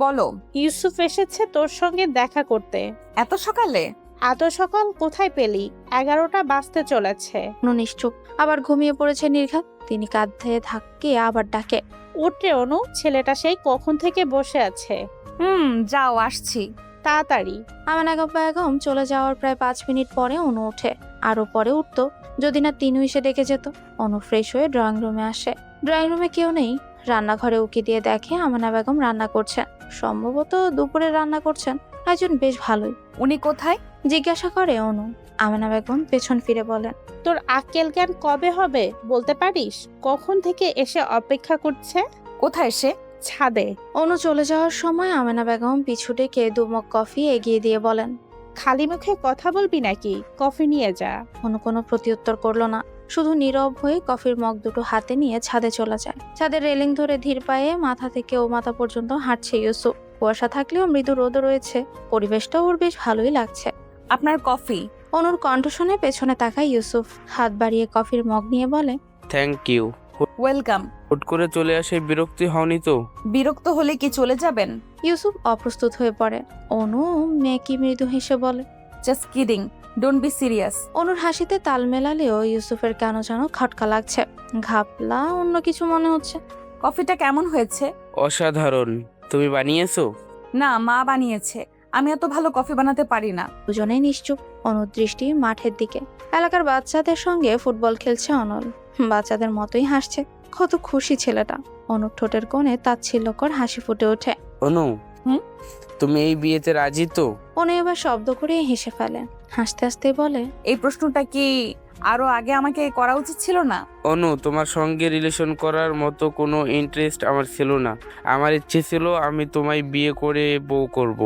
বলো। ইউসুফ এসেছে তোর সঙ্গে দেখা করতে। এত সকালে? এত সকাল কোথায় পেলি? 11টা বাজতে চলেছে। অনু নিশ্চুপ। আবার ঘুমিয়ে পড়েছে নির্ঘাত। তিনি কাঁধে ধাক্কিয়ে আবার ডাকে, উঠে অনু, ছেলেটা সেই কখন থেকে বসে আছে। যাও, আসছি। তাড়াতাড়ি। আমেনা বেগম চলে যাওয়ার প্রায় 5 মিনিট পরে অনু ওঠে। আরো পরে উঠতো যদি না তিনু এসে ডেকে যেত। অনু ফ্রেশ হয়ে ড্রয়িং রুমে আসে। ড্রয়িং রুমে কেউ নেই। রান্নাঘরে উকি দিয়ে দেখে আমেনা বেগম রান্না করছেন। সম্ভবত দুপুরে রান্না করছেন। একজন বেশ ভালোই। উনি কোথায় জিজ্ঞাসা করে অনু। আমেনা বেগম পেছন ফিরে বলেন, তোর আক্কেল জ্ঞান কবে হবে বলতে পারিস? কখন থেকে এসে অপেক্ষা করছে। কোথায় সে? ছাদে। অনু চলে যাওয়ার সময় আমেনা বেগম পিছু ডেকে 2 মগ কফি এগিয়ে দিয়ে বলেন, খালি মুখে কথা বলবি নাকি? কফি নিয়ে যা। অনু কোনো প্রত্যুত্তর করলো না। শুধু নীরব হয়ে কফির মগ দুটো হাতে নিয়ে ছাদে চলে যায়। ছাদের রেলিং ধরে ধীর পায়ে মাথা থেকে ও মাথা পর্যন্ত হাঁটছে ইউসুফ। কুয়াশা থাকলেও মৃদু রোদও রয়েছে, পরিবেশটাও ওর বেশ ভালোই লাগছে। আপনার কফি। অনুর কণ্ঠ শুনে পেছনে তাকায় ইউসুফ, হাত বাড়িয়ে কফির মগ নিয়ে বলে, থ্যাংক ইউ। ওয়েলকাম। হুট করে চলে আসে বিরক্তি হওনি তো? বিরক্ত হলে কি চলে যাবেন? ইউসুফ অপ্রস্তুত হয়ে পড়ে। অনু মেকি মৃদু হেসে বলে, just kidding, don't be serious. অনুর হাসিতে তাল মেলালেও ইউসুফের কেন যেন খটকা লাগছে, ঘাপলা অন্য কিছু মনে হচ্ছে। কফিটা কেমন হয়েছে? অসাধারণ। তুমি বানিয়েছো? না, মা বানিয়েছে। আমি এত ভালো কফি বানাতে পারি না। দুজনেই নিশ্চুপ। অনুর দৃষ্টি মাঠের দিকে। এলাকার বাচ্চাদের সঙ্গে ফুটবল খেলছে অনল। বাচ্চাদের মতোই হাসছে। কত খুশি ছেলেটা। অনুর ঠোঁটের কোণে তাচ্ছিল্যকর হাসি ফুটে ওঠে। অনু, তুমি এই বিয়েতে রাজি তো? অনু এবার শব্দ করে হেসে ফেলে, হাসতে হাসতে বলে, এই প্রশ্নটা কি আরো আগে আমাকে করা উচিত ছিল না? অনু, তোমার সঙ্গে রিলেশন করার মতো কোনো ইন্টারেস্ট আমার ছিল না। আমার ইচ্ছে ছিল আমি তোমায় বিয়ে করে বউ করব।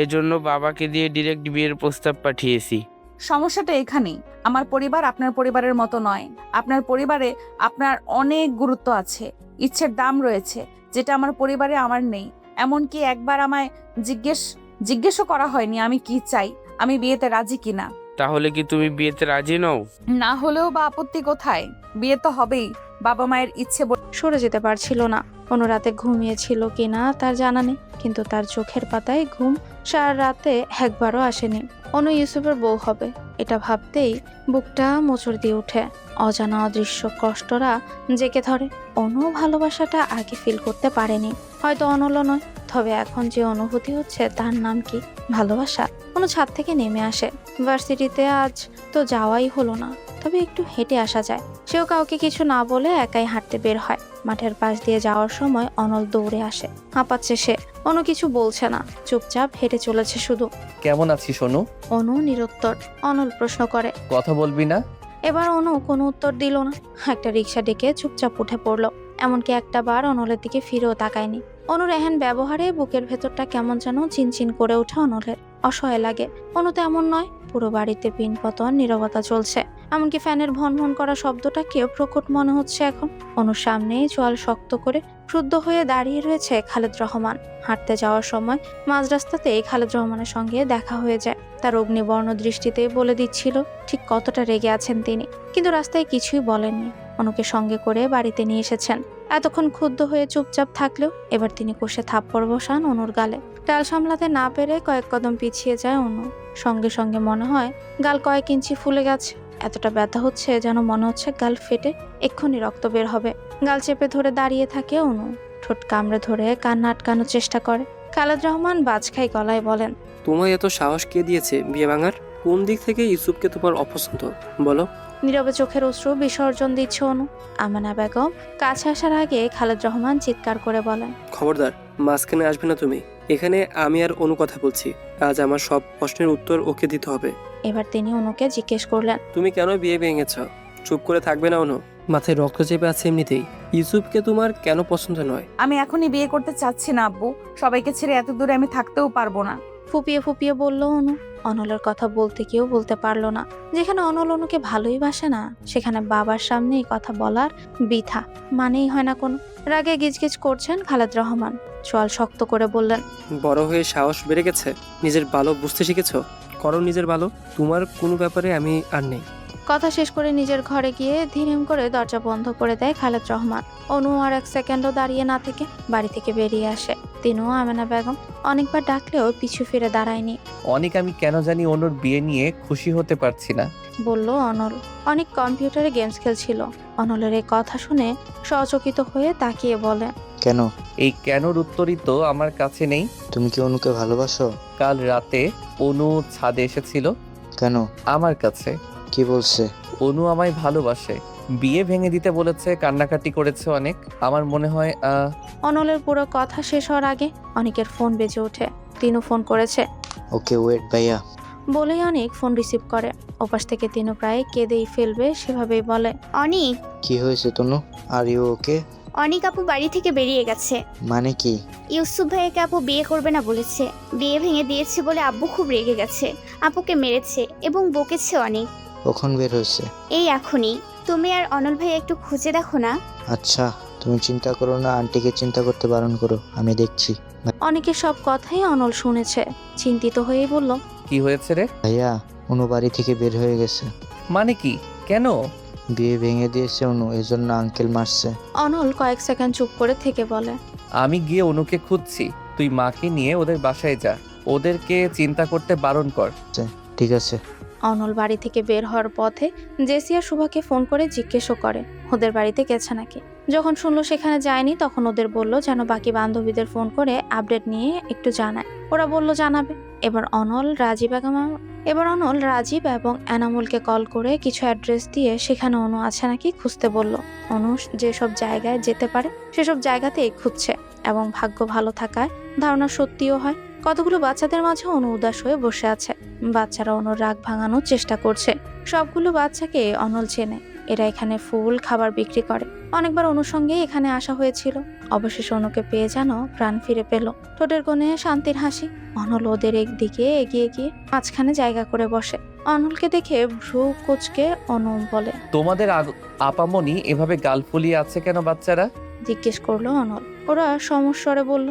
এজন্য বাবাকে দিয়ে ডিরেক্ট বিয়ের প্রস্তাব পাঠিয়েছি। সমস্যাটা এখানেই। আমার পরিবার আপনার পরিবারের মতো নয়। আপনার পরিবারে আপনার অনেক গুরুত্ব আছে, ইচ্ছের দাম রয়েছে, যেটা আমার পরিবারে আমার নেই। এমনকি একবার আমায় জিজ্ঞেসও করা হয়নি আমি কি চাই, আমি বিয়েতে রাজি কিনা। তাহলে কি তুমি বিয়েতে রাজি নও? না হলেও বা আপত্তি কোথায়? বিয়ে তো হবেই। বাবা মায়ের ইচ্ছে। সরে যেতে পারছিল না। কোনো রাতে ঘুমিয়েছিল কিনা তার জানা নেই, কিন্তু তার চোখের পাতায় ঘুম সারা রাতে একবারও আসেনি। অনু ইউসুফের বউ হবে, এটা ভাবতেই বুকটা মোচড় দিয়ে ওঠে। অজানা অদৃশ্য কষ্টরা জেকে ধরে। অনু ভালোবাসাটা আগে ফিল করতে পারেনি, হয়তো অনলও নয়। তবে এখন যে অনুভূতি হচ্ছে তার নাম কি? ভালোবাসা। অনু ছাদ থেকে নেমে আসে। ভার্সিটিতে আজ তো যাওয়াই হলো না, তবে একটু হেঁটে আসা যায়। সেও কাউকে কিছু না বলে একাই হাঁটতে বের হয়। মাঠের পাশ দিয়ে যাওয়ার সময় অনল দৌড়ে আসে। হাঁপাচ্ছে সে। অনু কিছু বলছে না, চুপচাপ হেঁটে চলেছে শুধু। কেমন আছিস অনু? অনু নিরুত্তর। অনল প্রশ্ন করে, কথা বলবি না? এবার অনু কোনো উত্তর দিল না। একটা রিক্সা ডেকে চুপচাপ উঠে পড়লো। এমনকি একটা বার অনলের দিকে ফিরেও তাকায়নি। অনুর এহেন ব্যবহারে বুকের ভেতরটা কেমন যেন চিনচিন করে ওঠে অনলের। অসহায় লাগে। অনু তো এমন নয়। পুরো বাড়িতে পিনপতন, নীরবতা চলছে। এমনকি ফ্যানের ভনভন করা শব্দটাকেও প্রকট মনে হচ্ছে এখন। অনুর সামনেই চোয়াল শক্ত করে ক্রুদ্ধ হয়ে দাঁড়িয়ে রয়েছে খালেদ রহমান। হাঁটতে যাওয়ার সময় মাঝ রাস্তাতেই খালেদ রহমানের সঙ্গে দেখা হয়ে যায়। তার অগ্নিবর্ণ দৃষ্টিতে বলে দিচ্ছিল ঠিক কতটা রেগে আছেন তিনি। কিন্তু রাস্তায় কিছুই বলেননি। অনুকে সঙ্গে করে বাড়িতে নিয়ে এসেছেন। এতক্ষণ ক্ষুব্ধ হয়ে চুপচাপ থাকলেও এবার তিনি কষে থাপ্পড় বসান অনুর গালে। টাল সামলাতে না পেরে কয়েক কদম পিছিয়ে যায় অনু। সঙ্গে সঙ্গে মনে হয় গাল কয়েক ইঞ্চি ফুলে গেছে। এতটা ব্যথা হচ্ছে যেন মনে হচ্ছে গাল ফেটে এক্ষুনি রক্ত বের হবে। গাল চেপে ধরে দাঁড়িয়ে থাকে অনু। ঠোঁট কামড়ে ধরে কান্না আটকানোর চেষ্টা করে। খালেদ রহমান বাজখাই গলায় বলেন, তোমায় এত সাহস কে দিয়েছে বিয়ে ভাঙার? কোন দিক থেকে ইউসুফকে তোমার অপছন্দ বলো? নীরবে চোখের অশ্রু বিসর্জন দিচ্ছে অনু। আমেনা বেগম কাছে আসার আগে খালেদ রহমান চিৎকার করে বলেন, খবরদার, মাঝখানে আসবে না তুমি। এখানে আমি আর অনু কথা বলছি। আজ আমার সব প্রশ্নের উত্তর ওকে দিতে হবে। এবার তিনি অনুকে জিজ্ঞেস করলেন, তুমি কেন বিয়ে ভেঙেছ? চুপ করে থাকবে না অনু? মাথায় রক্ত চেপে আছে এমনিতেই। ইউসুফকে তোমার কেন পছন্দ নয়? আমি এখনই বিয়ে করতে চাচ্ছি না আব্বু। সবাইকে ছেড়ে এত দূরে আমি থাকতেও পারবো না। ফুপিয়ে ফুপিয়ে বলল অনু। অনলের কথা বলতে কেউ বলতে পারলো না। যেখানে অনল অনুকে ভালোই বাসে না, সেখানে বাবার সামনে এই কথা বলার বৃথা মানেই হয় না কোনো। রাগে গিজগিজ করছেন খালেদ রহমান। চোয়াল শক্ত করে বললেন, বড় হয়ে সাহস বেড়ে গেছে? নিজের ভালো বুঝতে শিখেছ? করো নিজের ভালো। তোমার কোনো ব্যাপারে আমি আর নেই। কথা শেষ করে নিজের ঘরে গিয়ে ধীরেম করে দরজা বন্ধ করে দেয় খালেদ রহমান। অনু আর এক সেকেন্ডও দাঁড়িয়ে না থেকে বাড়ি থেকে বেরিয়ে আসে। তিনিও আমেনা বেগম অনেকবার ডাকলেও পিছু ফিরে দাঁড়ায়নি। অনেক আমি কেন জানি অনুর বিয়ে নিয়ে খুশি হতে পারছি না, বলল অনল। অনেক কম্পিউটারে গেমস খেলছিল। অনলের এই কথা শুনে সচকিত হয়ে তাকিয়ে বলে, কেন? এই কেনর উত্তরই তো আমার কাছে নেই। তুমি কি অনুকে ভালোবাসো? কাল রাতে অনু ছাদে এসেছিল। কেন? আমার কাছে। কি বলছে? অনু আমায় ভালোবাসে, বিয়ে ভেঙে দিতে বলেছে, কান্নাকাটি করেছে অনেক। আমার মনে হয় অনলের পুরো কথা শেষ হওয়ার আগে অনেকের ফোন বেজে ওঠে। তিনু ফোন করেছে। ওকে ওয়েট ভাইয়া বলেই অনেক ফোন রিসিভ করে। ওপাশ থেকে তিনু প্রায় কেঁদেই ফেলবে সেভাবেই বলে, অনিক। কি হয়েছে তনু? Are you okay? অনিক আপু বাড়ি থেকে বেরিয়ে গেছে। মানে কি? ইউসুফ ভাইয়াকে আপু বিয়ে করবে না বলেছে। বিয়ে ভেঙে দিয়েছে বলে আব্বু খুব রেগে গেছে। আপুকে মেরেছে এবং বকেছে অনেক। কখন বের হয়েছে? এই এখনই। তুমি আর অনল ভাইয়া একটু খুঁজে দেখো না। আচ্ছা তুমি চিন্তা করো না, আন্টিকে চিন্তা করতে বারণ করো, আমি দেখছি। অনেকের সব কথাই অনল শুনেছে, চিন্তিত হয়েই বলল, কি হয়েছে রে? ভাইয়া, অনু বাড়ি থেকে বের হয়ে গেছে। মানে কি? কেন? বিয়ে ভেঙে দিয়েছে অনু, এজন্য আঙ্কেল মারছে। অনল কয়েক সেকেন্ড চুপ করে থেকে বলে, আমি গিয়ে অনুকে খুঁজছি, তুই মাকে নিয়ে ওদের বাসায় যা, ওদেরকে চিন্তা করতে বারণ কর। ঠিক আছে। অনল বাড়ি থেকে বের হওয়ার পথে জেসি আর শুভাকে ফোন করে জিজ্ঞেসও করে ওদের বাড়িতে গেছে নাকি। যখন শুনলো সেখানে যায়নি, তখন ওদের বলল যেন বাকি বান্ধবীদের ফোন করে আপডেট নিয়ে একটু জানায়। ওরা বলল জানাবে। এবার অনল রাজীব এবং এনামুলকে কল করে কিছু অ্যাড্রেস দিয়ে সেখানে অনু আছে নাকি খুঁজতে বলল। অনু যেসব জায়গায় যেতে পারে সেসব জায়গাতেই খুঁজছে, এবং ভাগ্য ভালো থাকায় ধারণা সত্যিও হয়। কতগুলো বাচ্চাদের মাঝে অনু উদাস হয়ে বসে আছে। বাচ্চারা অনুর রাগ ভাঙানোর চেষ্টা করছে। সবগুলো বাচ্চাকে অনল চেনে, এরা এখানে ফুল খাবার বিক্রি করে। অনেকবার অনুর সঙ্গে এখানে আসা হয়েছিল। অবশেষে অনুকে পেয়ে যেন প্রাণ ফিরে পেল। ঠোঁটের কোণে শান্তির হাসি। অনল ওদের একদিকে এগিয়ে গিয়ে মাঝখানে জায়গা করে বসে। অনলকে দেখে ভ্রু কোচকে অনু বলে, তোমাদের আপামনি এভাবে গাল ফুলিয়ে আছে কেন বাচ্চারা? জিজ্ঞেস করলো অনল। ওরা সমস্বরে বলল,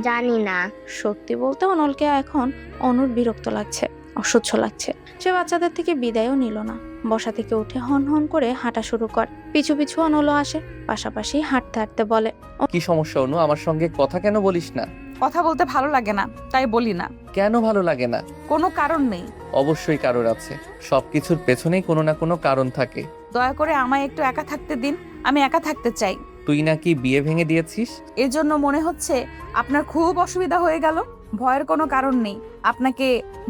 জানি না। সত্যি বলতে অনলকে এখন অনুর বিরক্ত লাগছে, অসহ্য লাগছে। সে বাচ্চাদের থেকে বিদায়ও নিল না। বসা থেকে উঠে হন হন করে হাঁটা শুরু করে। পিছু পিছু অনলও আসে, পাশাপাশি হাঁটতে হাঁটতে বলে, কি সমস্যা অনু, আমার সঙ্গে কথা কেন বলিস না? কথা বলতে ভালো লাগে না, তাই বলি না। কেন ভালো লাগে না? কোনো কারণ নেই। অবশ্যই কারণ আছে, সবকিছুর পেছনেই কোনো না কোনো কারণ থাকে। দয়া করে আমায় একটু একা থাকতে দিন, আমি একা থাকতে চাই। তুই নাকি বিয়ে ভেঙে দিয়েছিস? এজন্য মনে হচ্ছে আপনার খুব অসুবিধা হয়ে গেল। ভয়ের কোনো কারণ নেই। আপনাকে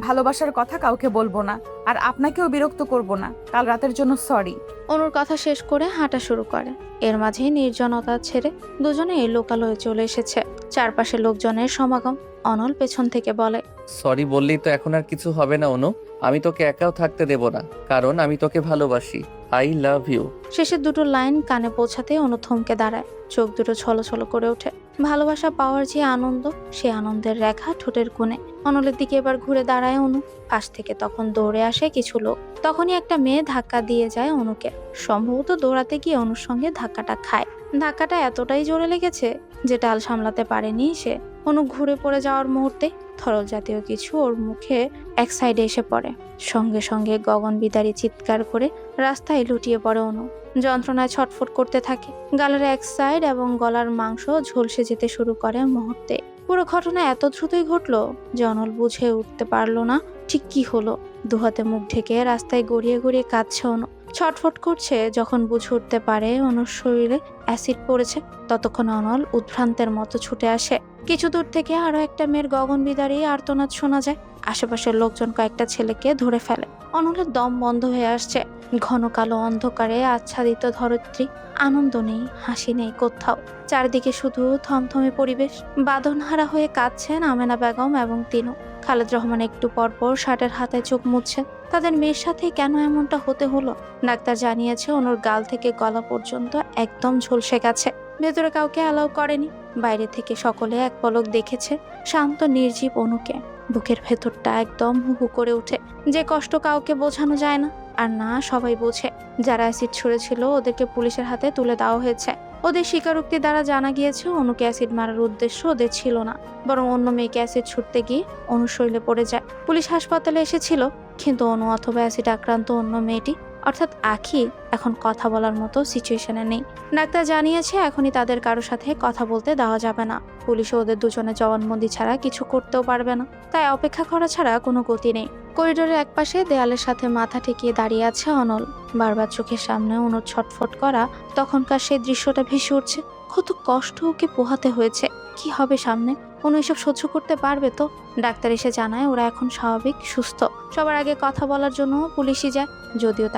ভালোবাসার কথা কাউকে বলবো না, আর আপনাকেও বিরক্ত করব না। কাল রাতের জন্য সরি। অনুর কথা শেষ করে হাঁটা শুরু করে। এর মাঝেই নির্জনতা ছেড়ে দুজনে লোকালয়ে চলে এসেছে। চারপাশে লোকজনের সমাগম। অনল পেছন থেকে বলে, সরি বললেই তো এখন আর কিছু হবে না অনু, আমি তোকে একাও থাকতে দেব না, কারণ আমি তোকে ভালোবাসি। I love you. শেষের দুটো লাইন কানে পৌঁছাতে অনু থমকে দাঁড়ায়। চোখ দুটো ছলছল করে ওঠে। ভালোবাসা পাওয়ার যে আনন্দ, সে আনন্দের রেখা ঠোঁটের কোণে। অনলের দিকে এবার ঘুরে দাঁড়ায় অনু। পাশ থেকে তখন দৌড়ে আসে কিছু লোক। তখনই একটা মেয়ে ধাক্কা দিয়ে যায় অনুকে। সম্ভবত দৌড়াতে গিয়ে অনুর সঙ্গে ধাক্কাটা খায়। ধাক্কাটা এতটাই জোরে লেগেছে যে টাল সামলাতে পারেনি সে। অনু ঘুরে পড়ে যাওয়ার মুহূর্তে তরল জাতীয় কিছু ওর মুখে এক সাইডে এসে পড়ে। সঙ্গে সঙ্গে গগন বিদারী চিৎকার করে রাস্তায় লুটিয়ে পড়ে অনু। যন্ত্রণায় ছটফট করতে থাকে। গালের এক সাইড এবং গলার মাংস ঝলসে যেতে শুরু করে মুহূর্তে। পুরো ঘটনা এত দ্রুতই ঘটলো যে অনল বুঝে উঠতে পারলো না ঠিক কি হলো। দুহাতে মুখ ঢেকে রাস্তায় গড়িয়ে গড়িয়ে কাঁদছে অনু। ছটফট করছে। যখন বুঝে উঠতে পারে অনুর শরীরে অ্যাসিড পড়েছে, ততক্ষণ অনল উদ্ভ্রান্তের মতো ছুটে আসে। কিছু দূর থেকে আরো একটা মেয়ের গগন বিদারী আর্তনাদ শোনা যায়। আশেপাশের লোকজন কয়েকটা ছেলেকে ধরে ফেলে। অনলের দম বন্ধ হয়ে আসছে। ঘন কালো অন্ধকারে আচ্ছাদিত ধরিত্রী। আনন্দ নেই, হাসি নেই কোথাও। চারিদিকে শুধু থমথমে পরিবেশ। বাঁধনহারা হয়ে কাঁদছেন আমেনা বেগম এবং তিনু। খালেদ রহমান একটু পরপর শার্টের হাতায় চোখ মুছছেন। তাদের মেয়ের সাথে কেন এমনটা হতে হলো? ডাক্তার জানিয়েছে অনুর গাল থেকে গলা পর্যন্ত একদম ঝলসে গেছে। ভেতরে কাউকে অ্যালাউ করেনি। বাইরে থেকে সকলে এক পলক দেখেছে শান্ত নির্জীব অনুকে। বুকের ভেতরটা একদম হুহু করে ওঠে। যে কষ্ট কাউকে বোঝানো যায় না, আর না সবাই বোঝে। যারা অ্যাসিড ছুঁড়েছিল ওদেরকে পুলিশের হাতে তুলে দেওয়া হয়েছে। ওদের স্বীকারোক্তি দ্বারা জানা গিয়েছে অনুকে অ্যাসিড মারার উদ্দেশ্য ওদের ছিল না, বরং অন্য মেয়েকে অ্যাসিড ছুটতে গিয়ে অনুর শরীরে পড়ে যায়। পুলিশ হাসপাতালে এসেছিল, কিন্তু অনু অথবা অ্যাসিড আক্রান্ত অন্য মেয়েটি অর্থাৎ আখি এখন কথা বলার মতো সিচুয়েশনে নেই। ডাক্তার জানিয়েছে এখনই তাদের কারোর সাথে কথা বলতে দেওয়া যাবে না। পুলিশও ওদের দুজনে জবানবন্দি ছাড়া কিছু করতেও পারবে না, তাই অপেক্ষা করা ছাড়া কোনো গতি নেই। করিডোরের একপাশে দেয়ালের সাথে মাথা ঠেকিয়ে দাঁড়িয়ে আছে অনল। বারবার চোখের সামনে অনুর ছটফট করা তখনকার সেই দৃশ্যটা ভেসে উঠছে। কত কষ্ট ওকে পোহাতে হয়েছে। কি হবে সামনে? অনু এসব সহ্য করতে পারবে তো? ডাক্তার এসে জানায় ওরা এখন স্বাভাবিক, সুস্থ। সবার আগে কথা বলার জন্য পুলিশই যায়। যদিও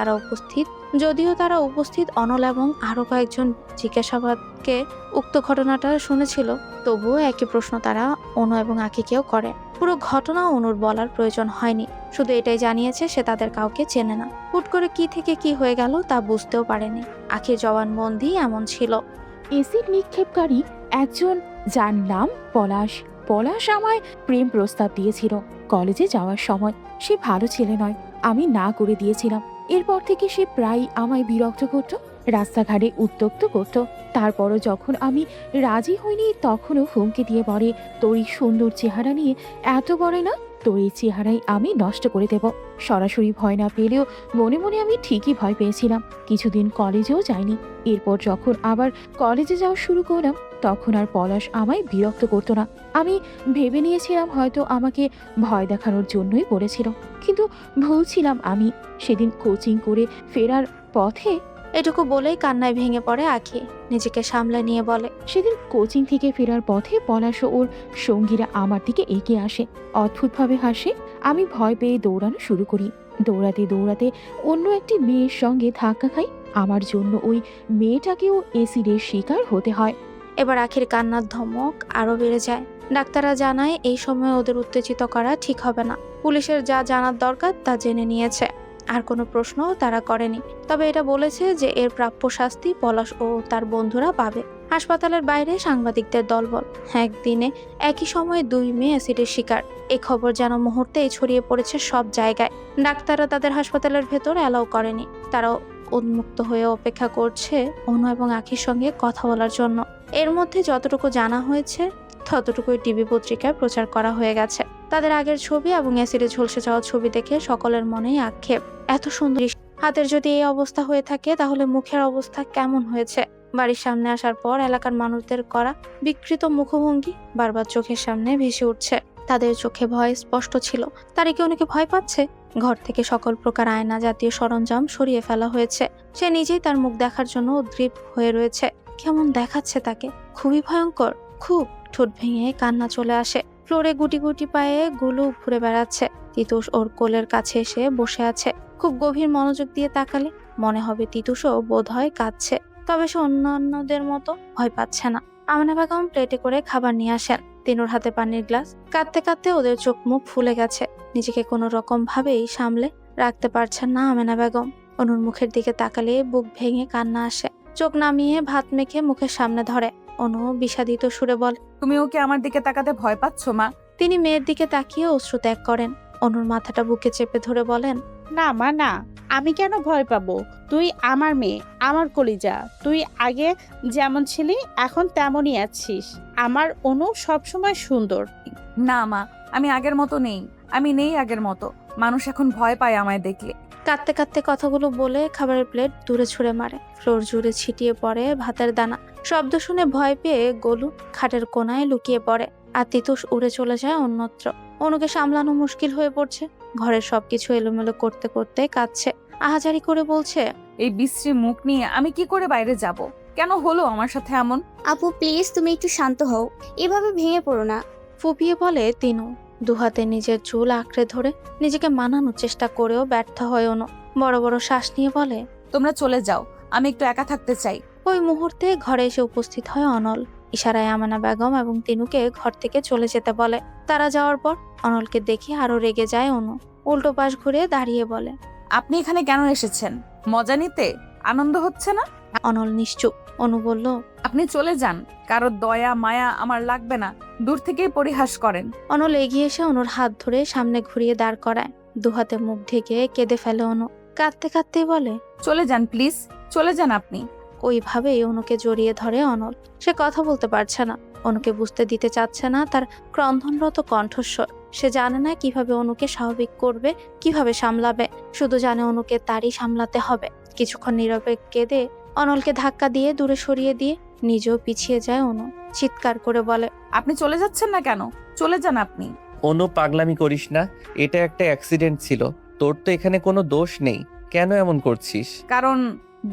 তারা উপস্থিত অনল এবং আরো কয়েকজন জিজ্ঞাসাবাদকে উক্ত ঘটনাটা শুনেছিল, তবুও একই প্রশ্ন তারা অনু এবং আকিকেও করে। পুরো ঘটনা অনুর বলার প্রয়োজন হয়নি, শুধু এটাই জানিয়েছে সে তাদের কাউকে চেনে না। হুট করে কি থেকে কি হয়ে গেল তা বুঝতেও পারেনি। আখির জবানবন্দি এমন ছিল, এসিড নিক্ষেপকারী একজন, যার নাম পলাশ। পলাশ আমায় প্রেম প্রস্তাব দিয়েছিল কলেজে যাওয়ার সময়। সে ভালো ছেলে নয়, আমি না করে দিয়েছিলাম। এরপর থেকে সে প্রায় আমায় বিরক্ত করত। রাস্তাঘাটে উত্ত্যক্ত করত। তারপরও যখন আমি রাজি হইনি তখনও হুমকি দিয়ে বলে, তোর এই সুন্দর চেহারা নিয়ে এত বড় না, তোর এই চেহারাই আমি নষ্ট করে দেব। সরাসরি ভয় না পেলেও মনে মনে আমি ঠিকই ভয় পেয়েছিলাম। কিছুদিন কলেজেও যাইনি। এরপর যখন আবার কলেজে যাওয়া শুরু করলাম তখন আর পলাশ আমায় বিরক্ত করতো না। আমি ভেবে নিয়েছিলাম হয়তো আমাকে ভয় দেখানোর জন্যই বলেছিল, কিন্তু ভুল ছিলাম আমি। সেদিন কোচিং করে ফেরার পথে এটুকু বলেই কান্নায় ভেঙে পড়ে আঁখি। নিজেকে সামলে নিয়ে বলে, সেদিন কোচিং থেকে ফেরার পথে পলাশ ও ওর সঙ্গীরা আমার দিকে এগিয়ে আসে, অদ্ভুতভাবে হাসে। আমি ভয় পেয়ে দৌড়ানো শুরু করি। দৌড়াতে দৌড়াতে অন্য একটি মেয়ের সঙ্গে ধাক্কা খাই। আমার জন্য ওই মেয়েটাকেও এসিডের শিকার হতে হয়। এবার আখির কান্নার ধমক আরো বেড়ে যায়। ডাক্তাররা জানায় এই সময় ওদের উত্তেজিত করা ঠিক হবে না। পুলিশের যা জানার দরকার তা জেনে নিয়েছে, আর কোনো প্রশ্ন তারা করেনি। তবে এটা বলেছে যে এর প্রাপ্য শাস্তি পলাশ ও তার বন্ধুরা পাবে। হাসপাতালের বাইরে সাংবাদিকদের দলবল। একদিনে একই সময়ে 2 মেয়ে অ্যাসিডের শিকার। এই খবর যেন মুহূর্তেই ছড়িয়ে পড়েছে সব জায়গায়। ডাক্তাররা তাদের হাসপাতালের ভেতর অ্যালাউ করেনি। তারাও উন্মুক্ত হয়ে অপেক্ষা করছে অনু এবং আখির সঙ্গে কথা বলার জন্য। এর মধ্যে যতটুকু জানা হয়েছে ততটুকুই টিভি পত্রিকায় প্রচার করা হয়ে গেছে। তাদের আগের ছবি এবং অ্যাসিডে ঝলসে যাওয়া ছবি দেখে সকলের মনেই আক্ষেপ। এত সুন্দর হাতের যদি এই অবস্থা হয়ে থাকে তাহলে মুখের অবস্থা কেমন হয়েছে? বাড়ির সামনে আসার পর এলাকার মানুষদের করা বিকৃত মুখভঙ্গি বারবার চোখের সামনে ভেসে উঠছে। তাদের চোখে ভয় স্পষ্ট ছিল। তারা কি অনেকে ভয় পাচ্ছে? ঘর থেকে সকল প্রকার আয়না জাতীয় সরঞ্জাম সরিয়ে ফেলা হয়েছে। সে নিজেই তার মুখ দেখার জন্য উদ্গ্রীব হয়ে রয়েছে। কেমন দেখাচ্ছে তাকে, খুবই ভয়ঙ্কর। খুব ঠোঁট ভেঙে কান্না চলে আসে। ফ্লোরে গুটি গুটি পায়ে গুলো ঘুরে বেড়াচ্ছে। তিতুস ওর কোলের কাছে এসে বসে আছে। খুব গভীর মনোযোগ দিয়ে তাকালে মনে হবে তিতুসও বোধ হয় কাঁদছে, তবে সে অন্যান্যদের মতো ভয় পাচ্ছে না। আমেনা বেগম প্লেটে করে খাবার নিয়ে আসেন। তিনুর হাতে পানির গ্লাস। কাঁদতে কাঁদতে ওদের চোখ মুখ ফুলে গেছে। নিজেকে কোনো রকম ভাবেই সামলে রাখতে পারছেন না আমেনা বেগম। অনুর মুখের দিকে তাকালে বুক ভেঙে কান্না আসে। চোখ নামিয়ে ভাত মেখে মুখের সামনে ধরে। অনু বিষাদিত সুরে বলে, তুমি ওকে আমার দিকে তাকাতে ভয় পাচ্ছ মা? তিনি মেয়ের দিকে তাকিয়ে অশ্রু ত্যাগ করেন। অনুর মাথাটা বুকে চেপে ধরে বলেন, না মা না, আমি কেন ভয় পাবো? তুই আমার মেয়ে, আমার কলিজা। তুই আগে যেমন ছিলি এখন তেমনই আছিস। আমার অনু সবসময় সুন্দর। না মা, আমি আগের মতো নেই। আমি নেই আগের মতো। মানুষ এখন ভয় পায় আমায় দেখলে। কাঁদতে কাঁদতে কথাগুলো বলে খাবারের প্লেট দূরে ছুঁড়ে মারে। ফ্লোর জুড়ে ছিটিয়ে পড়ে ভাতের দানা। শব্দ শুনে ভয় পেয়ে গোলু খাটের কোনায় লুকিয়ে পড়ে। আর তিতুস উড়ে চলে যায় অন্যত্র। অনুকে সামলানো মুশকিল হয়ে পড়ছে। ঘরের সবকিছু এলোমেলো করতে করতে কাঁদছে। আহাজারি করে বলছে, এই বিশ্রী মুখ নিয়ে আমি কি করে বাইরে যাব? কেন হলো আমার সাথে এমন? আপু প্লিজ তুমি একটু শান্ত হও, এভাবে ভেঙে পড়ো না। ফুপিয়ে বলে তিনু। দুহাতে নিজের চুল আঁকড়ে ধরে নিজেকে মানানোর চেষ্টা করেও ব্যর্থ হয় অনু। বড় বড় শ্বাস নিয়ে বলে, তোমরা চলে যাও, আমি একটু একা থাকতে চাই। ওই মুহূর্তে ঘরে এসে উপস্থিত হয় অনল। ইশারায় আমেনা বেগম এবং তিনুকে ঘর থেকে চলে যেতে বলে। তারা যাওয়ার পর অনলকে দেখে আরো রেগে যায় অনু। উল্টো পাশ ঘুরে দাঁড়িয়ে বলে, আপনি এখানে কেন এসেছেন? মজা নিতে? আনন্দ হচ্ছে না? অনল নিশ্চুপ। অনু বলল, আপনি চলে যান, কারো দয়া মায়া আমার লাগবে না। দূর থেকেই পরিহাস করেন। অনল এগিয়ে এসে অনুর হাত ধরে সামনে ঘুরিয়ে দাঁড় করায়। দুহাতে মুখ ঢেকে কেঁদে ফেলে অনু। কাঁদতে কাঁদতে বলে, চলে যান প্লিজ, চলে যান আপনি। ওইভাবেই অনুকে জড়িয়ে ধরে অনল। সে কথা বলতে পারছে না, অনুকে বুঝতে দিতে চাচ্ছে না তার ক্রন্দনরত কণ্ঠস্বর। সে জানে না কিভাবে অনুকে স্বাভাবিক করবে, কিভাবে সামলাবে। শুধু জানে অনুকে তারই সামলাতে হবে। কিছুক্ষণ নীরবে কেঁদে অনলকে ধাক্কা দিয়ে দূরে সরিয়ে দিয়ে নিজেও পিছিয়ে যায় অনু। চিৎকার করে বলে, আপনি চলে যাচ্ছেন না কেন? চলে যান আপনি। অনু পাগলামি করিস না, এটা একটা অ্যাক্সিডেন্ট ছিল। তোর তো এখানে কোনো দোষ নেই, কেন এমন করছিস? কারণ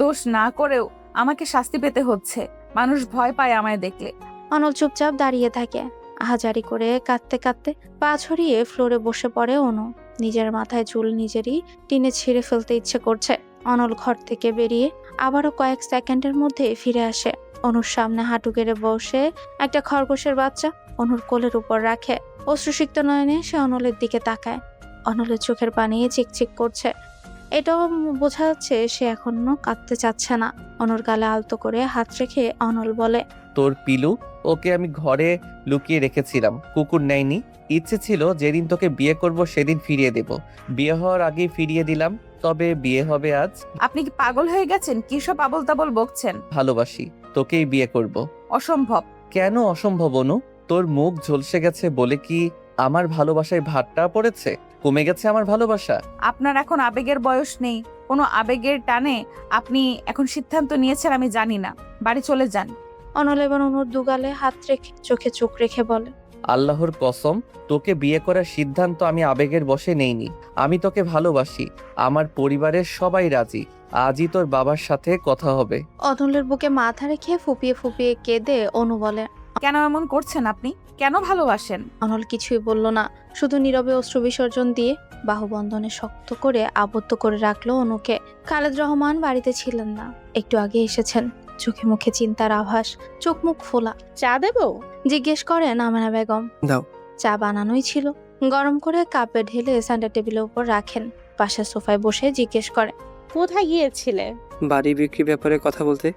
দোষ না করেও আমাকে শাস্তি পেতে হচ্ছে। মানুষ ভয় পায় আমায় দেখলে। অনল চুপচাপ দাঁড়িয়ে থাকে। আহাজারি করে কাঁদতে কাঁদতে পা ছড়িয়ে ফ্লোরে বসে পড়ে অনু। নিজের মাথায় চুল নিজেরই টেনে ছিঁড়ে ফেলতে ইচ্ছে করছে। অনল ঘর থেকে বেরিয়ে আবারও কয়েক সেকেন্ডের মধ্যে ফিরে আসে। অনুর সামনে হাঁটু গেড়ে বসে একটা খরগোশের বাচ্চা অনুর কোলের উপর রাখে। অশ্রুসিক্ত নয়নে সে অনলের দিকে তাকায়। অনলের চোখের পানি চিকচিক করছে। এটাও বোঝা যাচ্ছে সে এখনো কাঁদতে চাচ্ছে না। অনুর গালে আলতো করে হাত রেখে অনল বলে, তোর পিলু ওকে আমি ঘরে লুকিয়ে রেখেছিলাম, কুকুর নেয়নি। ইচ্ছে ছিল যেদিন তোকে বিয়ে করব সেদিন ফিরিয়ে দেব, বিয়ে হওয়ার আগেই ফিরিয়ে দিলাম। তবে বিয়ে হবে আজ। আপনি কি পাগল হয়ে গেছেন? কি সব আবল তাবল বকছেন? ভালোবাসি, তোকেই বিয়ে করব। অসম্ভব। কেন অসম্ভব অনু? তোর মুখ ঝলসে গেছে বলে কি আমার ভালোবাসায় ভাটটা পড়েছে? কমে গেছে আমার ভালোবাসা? আপনার এখন আবেগের বয়স নেই। কোনো আবেগের টানে আপনি এখন সিদ্ধান্ত নিয়েছেন আমি জানি না। বাড়ি চলে যান। অনল এবার অনুর দুগালে হাত রেখে চোখে চোখ রেখে বলে, আল্লাহর কসম, তোকে বিয়ে করার সিদ্ধান্ত আমি আবেগের বশে নেইনি। আমি তোকে ভালোবাসি, আমার পরিবারের সবাই রাজি। আজই তোর বাবার সাথে কথা হবে। অনলের বুকে মাথা রেখে ফুপিয়ে ফুপিয়ে কেঁদে অনু বলে, কেন এমন করছেন আপনি? কেন ভালোবাসেন? অনল কিছুই বলল না, শুধু নীরবে অশ্রু বিসর্জন দিয়ে বাহুবন্ধনে শক্ত করে আবদ্ধ করে রাখলো অনুকে। খালেদ রহমান বাড়িতে ছিলেন না, একটু আগে এসেছেন। চোখে মুখে চিন্তার আভাস, চোখ মুখ ফোলা। চা দেবো? জিজ্ঞেস করেন আমেনা বেগম। দাও। চা বানানোই ছিল। গরম করে কাপে ঢেলে সেন্টার টেবিলের উপর রাখেন। পাশের সোফায় বসে জিজ্ঞেস করে, কোথায় গিয়েছিলে? বাড়ি বিক্রি ব্যাপারে কথা বলতে।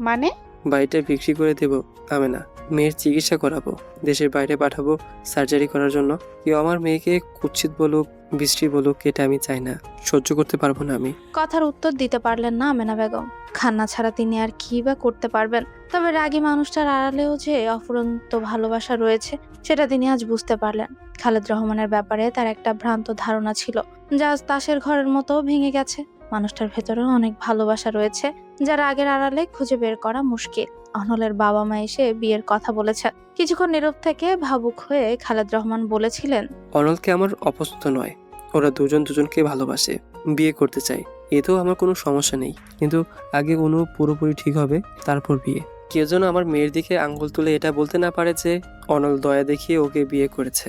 মানে? বাড়িটা বিক্রি করে দেব আমি না, মেয়ের চিকিৎসা করাবো, দেশের বাইরে পাঠাবো সার্জারি করার জন্য। কেউ আমার মেয়েকে কুৎসিত বলুক, বৃষ্টি বলুক, এটা আমি চাই না, সহ্য করতে পারবো না আমি। কথার উত্তর দিতে পারলেন না আমেনা বেগম। খান্না ছাড়া তিনি আর কি বা করতে পারবেন? তবে রাগী মানুষটার আড়ালেও যে অফুরন্ত ভালোবাসা রয়েছে সেটা তিনি আজ বুঝতে পারলেন। খালেদ রহমানের ব্যাপারে তার একটা ভ্রান্ত ধারণা ছিল, যা আজ তাসের ঘরের মতো ভেঙে গেছে। মানুষটার ভেতরেও অনেক ভালোবাসা রয়েছে, যারা আগের আড়ালে খুঁজে বের করা মুশকিল। অনলের বাবা মা এসে বিয়ের কথা বলেছেন। কিছুক্ষণ নীরব থেকে ভাবুক হয়ে খালেদ রহমান বলেছিলেন, অনলকে আমার অপছন্দ নয়, ওরা দুজনকে ভালোবাসে, বিয়ে করতে চাই, এতেও আমার কোনো সমস্যা নেই, কিন্তু আগে অনু পুরোপুরি ঠিক হবে, তারপর বিয়ে। কেউ যেন আমার মেয়ের দিকে আঙ্গুল তুলে এটা বলতে না পারে যে অনল দয়া দেখিয়ে ওকে বিয়ে করেছে।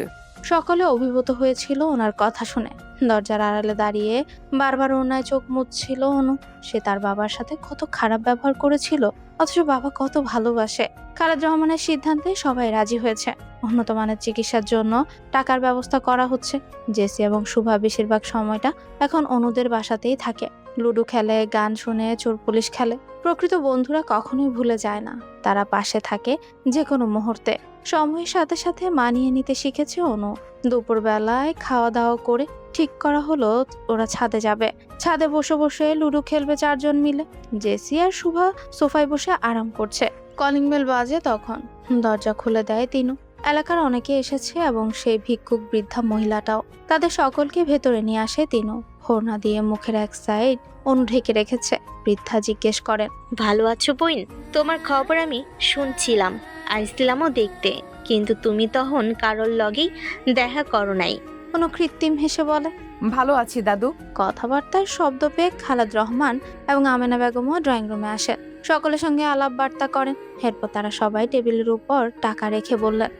সকলে অভিভূত হয়েছিল ওনার কথা শুনে। দরজার আড়ালে দাঁড়িয়ে বারবার অন্যায় চোখ মুছছিল অনু। সে তার বাবার সাথে কত খারাপ ব্যবহার করেছিল, অথচ বাবা কত ভালোবাসে। খালেদ রহমানের সিদ্ধান্তে সবাই রাজি হয়েছে। উন্নত মানের চিকিৎসার জন্য টাকার ব্যবস্থা করা হচ্ছে। জেসি এবং শুভা বেশিরভাগ সময়টা এখন অনুদের বাসাতেই থাকে। লুডো খেলে, গান শুনে, চোর পুলিশ খেলে। প্রকৃত বন্ধুরা কখনোই ভুলে যায় না, তারা পাশে থাকে যে কোনো মুহূর্তে। সময়ের সাথে সাথে মানিয়ে নিতে শিখেছে অনু। দুপুরবেলায় খাওয়া দাওয়া করে ঠিক করা হলো ওরা ছাদে যাবে। ছাদে বসে বসে লুডো খেলবে চারজন মিলে। জেসি আর শুভা সোফায় বসে আরাম করছে। কলিং বেল বাজে তখন। দরজা খুলে দেয় তিনু। এলাকার অনেকে এসেছে এবং সেই ভিক্ষুক বৃদ্ধা মহিলাটাও। তাদের সকলকে ভেতরে নিয়ে আসে তিনু। হোরনা দিয়ে মুখের এক সাইড অনু ঢেকে রেখেছে। বৃদ্ধা জিজ্ঞেস করেন, ভালো আছো বইন? তোমার খবর আমি শুনছিলাম, আসছিলামও দেখতে, কিন্তু তুমি তখন কারোর লগেই দেখা করো নাই। অনু কৃত্রিম হেসে বলে, ভালো আছি দাদু। কথাবার্তার শব্দ পেয়ে খালেদ রহমান এবং আমেনা বেগমও ড্রয়িং রুমে আসেন। সকলের সঙ্গে আলাপ বার্তা করেন। এরপর তারা সবাই টেবিলের উপর টাকা রেখে বললেন,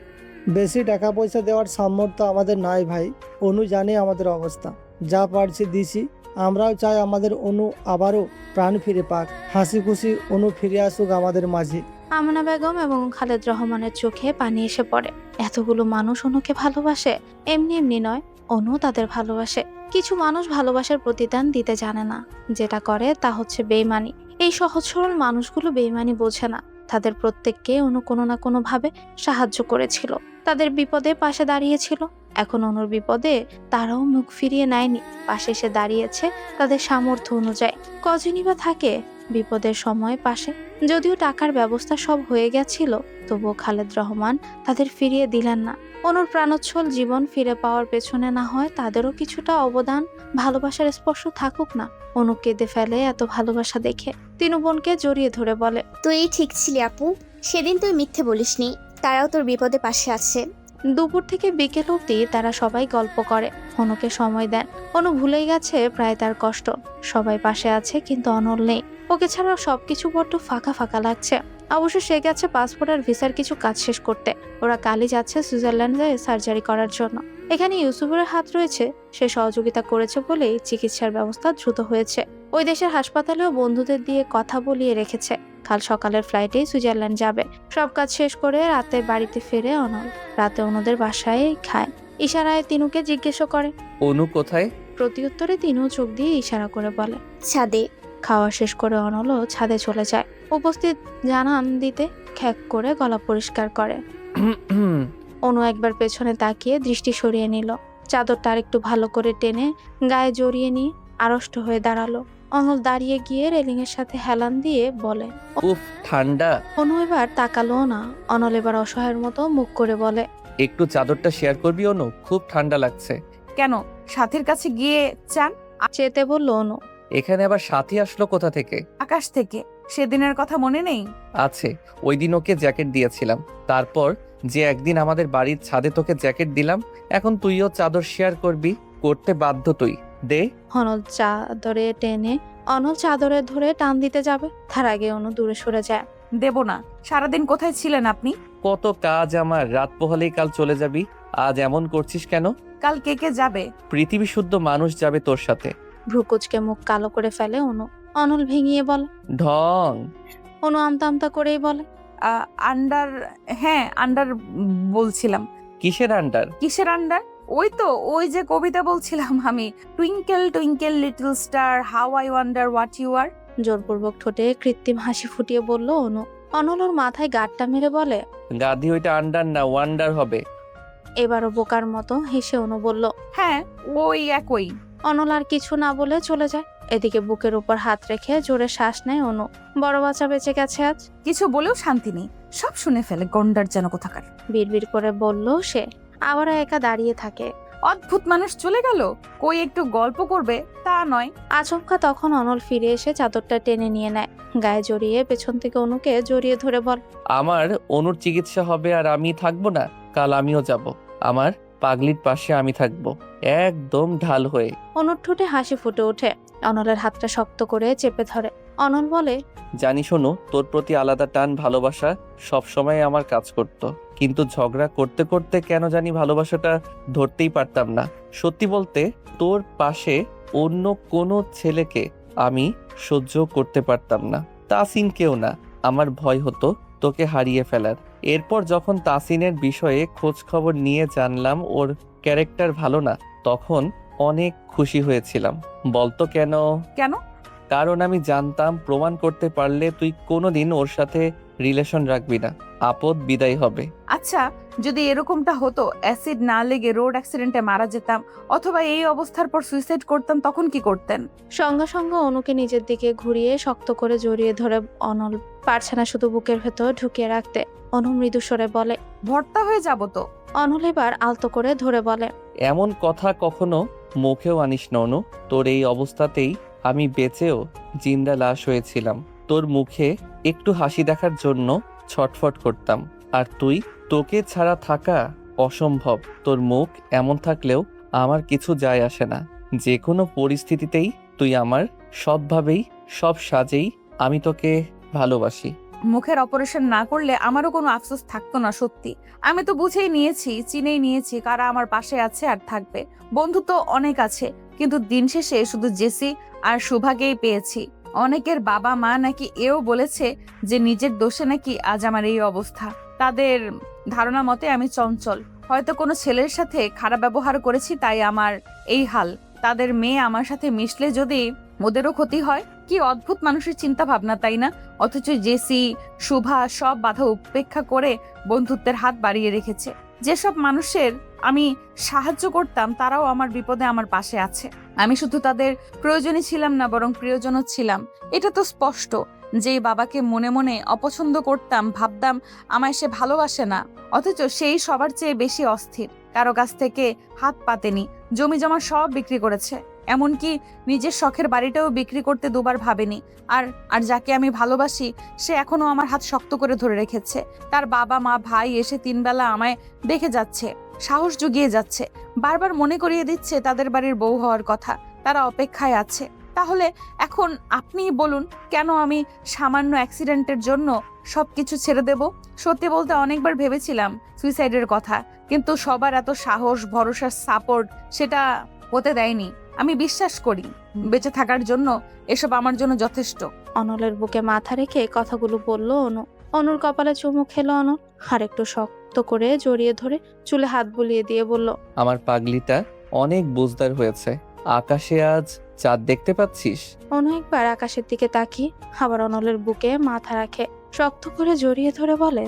বেশি টাকা পয়সা দেওয়ার সামর্থ্য আমাদের নাই ভাই। অনু জানে আমাদের অবস্থা, যা পারছি দিছি। আমরাও চাই আমাদের অনু আবারও প্রাণ ফিরে পাক, হাসি খুশি অনু ফিরে আসুক আমাদের মাঝে। আমেনা বেগম এবং খালেদ রহমানের চোখে পানি এসে পড়ে। এতগুলো মানুষ অনুকে ভালোবাসে, এমনি এমনি নয়, অনু তাদের ভালোবাসে। কিছু মানুষ ভালোবাসার প্রতিদান দিতে জানে না, যেটা করে তা হচ্ছে বেইমানি। এই সহজ সরল মানুষগুলো বেইমানি বোঝে না। তাদের প্রত্যেককে অনু কোনো না কোনো ভাবে সাহায্য করেছিল, তাদের বিপদে পাশে দাঁড়িয়েছিল। এখন অনুর বিপদে তারাও মুখ ফিরিয়ে নেয়নি, পাশে এসে দাঁড়িয়েছে তাদের সামর্থ্য অনুযায়ী। কজনই বা থাকে বিপদের সময় পাশে। যদিও টাকার ব্যবস্থা সব হয়ে গেছিল, তবুও খালেদ রহমান তাদের ফিরিয়ে দিলেন না। অনুর প্রাণোচ্ছল জীবন ফিরে পাওয়ার পেছনে না হয় তাদেরও কিছুটা অবদান, ভালোবাসার স্পর্শ থাকুক না। অনু কেঁদে ফেলে এত ভালোবাসা দেখে। তিনু বোনকে জড়িয়ে ধরে বলে, তুই ঠিক ছিলি আপু, সেদিন তুই মিথ্যে বলিসনি, তারাও তোর বিপদে পাশে আছে। দুপুর থেকে বিকেল অবধি তারা সবাই গল্প করে, অনুকে সময় দেন। অনু ভুলেই গেছে প্রায় তার কষ্ট। সবাই পাশে আছে, কিন্তু অনল নেই। ওকে ছাড়া সবকিছু বড্ড ফাঁকা ফাঁকা লাগছে। অবশ্য সে গেছে পাসপোর্ট আর ভিসার কিছু কাজ শেষ করতে। ওরা কালই যাচ্ছে সুইজারল্যান্ডে সার্জারি করার জন্য। এখানে ইউসুফের হাত রয়েছে, সে সহযোগিতা করেছে বলেই চিকিৎসার ব্যবস্থা দ্রুত হয়েছে। ওই দেশের হাসপাতালেও বন্ধুদের দিয়ে কথা বলিয়ে রেখেছে। কাল সকালের ফ্লাইটেই সুইজারল্যান্ড যাবে। সব কাজ শেষ করে রাতে বাড়িতে ফেরে অনল। রাতে অনুদের বাসায় খায়। ইশারায় তিনুকে জিজ্ঞেস করে, অনু কোথায়? প্রতিউত্তরে তিনু চোখ দিয়ে ইশারা করে বলে, ছাদে। খাওয়া শেষ করে অনলও ছাদে চলে যায়। উপস্থিত জানান দিতে খ্যাক করে গলা পরিষ্কার করে। অনু একবার পেছনে তাকিয়ে দৃষ্টি সরিয়ে নিল। চাদরটা আরেকটু ভালো করে টেনে গায়ে জড়িয়ে নিয়ে আড়ষ্ট হয়ে দাঁড়ালো। অনল দাঁড়িয়ে গিয়ে রেলিংয়ের সাথে হেলান দিয়ে বলে, উফ ঠান্ডা। অনু এবার তাকালো না। অনল এবার অসহায়ের মতো মুখ করে বলে, একটু চাদরটা শেয়ার করবি অনু, খুব ঠান্ডা লাগছে। কেন সাথীর কাছে গিয়ে চান? চেতে বলল অনু। এখানে আবার সাথী আসলো কোথা থেকে? আকাশ থেকে। সেদিনের কথা মনে নেই? আছে, ওই দিন ওকে জ্যাকেট দিয়েছিলাম। তারপর যে একদিন আমাদের বাড়ির ছাদে তোকে জ্যাকেট দিলাম, এখন তুইও চাদর শেয়ার করবি, করতে বাধ্য তুই। দে। অনল চাদরে ধরে টান দিতে যাবে, তার আগে অনু দূরে সরে যায়। দেব না। সারাদিন কোথায় ছিলেন আপনি? কত কাজ আমার, রাত পোহালেই কাল চলে যাবি। আজ এমন করছিস কেন? কাল কে কে যাবে? পৃথিবী শুদ্ধ মানুষ যাবে তোর সাথে। ভ্রুকুচকে মুখ কালো করে ফেলে অনু। অনল ভেঙিয়ে বলে, ঢং। অনু আমতা আমতা করেই বলে, আন্ডার। হ্যাঁ আন্ডার বলছিলাম। কিসের আন্ডার? কিসের আন্ডার? ওই যে কবিতা বলছিলাম আমি। Twinkle twinkle little star, how I wonder what you are. জোরপূর্বক ঠোঁটে কৃত্রিম হাসি ফুটিয়ে বলল অনু। অনল ওর মাথায় গাঁটটা মেরে বলে, গাধি, ওইটা আন্ডার না ওয়ান্ডার হবে। এবারও বোকার মতো হেসে অনু বলল, হ্যাঁ ওই একই। অনল আর কিছু না বলে চলে যায়। এদিকে বুকের উপর হাত রেখে জোরে শ্বাস নেয় অনু। বড় বাচ্চা বেঁচে গেছে আজ। কিছু বলেও শান্তি নেই, সব শুনে ফেলে গন্ডার যেন কোথাকার। বিড়বিড় করে বলল সে। আবারও একা দাঁড়িয়ে থাকে। অদ্ভুত মানুষ চলে গেল, কই একটু গল্প করবে তা নয়। আচমকা তখন অনল ফিরে এসে চাদরটা টেনে নিয়ে নেয়, গায়ে জড়িয়ে পেছন থেকে অনুকে জড়িয়ে ধরে বল, আমার অনুর চিকিৎসা হবে আর আমি থাকবো না। কাল আমিও যাব, আমার পাগলির পাশে আমি থাকবো, একদম ঢাল হয়ে। অনুর ঠোঁটে হাসি ফুটে ওঠে। অনলের হাতটা শক্ত করে চেপে ধরে। অনল বলে, জানি শোনো, তোর প্রতি আলাদা টান ভালোবাসা সবসময় আমার কাজ করতো, কিন্তু ঝগড়া করতে করতে কেন জানি ভালোবাসাটা ধরতেই পারতাম না। সত্যি বলতে তোর পাশে অন্য কোনো ছেলেকে আমি সহ্য করতে পারতাম না, তাসিনকেও না। আমার ভয় হতো তোকে হারিয়ে ফেলার। এরপর যখন তাসিনের বিষয়ে খোঁজ খবর নিয়ে জানলাম ওর ক্যারেক্টার ভালো না, তখন অনেক খুশি হয়েছিলাম। বলতো কেন? কেন? কারণ আমি জানতাম প্রমাণ করতে পারলে তুই কোনোদিন ওর সাথে রিলেশন রাখবি না, আপদ বিদায় হবে। আচ্ছা যদি এরকমটা হতো, অ্যাসিড না লেগে রোড অ্যাক্সিডেন্টে মারা যেতাম, অথবা এই অবস্থার পর সুইসাইড করতাম, তখন কি করতেন? সঙ্গে সঙ্গে অনুকে নিজের দিকে ঘুরিয়ে শক্ত করে জড়িয়ে ধরে অনল। পারছে না শুধু বুকের ভেতর ঢুকিয়ে রাখতে। অনু মৃদু স্বরে বলে, ভর্তা হয়ে যাব তো। অনল এবার আলতো করে ধরে বলে, এমন কথা কখনো মুখেও আনিস না অনু। তোর এই অবস্থাতেই আমি বেঁচেও জিন্দা লাশ হয়েছিলাম। তোর মুখে একটু হাসি দেখার জন্য ছটফট করতাম, আর তোকে ছাড়া থাকা অসম্ভব। তোর মুখ এমন থাকলেও আমার কিছু যায় আসে না। যে কোনো পরিস্থিতিতেই তুই আমার, সবভাবেই সব সাজেই আমি তোকে ভালোবাসি। মুখের অপারেশন না করলে আমারও কোনো আফসোস থাকতো না। সত্যি আমি তো বুঝেই নিয়েছি, চিনেই নিয়েছি কারা আমার পাশে আছে আর থাকবে। বন্ধু তো অনেক আছে, কিন্তু দিন শেষে শুধু জেসি আর সুভাগেই পেয়েছি। অনেকের বাবা মা নাকি এও বলেছে যে নিজের দোষে নাকি আজ আমার এই অবস্থা। তাদের ধারণা মতে আমি চঞ্চল, হয়তো কোনো ছেলের সাথে খারাপ ব্যবহার করেছি, তাই আমার এই হাল। তাদের মেয়ে আমার সাথে মিশলে যদি ওদেরও ক্ষতি হয়। কি অদ্ভুত মানুষের চিন্তা ভাবনা, তাই না? অথচ জেসি, শুভা সব বাধা উপেক্ষা করে বন্ধুত্বের হাত বাড়িয়ে রেখেছে। যেসব মানুষের আমি সাহায্য করতাম তারাও আমার বিপদে আমার পাশে আছে। আমি শুধু তাদের প্রয়োজনই ছিলাম না, বরং প্রিয়জনও ছিলাম। এটা তো স্পষ্ট। যেই বাবাকে মনে মনে অপছন্দ করতাম, ভাবতাম আমায় সে ভালোবাসে না, অথচ সেই সবার চেয়ে বেশি অস্থির। কারো কাছ থেকে হাত পাতেনি, জমি জমা সব বিক্রি করেছে, এমনকি নিজের শখের বাড়িটাও বিক্রি করতে দুবার ভাবেনি। আর যাকে আমি ভালোবাসি সে এখনো আমার হাত শক্ত করে ধরে রেখেছে। তার বাবা মা ভাই এসে 3 বেলা আমায় দেখে যাচ্ছে, সাহস জুগিয়ে যাচ্ছে, বারবার মনে করিয়ে দিচ্ছে তাদের বাড়ির বউ হওয়ার কথা। তারা অপেক্ষায় আছে। তাহলে এখন আপনিই বলুন, কেন আমি সামান্য অ্যাক্সিডেন্টের জন্য সবকিছু ছেড়ে দেব? সত্যি বলতে অনেকবার ভেবেছিলাম সুইসাইডের কথা, কিন্তু সবার এত সাহস, ভরসার সাপোর্ট সেটা হতে দেয়নি। আমি বিশ্বাস করি বেঁচে থাকার জন্য এসব আমার জন্য যথেষ্ট। অনলের বুকে মাথা রেখে কথাগুলো বলল অনু। অনুর কপালে চুমু খেলো অনল, আর একটু শক্ত করে জড়িয়ে ধরে চুলে হাত বুলিয়ে দিয়ে বলল, আমার পাগলিটা অনেক বুঝদার হয়েছে। আকাশে আজ চাঁদ দেখতে পাচ্ছিস? অনু একবার আকাশের দিকে তাকিয়ে আবার অনলের বুকে মাথা রাখে। শক্ত করে জড়িয়ে ধরে বলে,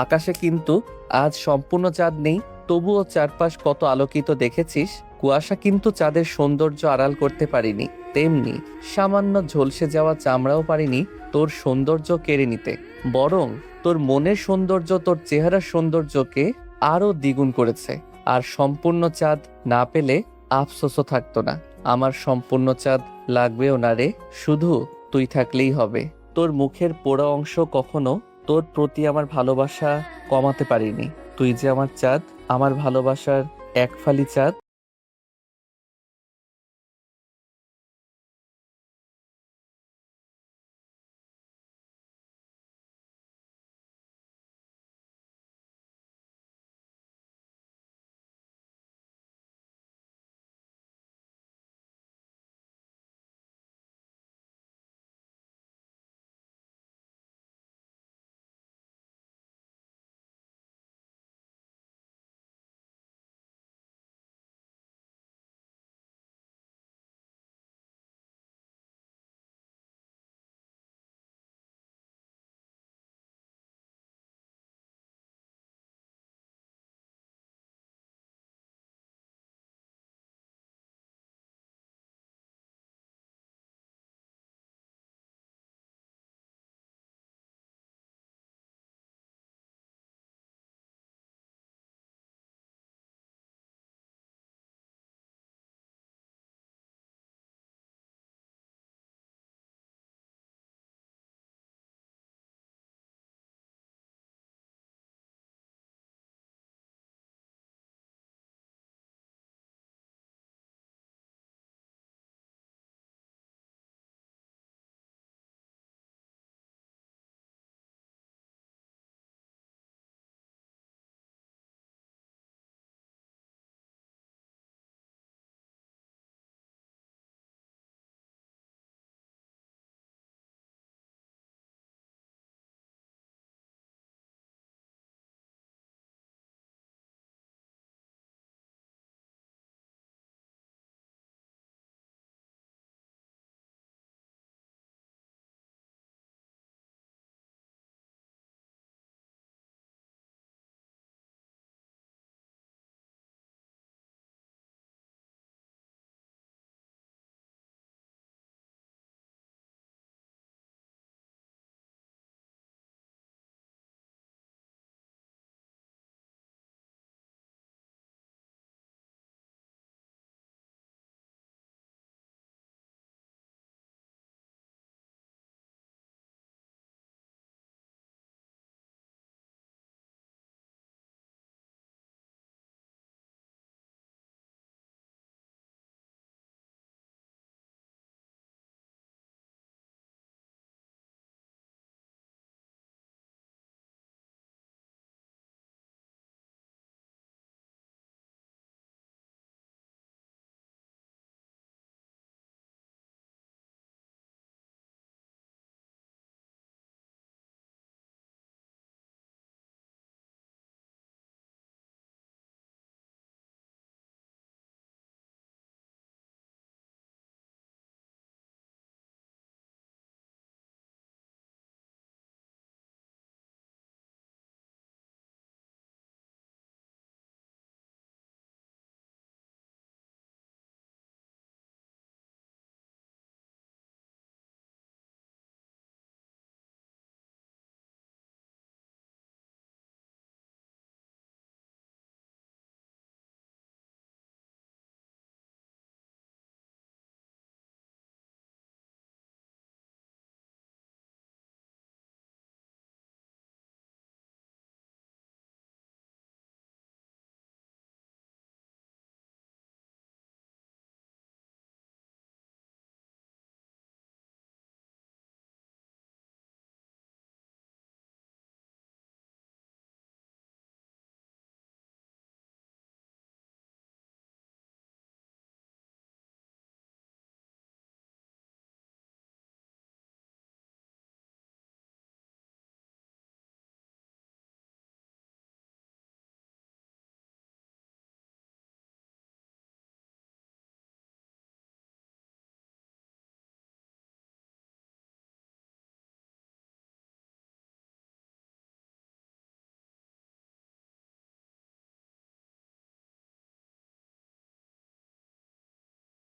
আকাশে কিন্তু আজ সম্পূর্ণ চাঁদ নেই, তবুও চারপাশ কত আলোকিত দেখেছিস। কুয়াশা কিন্তু চাঁদের সৌন্দর্য আড়াল করতে পারিনি, তেমনি সামান্য ঝলসে যাওয়া চামড়াও পারিনি তোর সৌন্দর্য কেড়ে নিতে। বরং তোর মনের সৌন্দর্য তোর চেহারার সৌন্দর্যকে আরো দ্বিগুণ করেছে। আর সম্পূর্ণ চাঁদ না পেলে আফসোসও থাকতো না। আমার সম্পূর্ণ চাঁদ লাগবেও না রে, শুধু তুই থাকলেই হবে। তোর মুখের পোড়া অংশ কখনো তোর প্রতি আমার ভালোবাসা কমাতে পারিনি। তুই যে আমার চাঁদ, আমার ভালোবাসার এক ফালি চাঁদ।